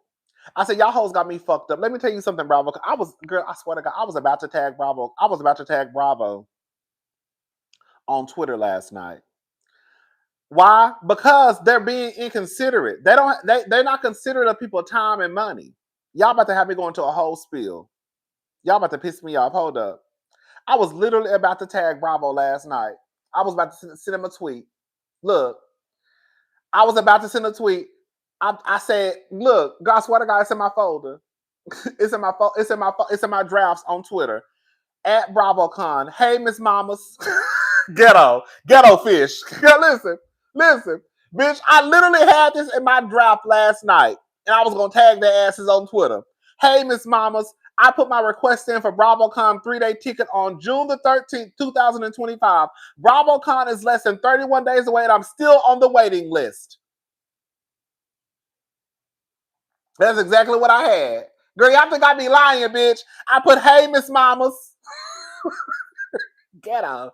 I said, y'all hoes got me fucked up. Let me tell you something, Bravo. I was, girl, I swear to God, I was about to tag Bravo. I was about to tag Bravo on Twitter last night. Why? Because they're being inconsiderate. They're not considerate of people's time and money. Y'all about to have me going to a whole spiel. Y'all about to piss me off. Hold up. I was literally about to tag Bravo last night. I was about to send him a tweet. Look, I was about to send a tweet. I said, "Look, God, swear to God, it's in my folder. It's in my it's in my drafts on Twitter at BravoCon. Hey, Miss Mamas, ghetto fish. Yeah, listen, bitch. I literally had this in my draft last night, and I was gonna tag their asses on Twitter. Hey, Miss Mamas, I put my request in for BravoCon 3-day ticket on June the 13th, 2025. BravoCon is less than 31 days away, and I'm still on the waiting list." That's exactly what I had. Girl, y'all think I be lying, bitch. I put, hey, Miss Mamas. Ghetto.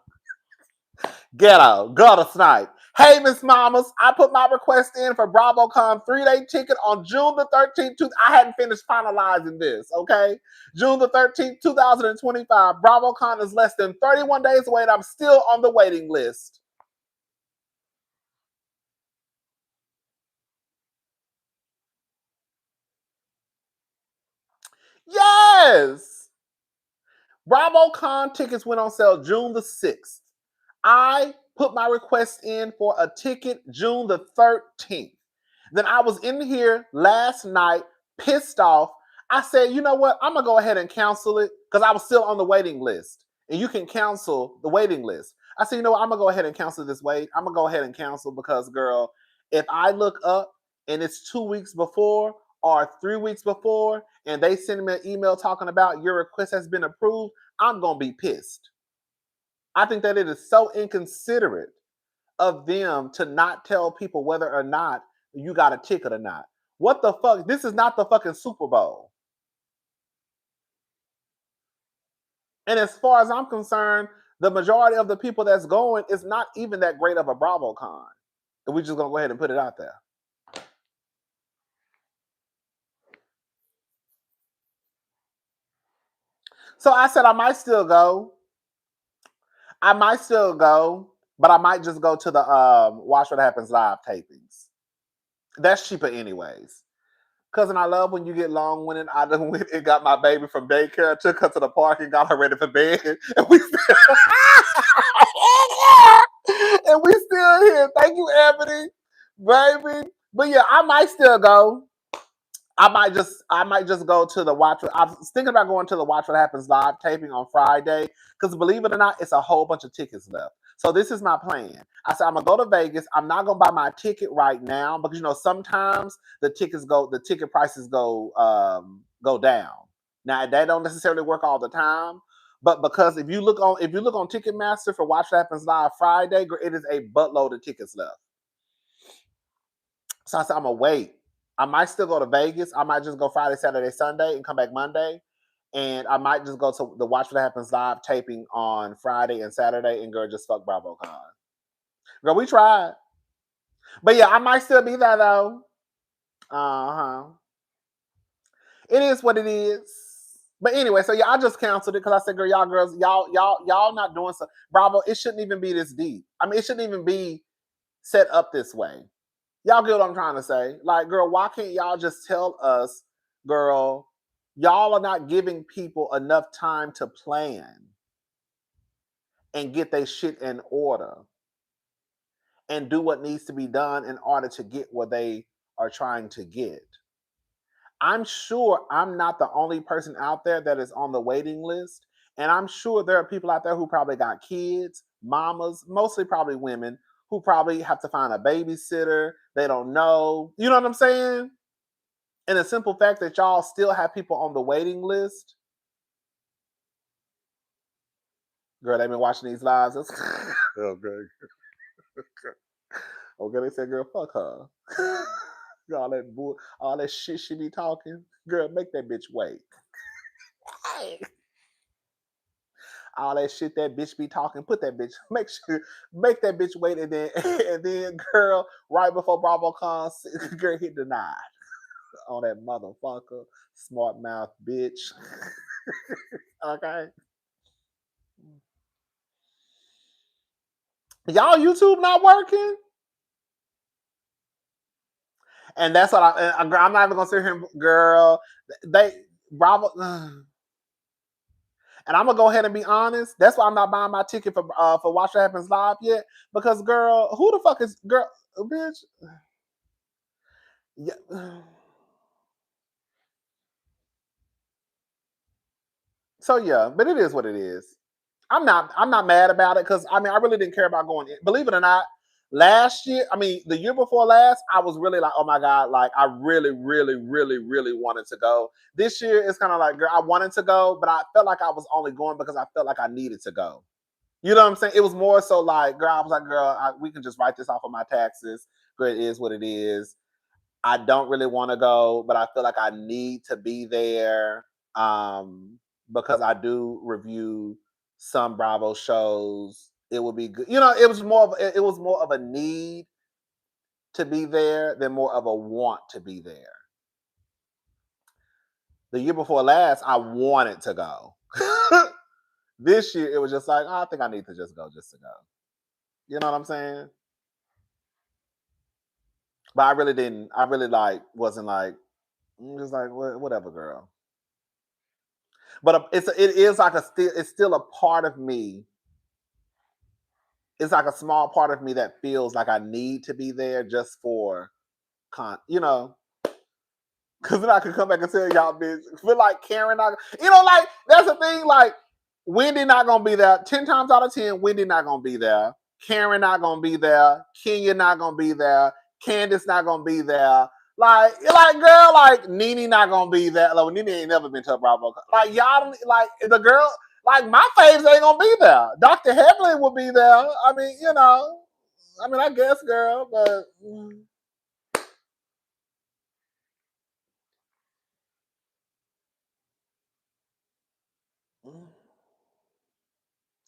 Gutter snipe. Hey, Miss Mamas. I put my request in for BravoCon 3-day ticket on June the 13th. I hadn't finished finalizing this, okay? June the 13th, 2025. BravoCon is less than 31 days away, and I'm still on the waiting list. Yes! BravoCon tickets went on sale June the 6th. I put my request in for a ticket June the 13th. Then I was in here last night, pissed off. I said, you know what? I'm going to go ahead and cancel it because I was still on the waiting list. And you can cancel the waiting list. I said, you know what? I'm going to go ahead and cancel this wait. I'm going to go ahead and cancel because, girl, if I look up and it's 2 weeks before or 3 weeks before and they send me an email talking about your request has been approved, I'm going to be pissed. I think that it is so inconsiderate of them to not tell people whether or not you got a ticket or not. What the fuck? This is not the fucking Super Bowl. And as far as I'm concerned, the majority of the people that's going is not even that great of a BravoCon. And we're just gonna go ahead and put it out there. So I said I might still go. I might still go, but I might just go to the Watch What Happens live tapings. That's cheaper anyways. Cousin, I love when you get long winded. I done went and got my baby from daycare, took her to the park and got her ready for bed. And we still and we still here. Thank you, Ebony. Baby. But yeah, I might still go. I might just go to the watch. I was thinking about going to the Watch What Happens live taping on Friday because believe it or not, it's a whole bunch of tickets left. So this is my plan. I said I'm gonna go to Vegas. I'm not gonna buy my ticket right now because sometimes the ticket prices go down. Now that don't necessarily work all the time, but because if you look on Ticketmaster for Watch What Happens live Friday, it is a buttload of tickets left. So I said, I'm gonna wait. I might still go to Vegas. I might just go Friday, Saturday, Sunday, and come back Monday. And I might just go to the Watch What Happens live taping on Friday and Saturday, and girl, just fuck BravoCon. Girl, we tried, but yeah, I might still be there though. Uh huh. It is what it is. But anyway, so yeah, I just canceled it because I said, girl, y'all girls, y'all not doing so. Bravo, it shouldn't even be this deep. I mean, it shouldn't even be set up this way. Y'all get what I'm trying to say? Like, girl, why can't y'all just tell us, girl, y'all are not giving people enough time to plan and get their shit in order and do what needs to be done in order to get what they are trying to get. I'm sure I'm not the only person out there that is on the waiting list. And I'm sure there are people out there who probably got kids, mamas, mostly probably women, who probably have to find a babysitter. They don't know. You know what I'm saying? And the simple fact that y'all still have people on the waiting list, girl, they've been watching these lives. Okay. Okay, they said, girl, fuck her. All that shit she be talking. Girl, make that bitch wait. All that shit that bitch be talking, put that bitch, make that bitch wait, and then and then girl, right before Bravo comes, girl hit denied on that motherfucker, smart mouth bitch. Okay. Y'all YouTube not working? And that's what I'm not even gonna sit here, girl. They Bravo, and I'm gonna go ahead and be honest. That's why I'm not buying my ticket for Watch What Happens Live yet. Because girl, who the fuck is girl, bitch? Yeah. So yeah, but it is what it is. I'm not mad about it because I mean I really didn't care about going in. Believe it or not, last year, I mean the year before last, I was really like, oh my God, like I really, really, really, really wanted to go. This year it's kind of like, girl, I wanted to go, but I felt like I was only going because I felt like I needed to go. You know what I'm saying? It was more so like, girl, I was like, girl, we can just write this off of my taxes. Girl, it is what it is. I don't really want to go, but I feel like I need to be there because I do review some Bravo shows. It would be good. It was more of a need to be there than more of a want to be there. The year before last, I wanted to go. This year, it was just like, oh, I think I need to just go just to go. You know what I'm saying? But I really didn't. I really wasn't like just like whatever, girl. But it is like it's still a part of me. It's like a small part of me that feels like I need to be there just for because then I could come back and tell y'all, bitch, feel like Karen, like that's the thing. Like Wendy not gonna be there. 10 times out of 10, Wendy not gonna be there. Karen not gonna be there. Kenya not gonna be there. Candace not gonna be there. Girl, like Nene not gonna be there. Like Nene ain't never been to a Bravo. Like y'all, like the girl, like my faves ain't gonna be there. Dr. Headley will be there. I mean, I guess, girl, but.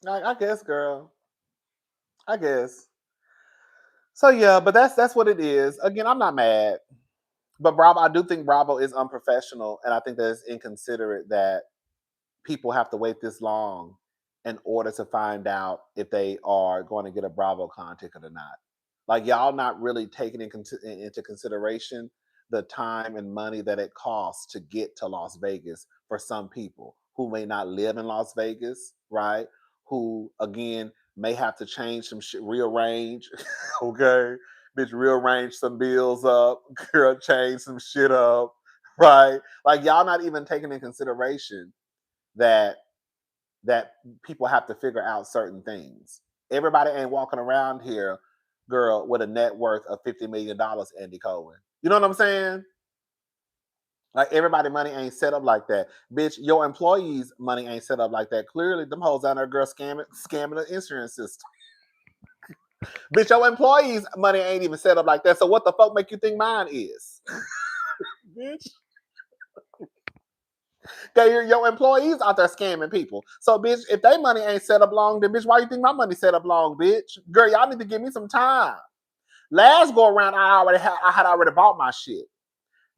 I guess, girl. I guess. So yeah, but that's what it is. Again, I'm not mad. But Bravo, I do think Bravo is unprofessional, and I think that it's inconsiderate that people have to wait this long in order to find out if they are going to get a BravoCon ticket or not. Like y'all not really taking into consideration the time and money that it costs to get to Las Vegas for some people who may not live in Las Vegas, right? Who again may have to change some shit, rearrange, okay? Bitch, rearrange some bills up, girl, change some shit up, right? Like y'all not even taking in consideration that that people have to figure out certain things. Everybody ain't walking around here, girl, with a net worth of $50 million, Andy Cohen. You know what I'm saying? Like everybody money ain't set up like that. Bitch, your employees' money ain't set up like that. Clearly, them hoes down there, girl, scamming the insurance system. Bitch, your employees' money ain't even set up like that. So what the fuck make you think mine is? Bitch. Okay, your employees out there scamming people. So, bitch, if they money ain't set up long, then bitch, why you think my money set up long, bitch? Girl, y'all need to give me some time. Last go around, I had already bought my shit.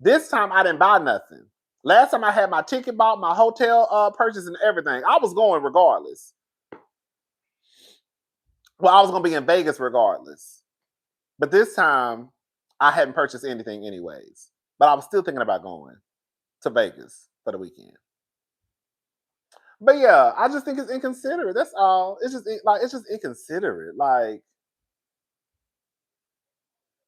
This time I didn't buy nothing. Last time I had my ticket bought, my hotel purchase, and everything. I was going regardless. Well, I was gonna be in Vegas regardless. But this time I hadn't purchased anything anyways. But I was still thinking about going to Vegas for the weekend. But yeah, I just think it's inconsiderate. That's all. It's just inconsiderate. Like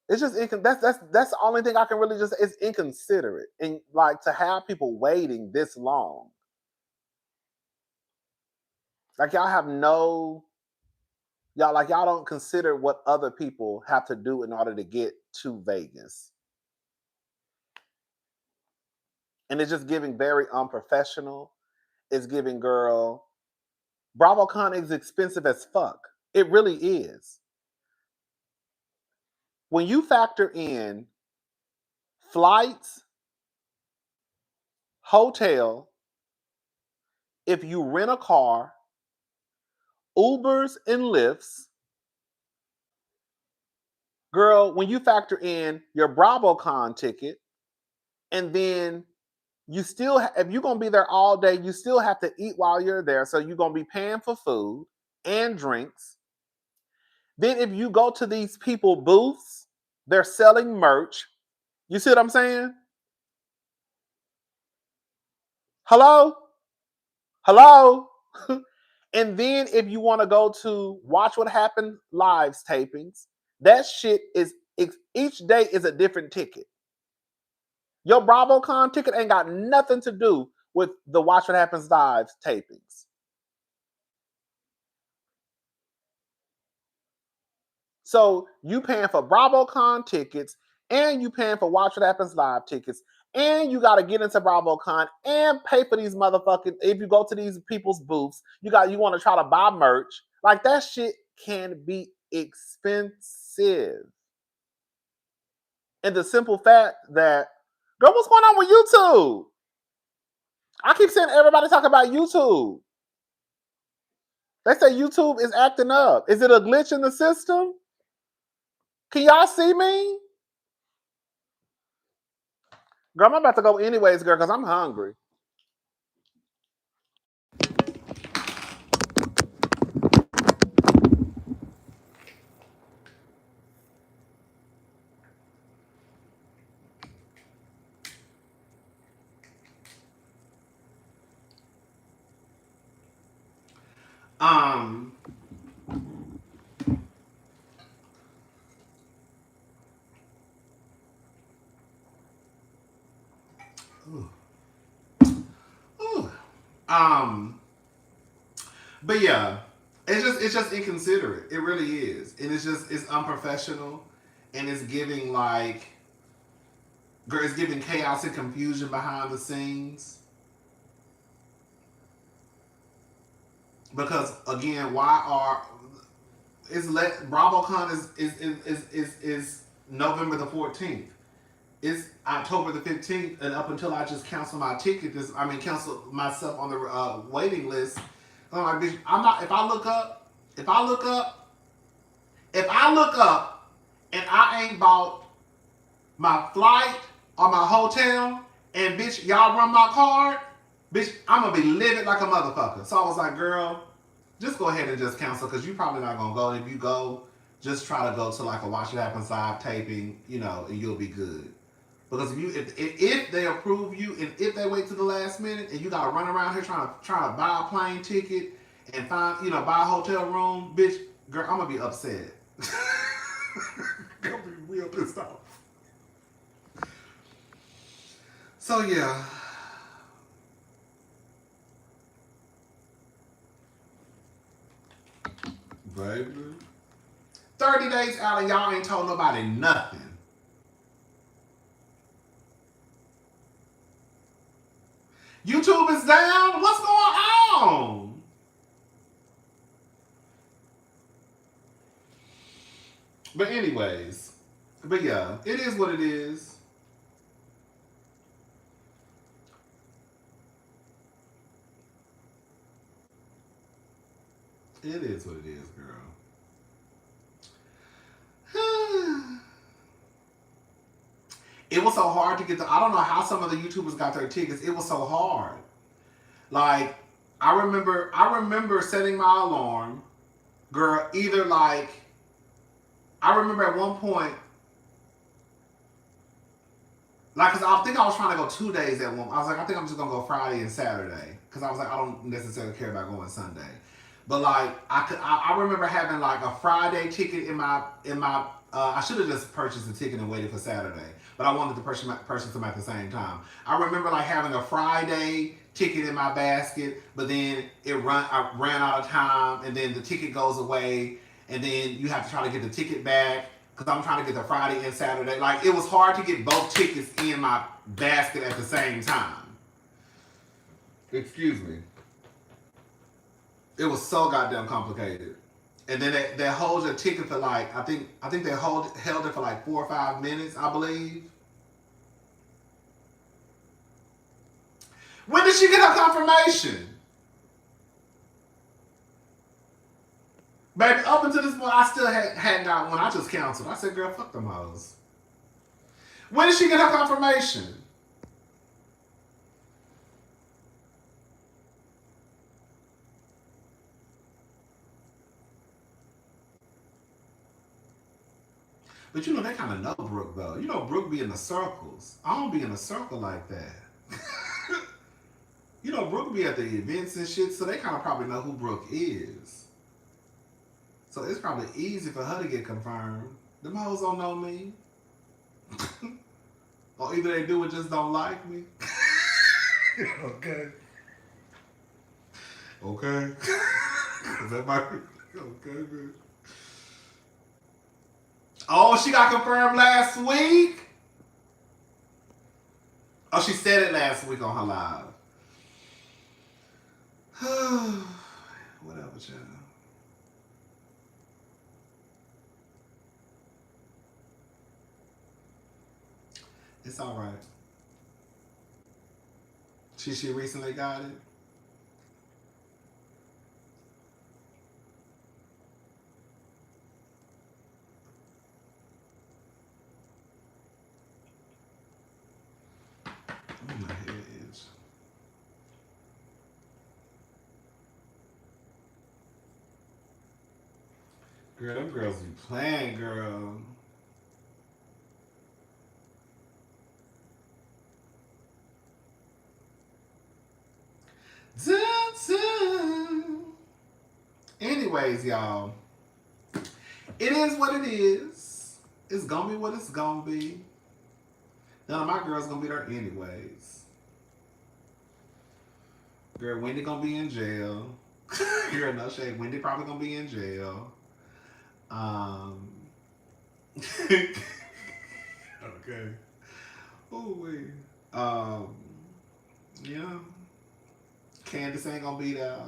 it's just that's the only thing I can really just it's inconsiderate and like to have people waiting this long. Like y'all don't consider what other people have to do in order to get to Vegas. And it's just giving very unprofessional. It's giving girl BravoCon is expensive as fuck. It really is. When you factor in flights, hotel, if you rent a car, Ubers and Lyfts, girl, when you factor in your BravoCon ticket, and then you still, if you're gonna be there all day, you still have to eat while you're there. So you're gonna be paying for food and drinks. Then if you go to these people booths, they're selling merch. You see what I'm saying? Hello? Hello? And then if you want to go to Watch What Happened Lives tapings, that shit is each day is a different ticket. Your BravoCon ticket ain't got nothing to do with the Watch What Happens Live tapings. So you paying for BravoCon tickets and you paying for Watch What Happens Live tickets and you got to get into BravoCon and pay for these motherfucking, if you go to these people's booths, you want to try to buy merch. Like that shit can be expensive. And the simple fact that, girl, what's going on with YouTube? I keep saying everybody talk about YouTube. They say YouTube is acting up. Is it a glitch in the system? Can y'all see me? Girl, I'm about to go anyways, girl, because I'm hungry. Um, ooh. Ooh. Um, but yeah, it's just inconsiderate. It really is. And it's unprofessional and it's giving like girl, it's giving chaos and confusion behind the scenes. Because again, why are BravoCon is November the 14th. It's October the 15th, and up until I just cancel my ticket, cancel myself on the waiting list. I'm like, bitch, I'm not. If I look up, and I ain't bought my flight or my hotel, and bitch, y'all run my card, bitch, I'm gonna be livid like a motherfucker. So I was like, girl, just go ahead and just cancel because you probably not gonna go. If you go, just try to go to like a Watch What Happens live taping, you know, and you'll be good. Because if they approve you and if they wait to the last minute and you gotta run around here trying to buy a plane ticket and find, you know, buy a hotel room, bitch, girl, I'm gonna be upset. I'm gonna be real pissed off. So yeah. Baby. 30 days out and y'all ain't told nobody nothing. YouTube is down? What's going on? But anyways, but yeah, it is what it is. It is what it is, girl. It was so hard to get I don't know how some of the YouTubers got their tickets. It was so hard. Like, I remember setting my alarm, girl, either like, I remember at one point, like, cause I think I was trying to go 2 days at one. I was like, I think I'm just gonna go Friday and Saturday, cause I was like, I don't necessarily care about going Sunday. But like, I remember having like a Friday ticket in my. I should have just purchased a ticket and waited for Saturday, but I wanted to purchase them at the same time. I remember like having a Friday ticket in my basket, but then I ran out of time, and then the ticket goes away, and then you have to try to get the ticket back because I'm trying to get the Friday and Saturday. Like, it was hard to get both tickets in my basket at the same time. Excuse me. It was so goddamn complicated. And then they hold your ticket for like, I think they held it for like 4 or 5 minutes, I believe. When did she get her confirmation? Baby, up until this point, I still hadn't got one. I just canceled. I said, girl, fuck them hoes. When did she get her confirmation? But you know, they kind of know Brooke, though. You know, Brooke be in the circles. I don't be in a circle like that. You know, Brooke be at the events and shit, so they kind of probably know who Brooke is. So it's probably easy for her to get confirmed. Them hoes don't know me. Or either they do or just don't like me. Okay. Okay. That might be okay, bitch. Oh, she got confirmed last week? Oh, she said it last week on her live. Whatever, child. It's all right. She recently got it. Oh, my head is. Girl, them girls be playing, girl. Dun, dun. Anyways, y'all, it is what it is. It's gonna be what it's gonna be. None of my girls gonna be there anyways. Girl, Wendy gonna be in jail. Girl, no shade. Wendy probably gonna be in jail. Okay. Oh wait. Yeah. Candace ain't gonna be there.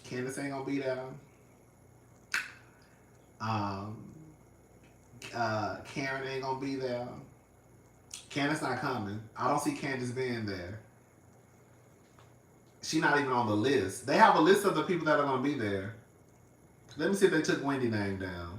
Candace ain't gonna be there. Karen ain't gonna be there. Candace not coming. I don't see Candace being there. She's not even on the list. They have a list of the people that are gonna be there. Let me see if they took Wendy's name down.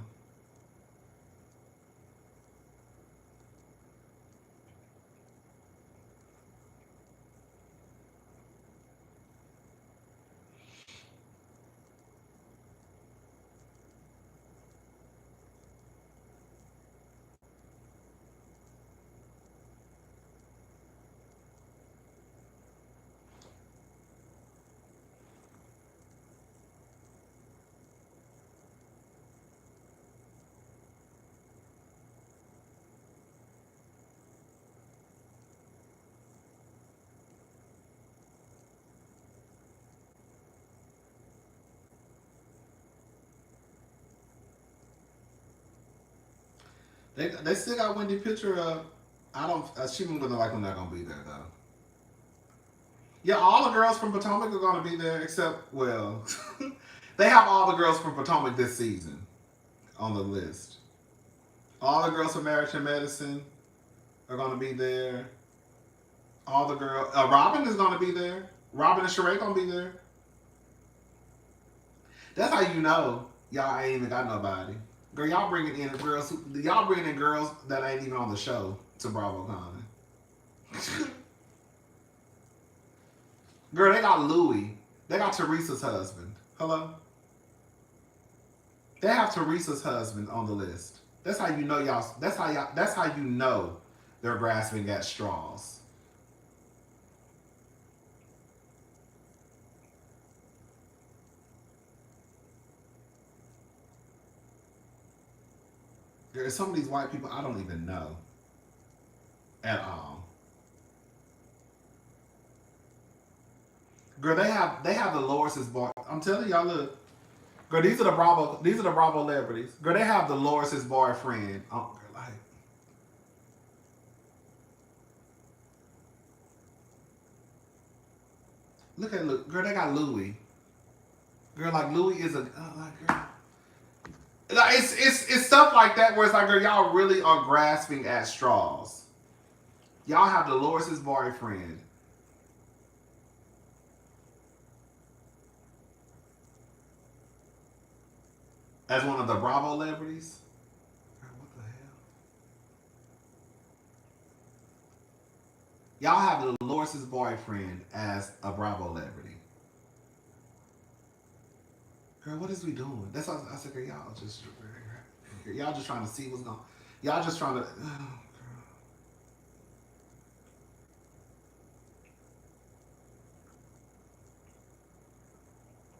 They still got Wendy picture up. I don't. She wouldn't like when they're gonna be there though. Yeah, all the girls from Potomac are gonna be there except well, they have all the girls from Potomac this season on the list. All the girls from Marriage and Medicine are gonna be there. All the girls. Robin is gonna be there. Robin and Sheree gonna be there. That's how you know y'all ain't even got nobody. Girl, y'all bringing in girls. Y'all bringing in girls that ain't even on the show to BravoCon. Girl, they got Louis. They got Teresa's husband. Hello. They have Teresa's husband on the list. That's how you know y'all. That's how you know they're grasping at straws. There's some of these white people I don't even know at all. Girl, they have the Loris's boy. I'm telling y'all, look. Girl, these are the Bravo celebrities. Girl, they have the Loris's boyfriend. Oh, girl, like. Look, girl, they got Louis. Girl, like Louis is a like girl. It's stuff like that where it's like, girl, y'all really are grasping at straws. Y'all have Dolores's boyfriend. As one of the Bravo celebrities. Girl, what the hell? Y'all have Dolores's boyfriend as a Bravo celebrity. Girl, what is we doing? That's what I said, girl, y'all just trying to see what's going on. Y'all just trying to. Oh,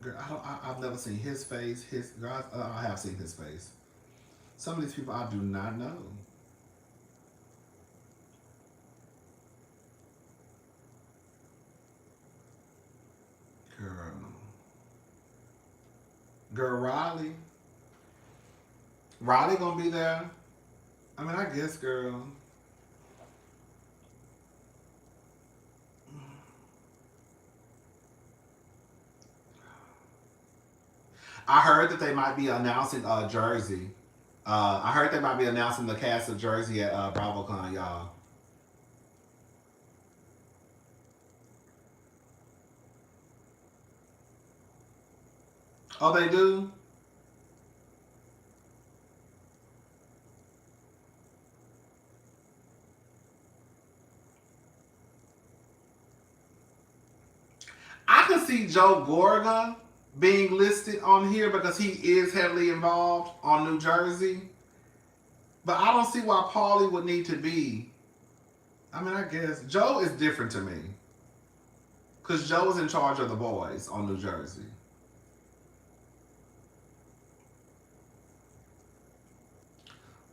girl, I've never seen his face. Girl, I have seen his face. Some of these people I do not know. Girl, Riley. Riley gonna be there. I mean, I guess, girl. I heard that they might be announcing Jersey. I heard they might be announcing the cast of Jersey at BravoCon, y'all. Oh, they do? I can see Joe Gorga being listed on here because he is heavily involved on New Jersey. But I don't see why Paulie would need to be. I mean, I guess Joe is different to me. Because Joe is in charge of the boys on New Jersey.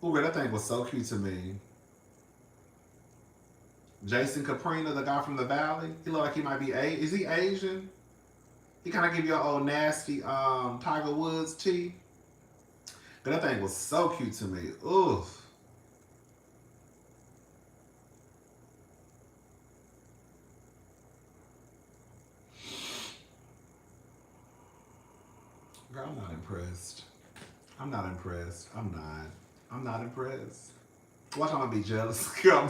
Ooh, that thing was so cute to me. Jason Caprina, the guy from the Valley, he look like he might be is he Asian? He kind of give you an old nasty Tiger Woods tea. But that thing was so cute to me. Oof. Girl, I'm not impressed. I'm not impressed. I'm not impressed. Watch, I'm gonna be jealous. I'm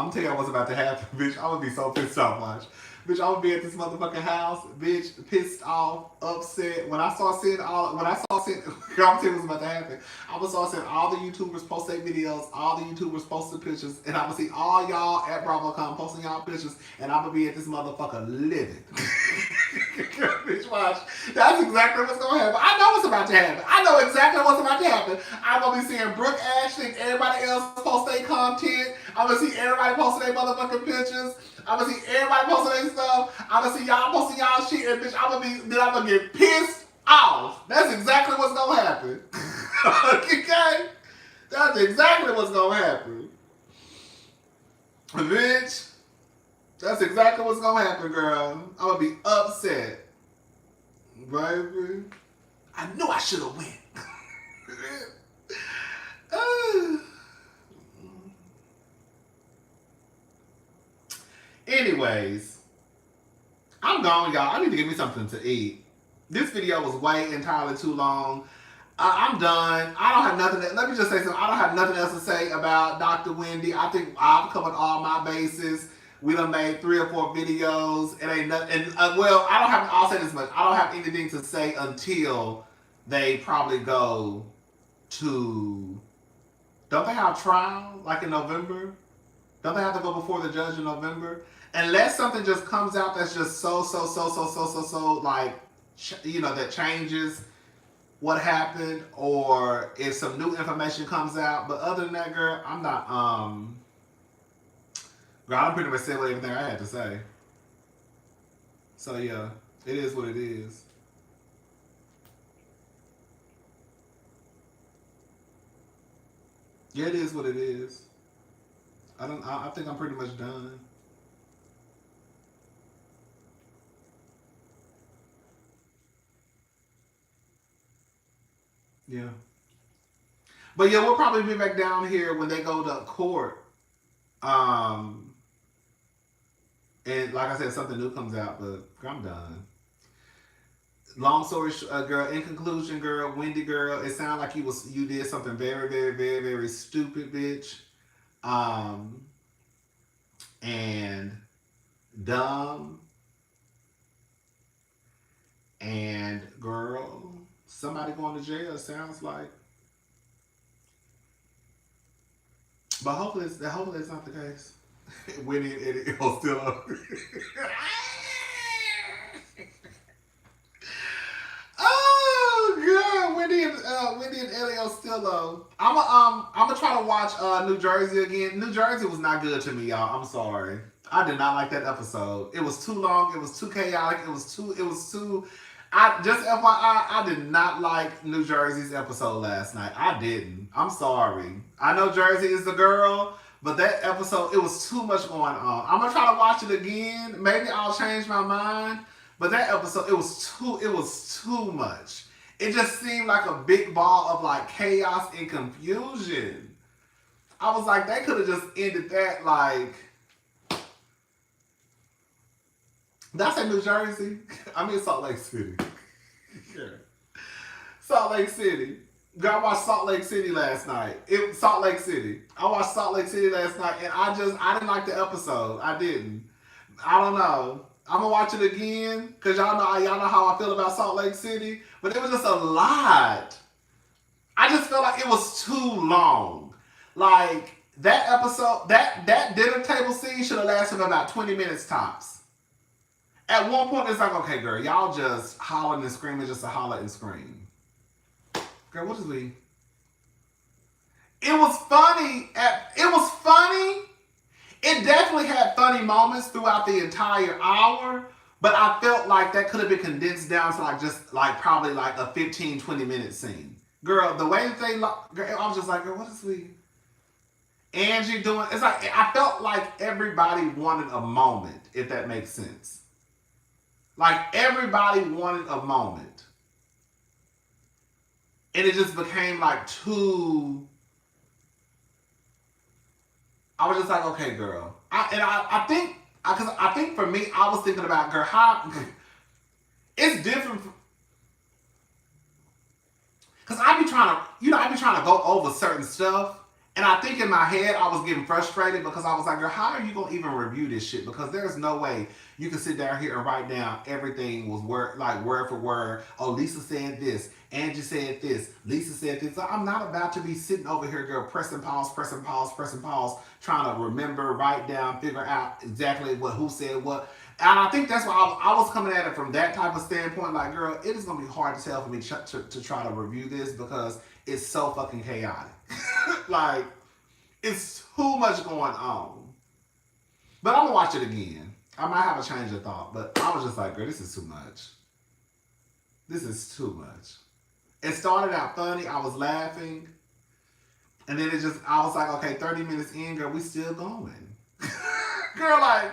telling you what's about to happen, bitch. I'm gonna be so pissed off, watch. Bitch, I'm gonna be at this motherfucking house, bitch, pissed off, upset. When I saw seeing, I'm telling you what's about to happen. I'm gonna start seeing all the YouTubers post their videos, all the YouTubers post the pictures, and I'm gonna see all y'all at BravoCon posting y'all pictures, and I'm gonna be at this motherfucker livid. Bitch, watch. That's exactly what's gonna happen. I know what's about to happen. I know exactly what's about to happen. I'm gonna be seeing Brooke Ashley and everybody else post their content. I'm gonna see everybody posting their motherfucking pictures. I'm gonna see everybody posting their stuff. I'm gonna see y'all posting y'all shit, and bitch, I'm gonna get pissed off. That's exactly what's gonna happen. Okay? That's exactly what's gonna happen. Bitch. That's exactly what's gonna happen, girl. I'm gonna be upset. Baby. I knew I should have went. anyways, I'm gone, y'all. I need to give me something to eat. This video was way entirely too long. I'm done. I don't have nothing. Let me just say something. I don't have nothing else to say about Dr. Wendy. I think I've covered all my bases. We done made 3 or 4 videos. It ain't nothing. And, well, I don't have. I'll say this much. I don't have anything to say until they probably go to. Don't they have trial like in November? Don't they have to go before the judge in November? Unless something just comes out that's just so like, you know, that changes what happened, or if some new information comes out. But other than that, girl, I'm not, girl, I pretty much said everything I had to say. So yeah, it is what it is. Yeah, it is what it is. I think I'm pretty much done. Yeah. But yeah, we'll probably be back down here when they go to court. And like I said, something new comes out, but I'm done. Long story short, girl, in conclusion, girl, Wendy, girl, it sounded like you did something very, very, very, very stupid, bitch. And dumb. And girl, somebody going to jail, sounds like. But hopefully it's not the case. Wendy and Eddie are still up. Oh god, Wendy and Eddie are still low. I'm gonna try to watch New Jersey again. New Jersey was not good to me, y'all. I'm sorry. I did not like that episode. It was too long. It was too chaotic. It was too. I just FYI, I did not like New Jersey's episode last night. I didn't. I'm sorry. I know Jersey is the girl, but that episode, it was too much going on. I'm gonna try to watch it again. Maybe I'll change my mind. But that episode, it was too much. It just seemed like a big ball of like chaos and confusion. I was like, they could have just ended that like. Did I say New Jersey? I mean Salt Lake City. Yeah. Salt Lake City. Girl, I watched Salt Lake City last night. Salt Lake City. I watched Salt Lake City last night, and I didn't like the episode. I didn't. I don't know. I'm gonna watch it again because y'all know how I feel about Salt Lake City, but it was just a lot. I just felt like it was too long. Like that episode, that dinner table scene should have lasted about 20 minutes tops. At one point, it's like, okay, girl, y'all just hollering and screaming just to holler and scream. Girl, what is we? It was funny. It was funny. It definitely had funny moments throughout the entire hour, but I felt like that could have been condensed down to like just like probably like a 15, 20-minute scene. Girl, the way that they, girl, I was just like, girl, what is we? Angie doing, it's like, I felt like everybody wanted a moment, if that makes sense. Like everybody wanted a moment. And it just became like too, I was just like, okay, girl. I think for me, I was thinking about, girl, how, it's different. Because I be trying to go over certain stuff. And I think in my head, I was getting frustrated because I was like, girl, how are you going to even review this shit? Because there's no way you can sit down here and write down everything was word for word. Oh, Lisa said this. Angie said this. Lisa said this. So I'm not about to be sitting over here, girl, pressing pause, trying to remember, write down, figure out exactly who said what. And I think that's why I was coming at it from that type of standpoint. Like, girl, it is going to be hard to tell for me to try to review this because it's so fucking chaotic. Like, it's too much going on. But I'm going to watch it again. I might have a change of thought. But I was just like, girl, this is too much. This is too much. It started out funny. I was laughing. And then I was like, okay, 30 minutes in, girl, we still going. Girl, like,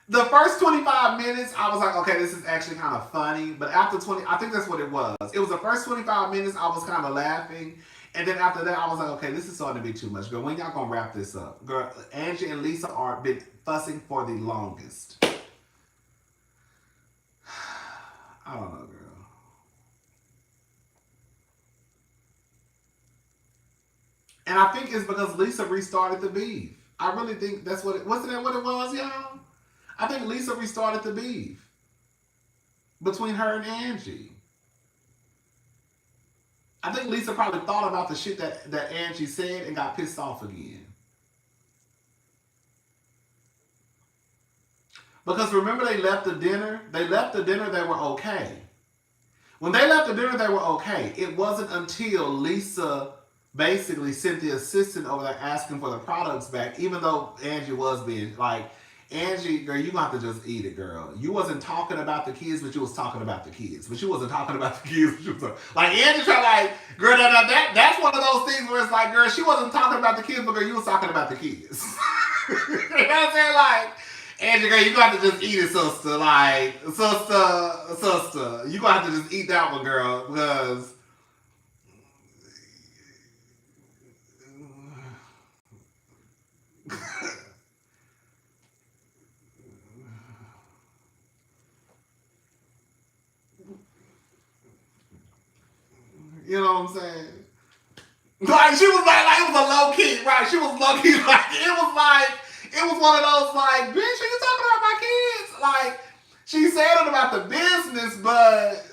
the first 25 minutes, I was like, okay, this is actually kind of funny. But after 20, I think that's what it was. It was the first 25 minutes I was kind of laughing. And then after that, I was like, okay, this is starting to be too much. Girl, when y'all gonna wrap this up? Girl, Angie and Lisa are been fussing for the longest. I don't know, girl. And I think it's because Lisa restarted the beef. I really think that's what it wasn't that what it was, y'all? I think Lisa restarted the beef between her and Angie. I think Lisa probably thought about the shit that Angie said and got pissed off again. Because remember they left the dinner? They left the dinner, they were okay. When they left the dinner, they were okay. It wasn't until Lisa basically sent the assistant over there asking for the products back, even though Angie was being like, Angie, girl, you gonna have to just eat it, girl. You wasn't talking about the kids, but you was talking about the kids. But you wasn't talking about the kids. But you was like Angie tried like, girl, that's one of those things where it's like, girl, she wasn't talking about the kids, but girl, you was talking about the kids. You know what I'm saying? Like, Angie, girl, you gonna have to just eat it, sister. Like, sister, you gonna have to just eat that one, girl, because you know what I'm saying? Like, she was like it was a low key, right? She was low key, it was one of those, like, bitch, are you talking about my kids? Like, she said it about the business, but,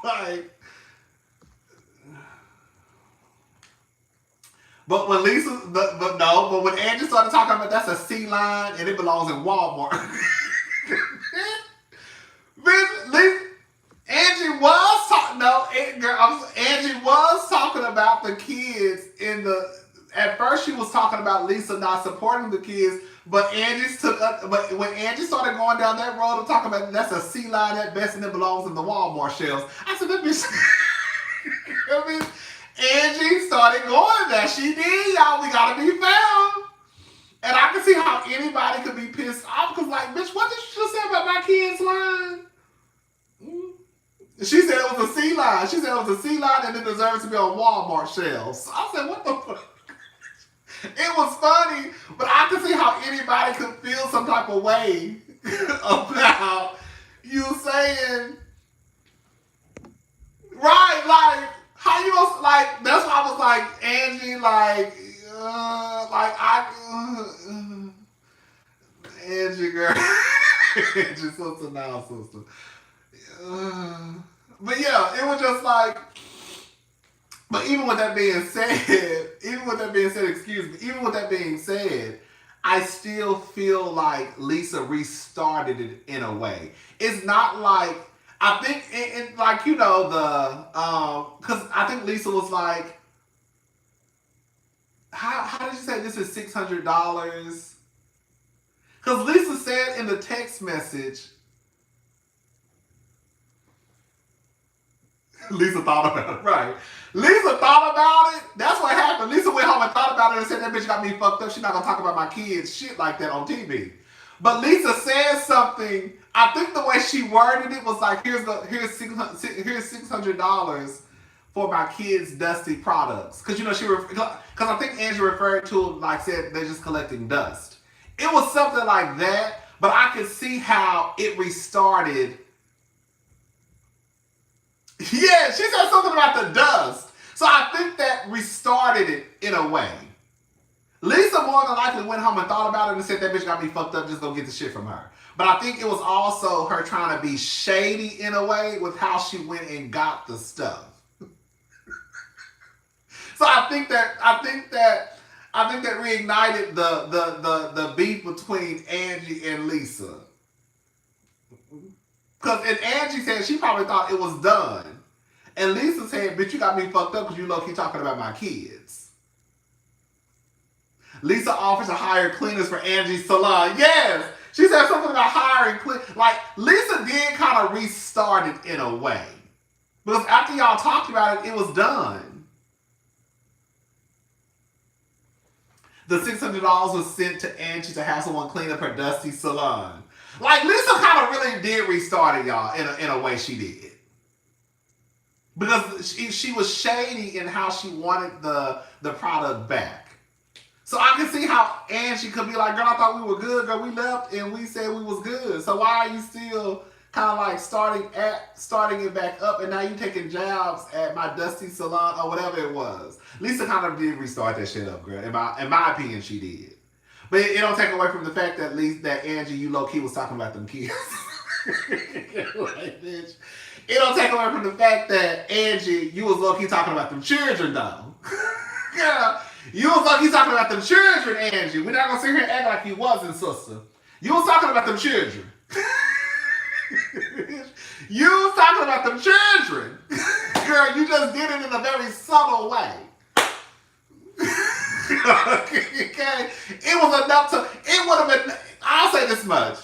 like, but when but when Angie started talking about that's a C line and it belongs in Walmart. Bitch, Angie was talking. No, Angie was talking about the kids in the. At first, she was talking about Lisa not supporting the kids, but But when Angie started going down that road of talking about that's a C line at best and it belongs in the Walmart shelves, I said that bitch. I mean, Angie started going there. She did, y'all. We gotta be found. And I can see how anybody could be pissed off because, like, bitch, what did you just say about my kids' line? She said it was a C line. She said it was a C line and it deserves to be on Walmart shelves. I said, what the fuck? It was funny, but I could see how anybody could feel some type of way about you saying, right, like, how you gonna, like, that's why I was like, Angie, Angie, girl. Angie, sister, now, sister. But yeah, it was just like, but even with that being said, I still feel like Lisa restarted it in a way. It's not like, I think, like, you know, because I think Lisa was like, how did you say this is $600? Because Lisa said in the text message, Lisa thought about it, right? Lisa thought about it. That's what happened. Lisa went home and thought about it and said, that bitch got me fucked up. She's not going to talk about my kids, shit like that on TV. But Lisa said something, I think the way she worded it was like, here's $600 for my kids' dusty products. Because, you know, because I think Angie referred to it, like, said they're just collecting dust. It was something like that, but I could see how it restarted. Yeah, she said something about the dust. So I think that restarted it in a way. Lisa more than likely went home and thought about it and said that bitch got me fucked up, just go get the shit from her. But I think it was also her trying to be shady in a way with how she went and got the stuff. So I think that reignited the beef between Angie and Lisa. Because Angie said she probably thought it was done. And Lisa said, bitch, you got me fucked up because you low-key talking about my kids. Lisa offers to hire cleaners for Angie's salon. Yes! She said something about hiring cleaners. Like, Lisa did kind of restart it in a way. Because after y'all talked about it, it was done. The $600 was sent to Angie to have someone clean up her dusty salon. Like, Lisa kind of really did restart it, y'all, in a way she did. because she was shady in how she wanted the product back. So I can see how Angie could be like, girl, I thought we were good, girl. We left and we said we was good. So why are you still kind of like starting it back up, and now you taking jabs at my dusty salon or whatever it was? Lisa kind of did restart that shit up, girl. In my opinion, she did. But it don't take away from the fact that that Angie, you low key was talking about them kids. Like, bitch. It don't take away from the fact that Angie, you was low key talking about them children though. Girl, you was low key talking about them children, Angie. We're not gonna sit here and act like you wasn't, sister. You was talking about them children. You was talking about them children. Girl, you just did it in a very subtle way. Okay? It was enough to, it would have been, I'll say this much.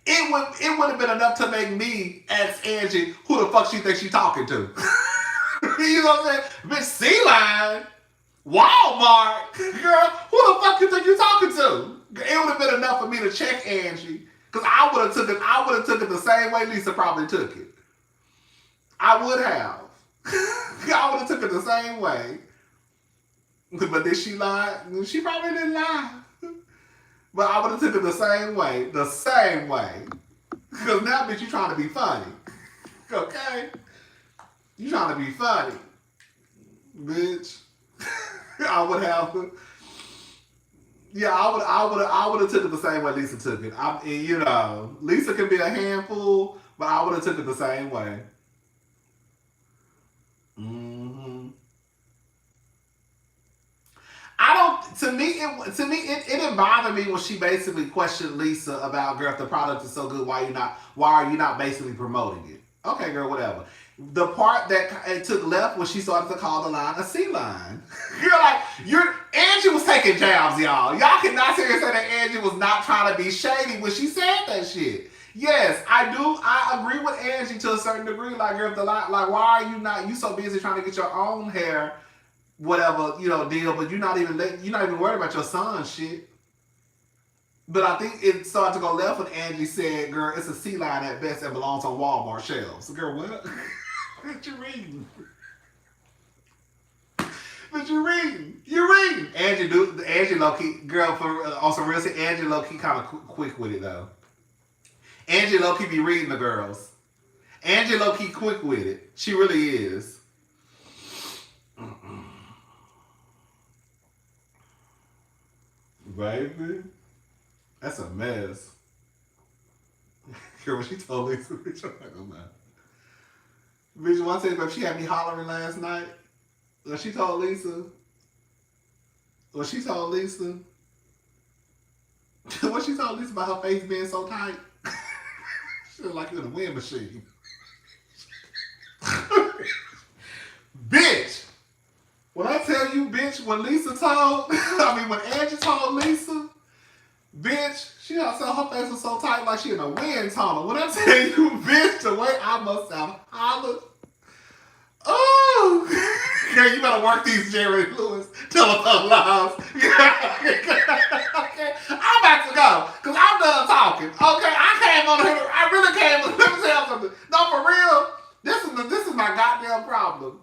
It would have been enough to make me ask Angie who the fuck she thinks she talking to. You know what I'm saying? Bitch, C-Line, Walmart, girl, who the fuck you think you talking to? It would have been enough for me to check Angie. Because I would have took it the same way Lisa probably took it. I would have. I would have took it the same way. But did she lie? She probably didn't lie. But I would have took it the same way. The same way. Because now, bitch, you trying to be funny. Okay? You trying to be funny. Bitch. I would have. Yeah, I would have took it the same way Lisa took it. You know, Lisa can be a handful, but I would have took it the same way. Mm-hmm. To me, it didn't bother me when she basically questioned Lisa about, girl, if the product is so good, why are you not basically promoting it? Okay, girl, whatever. The part that it took left when she started to call the line a C-line. Angie was taking jabs, y'all. Y'all cannot sit here and say that Angie was not trying to be shady when she said that shit. Yes, I do. I agree with Angie to a certain degree. Like, girl, why are you so busy trying to get your own hair, whatever, deal, but you're not even worried about your son's shit. But I think it started to go left when Angie said, girl, it's a C-line at best that belongs on Walmart shelves. Girl, what? What you reading? What you reading? You're reading. Angie low-key, girl, on some real shit, Angie low-key kind of quick with it, though. Angie low-key be reading the girls. Angie low-key quick with it. She really is. Baby, that's a mess. Girl, when she told Lisa, bitch, I'm not gonna lie. Bitch, one thing, but she had me hollering last night. When she told Lisa, what she told Lisa about her face being so tight, she was like in a wind machine. Bitch, when I tell you, bitch, when Angie told Lisa, bitch, she said her face was so tight like she in a wind tunnel. When I tell you, bitch, the way I must have hollered. Oh, girl, you better work these Jerry Lewis telephone lines. Okay, I'm about to go because I'm done talking. Okay, I really came on here. Let me tell you something. No, for real, this is my goddamn problem.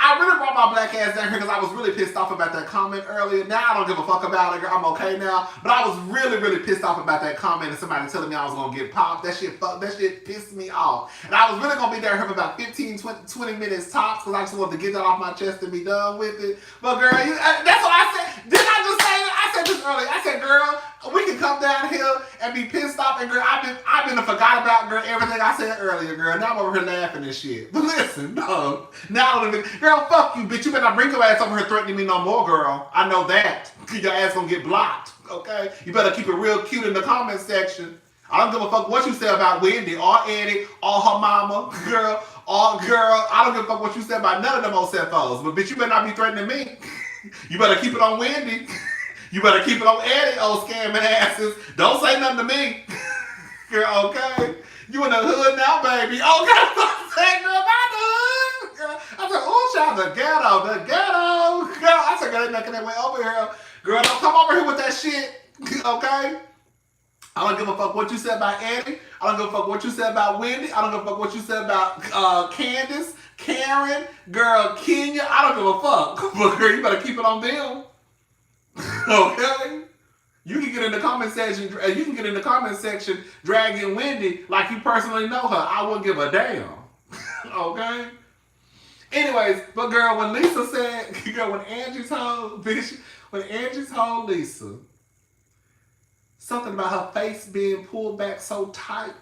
I really brought my black ass down here because I was really pissed off about that comment earlier. Now I don't give a fuck about it, girl. I'm okay now. But I was really, really pissed off about that comment and somebody telling me I was going to get popped. That shit pissed me off. And I was really going to be there for about 15, 20 minutes tops because I just wanted to get that off my chest and be done with it. But girl, that's what I said. Didn't I just say that? I said this earlier. I said, girl, we can come down here and be pissed off. And girl, I've been forgot about, girl, everything I said earlier, girl. Now I'm over here laughing and shit. But listen, no. Now I don't even, girl, fuck you, bitch. You better not bring your ass over here threatening me no more, girl. I know that. Your ass gonna get blocked, okay? You better keep it real cute in the comment section. I don't give a fuck what you say about Wendy or Eddie or her mama, girl. I don't give a fuck what you say about none of them old CFOs. But bitch, you better not be threatening me. You better keep it on Wendy. You better keep it on Eddie, old scamming asses. Don't say nothing to me. Girl, okay? You in the hood now, baby. Okay, say girl, about the hood. Girl, I said, oh, child, the ghetto. Girl, I said, girl, they're making their way over here. Girl, don't come over here with that shit, okay? I don't give a fuck what you said about Annie. I don't give a fuck what you said about Wendy. I don't give a fuck what you said about Candace, Karen, girl, Kenya. I don't give a fuck. But girl, you better keep it on them. Okay? You can get in the comment section. You can get in the comment section dragging Wendy like you personally know her. I wouldn't give a damn. Okay? Anyways, but girl, when Lisa said, girl, when Angie told Lisa something about her face being pulled back so tight.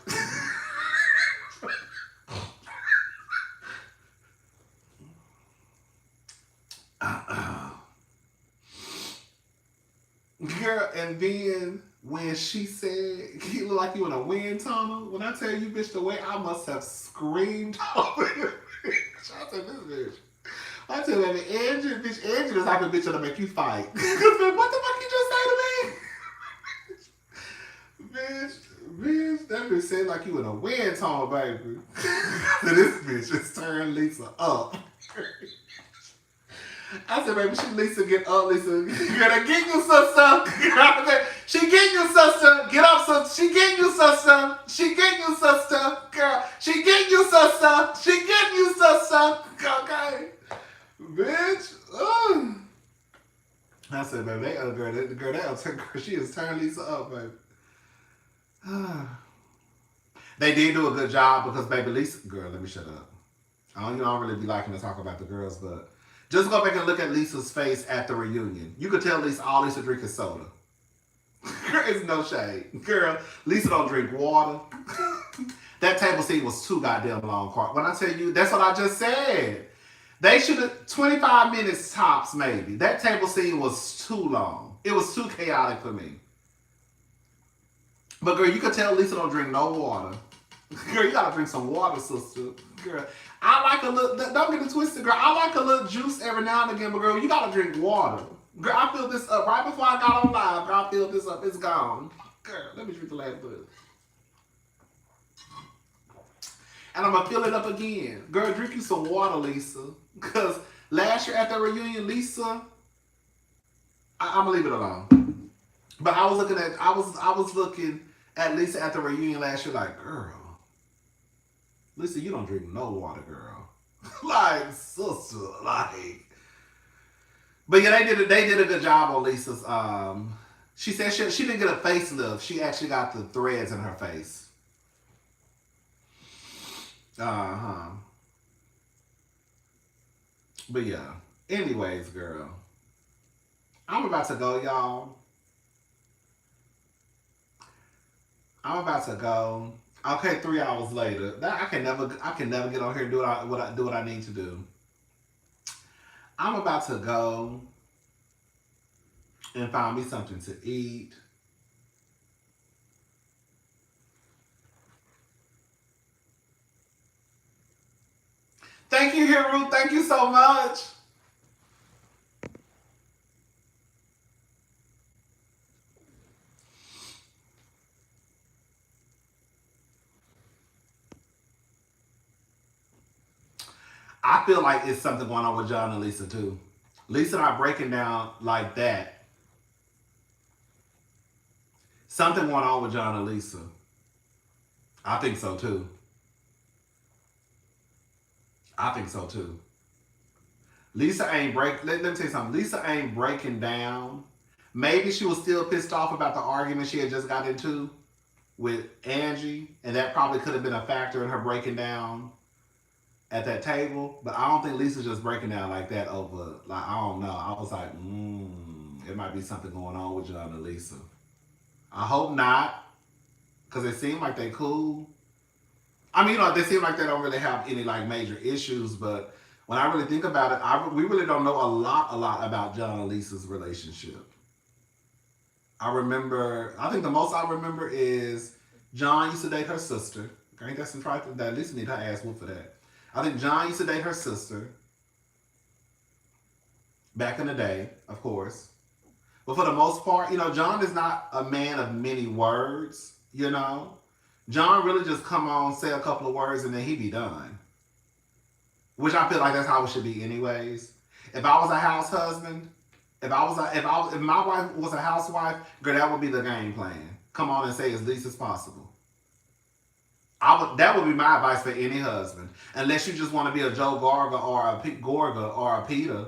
Girl, and then when she said, you look like you in a wind tunnel, when I tell you, bitch, the way I must have screamed over the bitch. I said, this bitch. I tell you, Angie is the type of bitch that'll make you fight. What the fuck you just say to me? Bitch, that bitch said like you in a wind tunnel, baby. So this bitch just turned Lisa up. I said, baby, Lisa get up, Lisa. You gotta get you, sister. She getting you, sister. Get up, sister. She getting you, sister. She getting you, sister. Girl, she getting you, sister. She getting you, sister. Okay. Bitch. Ugh. I said, baby, she has turned Lisa up, baby. They did do a good job because, baby, Lisa, girl, let me shut up. I don't really be liking to talk about the girls, but just go back and look at Lisa's face at the reunion. You could tell all Lisa drink is soda. It's no shade. Girl, Lisa don't drink water. That table scene was too goddamn long. When I tell you, that's what I just said. They should have, 25 minutes tops maybe. That table scene was too long. It was too chaotic for me. But girl, you could tell Lisa don't drink no water. Girl, you gotta drink some water, sister. Girl, I like a little, don't get it twisted, girl. I like a little juice every now and again, but girl, you gotta drink water. Girl, I filled this up right before I got on live. Girl, I filled this up. It's gone. Girl, let me drink the last bit. And I'm gonna fill it up again. Girl, drink you some water, Lisa. Because last year at the reunion, Lisa, I'm gonna leave it alone. But I was looking at Lisa at the reunion last year, like, girl, Lisa, you don't drink no water, girl. Like, sister, like. But yeah, they did a good job on Lisa's. She said she didn't get a facelift. She actually got the threads in her face. But yeah. Anyways, girl, I'm about to go, y'all. I'm about to go. Okay, 3 hours later. I can never get on here and do what I need to do. I'm about to go and find me something to eat. Thank you, Hiru. Thank you so much. I feel like it's something going on with John and Lisa too. Lisa not breaking down like that. Something going on with John and Lisa. I think so too. Lisa ain't let me tell you something. Lisa ain't breaking down. Maybe she was still pissed off about the argument she had just got into with Angie, and that probably could have been a factor in her breaking down at that table. But I don't think Lisa's just breaking down like that over, like, I don't know. I was like, it might be something going on with John and Lisa. I hope not, because it seemed like they cool. I mean, they seem like they don't really have any like major issues, but when I really think about it, we really don't know a lot about John and Lisa's relationship. I think the most I remember is John used to date her sister. Ain't that some trifling? That Lisa need her ass whooped for that. I think John used to date her sister. Back in the day, of course. But for the most part, John is not a man of many words, John really just come on, say a couple of words, and then he be done. Which I feel like that's how it should be anyways. If I was a house husband, if my wife was a housewife, girl, that would be the game plan. come on and say as least as possible. That would be my advice for any husband. Unless you just want to be a Joe Gorga or a Gorga or a Peter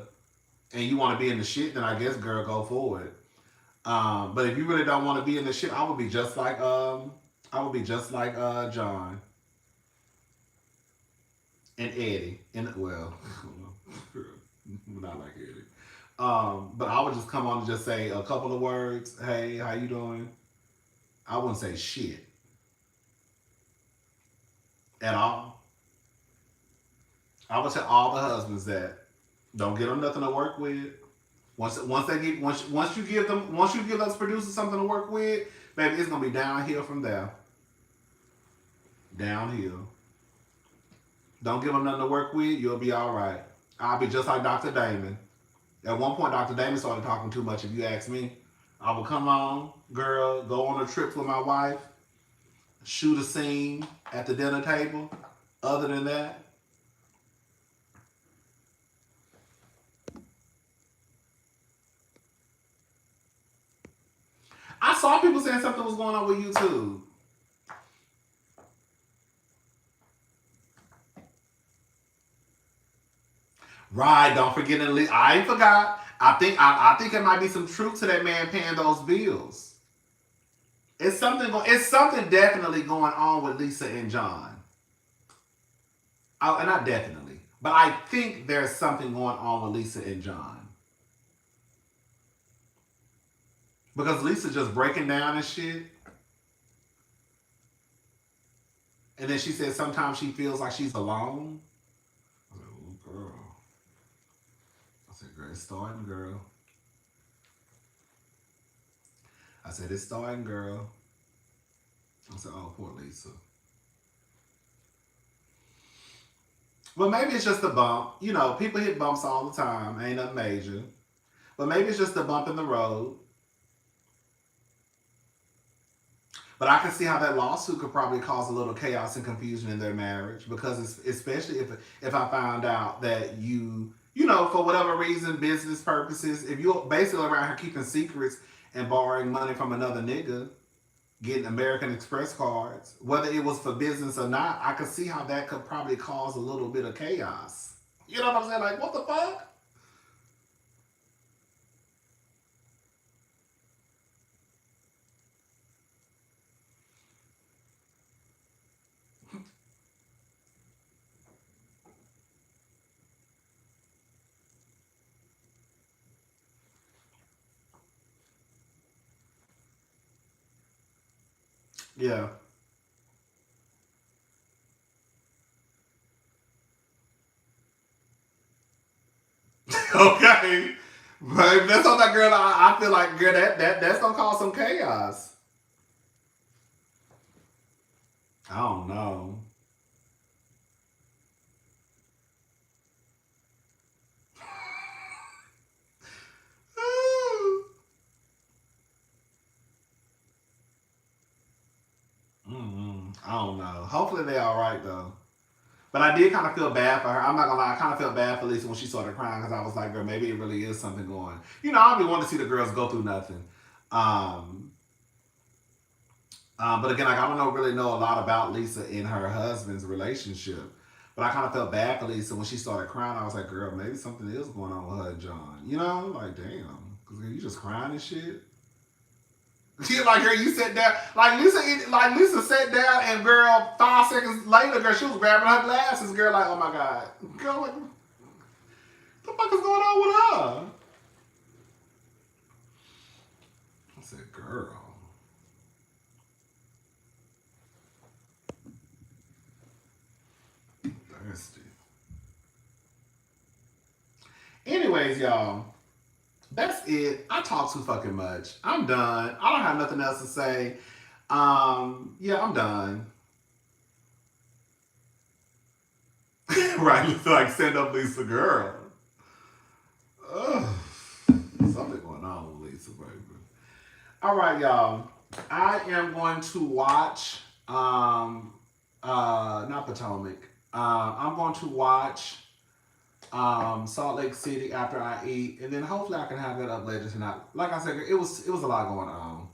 and you want to be in the shit, then I guess, girl, go for it. But if you really don't want to be in the shit, I would be just like John and Eddie. And well, not like Eddie. But I would just come on and just say a couple of words. Hey, how you doing? I wouldn't say shit at all. I would tell all the husbands that don't get them nothing to work with. Once you give those producers something to work with, baby, it's gonna be downhill from there. Downhill. Don't give them nothing to work with, you'll be all right. I'll be just like Dr. Damon. At one point, Dr. Damon started talking too much, if you ask me. I would come on, girl, go on a trip with my wife, shoot a scene at the dinner table. Other than that, I saw people saying something was going on with YouTube. Right, don't forget. I ain't forgot. I think it might be some truth to that man paying those bills. It's something definitely going on with Lisa and John. And not definitely, but I think there's something going on with Lisa and John. Because Lisa's just breaking down and shit. And then she said sometimes she feels like she's alone. I said, oh, girl. I said, girl, it's starting, girl. I said, it's starting, girl. I said, oh, poor Lisa. Well, maybe it's just a bump. You know, people hit bumps all the time. Ain't nothing major. But maybe it's just a bump in the road. But I can see how that lawsuit could probably cause a little chaos and confusion in their marriage, because especially if I found out that you know, for whatever reason, business purposes, if you're basically around here keeping secrets and borrowing money from another nigga, getting American Express cards, whether it was for business or not, I could see how that could probably cause a little bit of chaos. You know what I'm saying? Like, what the fuck? Yeah. Okay. But if that's on that girl, I feel like, girl, that's gonna cause some chaos. I don't know. I don't know. Hopefully they all right though. But I did kind of feel bad for her. I'm not gonna lie, I kind of felt bad for Lisa when she started crying, because I was like, girl, maybe it really is something going. You know, I don't really want to see the girls go through nothing. But again, like, I don't really know a lot about Lisa and her husband's relationship. But I kind of felt bad for Lisa when she started crying. I was like, girl, maybe something is going on with her and John. You know, like, damn, because you just crying and shit. Like, girl, you sat down, like Lisa sat down, and girl, 5 seconds later, girl, she was grabbing her glasses, girl, like, oh my God, girl, what the fuck is going on with her? I said, girl. Thirsty. Anyways, y'all. That's it. I talk too fucking much. I'm done. I don't have nothing else to say. Yeah, I'm done. Right, like, send up Lisa, girl. Ugh. Something going on with Lisa, baby. All right, y'all. I am going to watch not Potomac. I'm going to watch Salt Lake City after I eat, and then hopefully I can have that up later tonight. Like I said, it was a lot going on,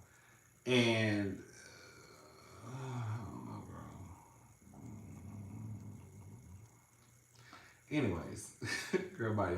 and Anyways, girl, bye.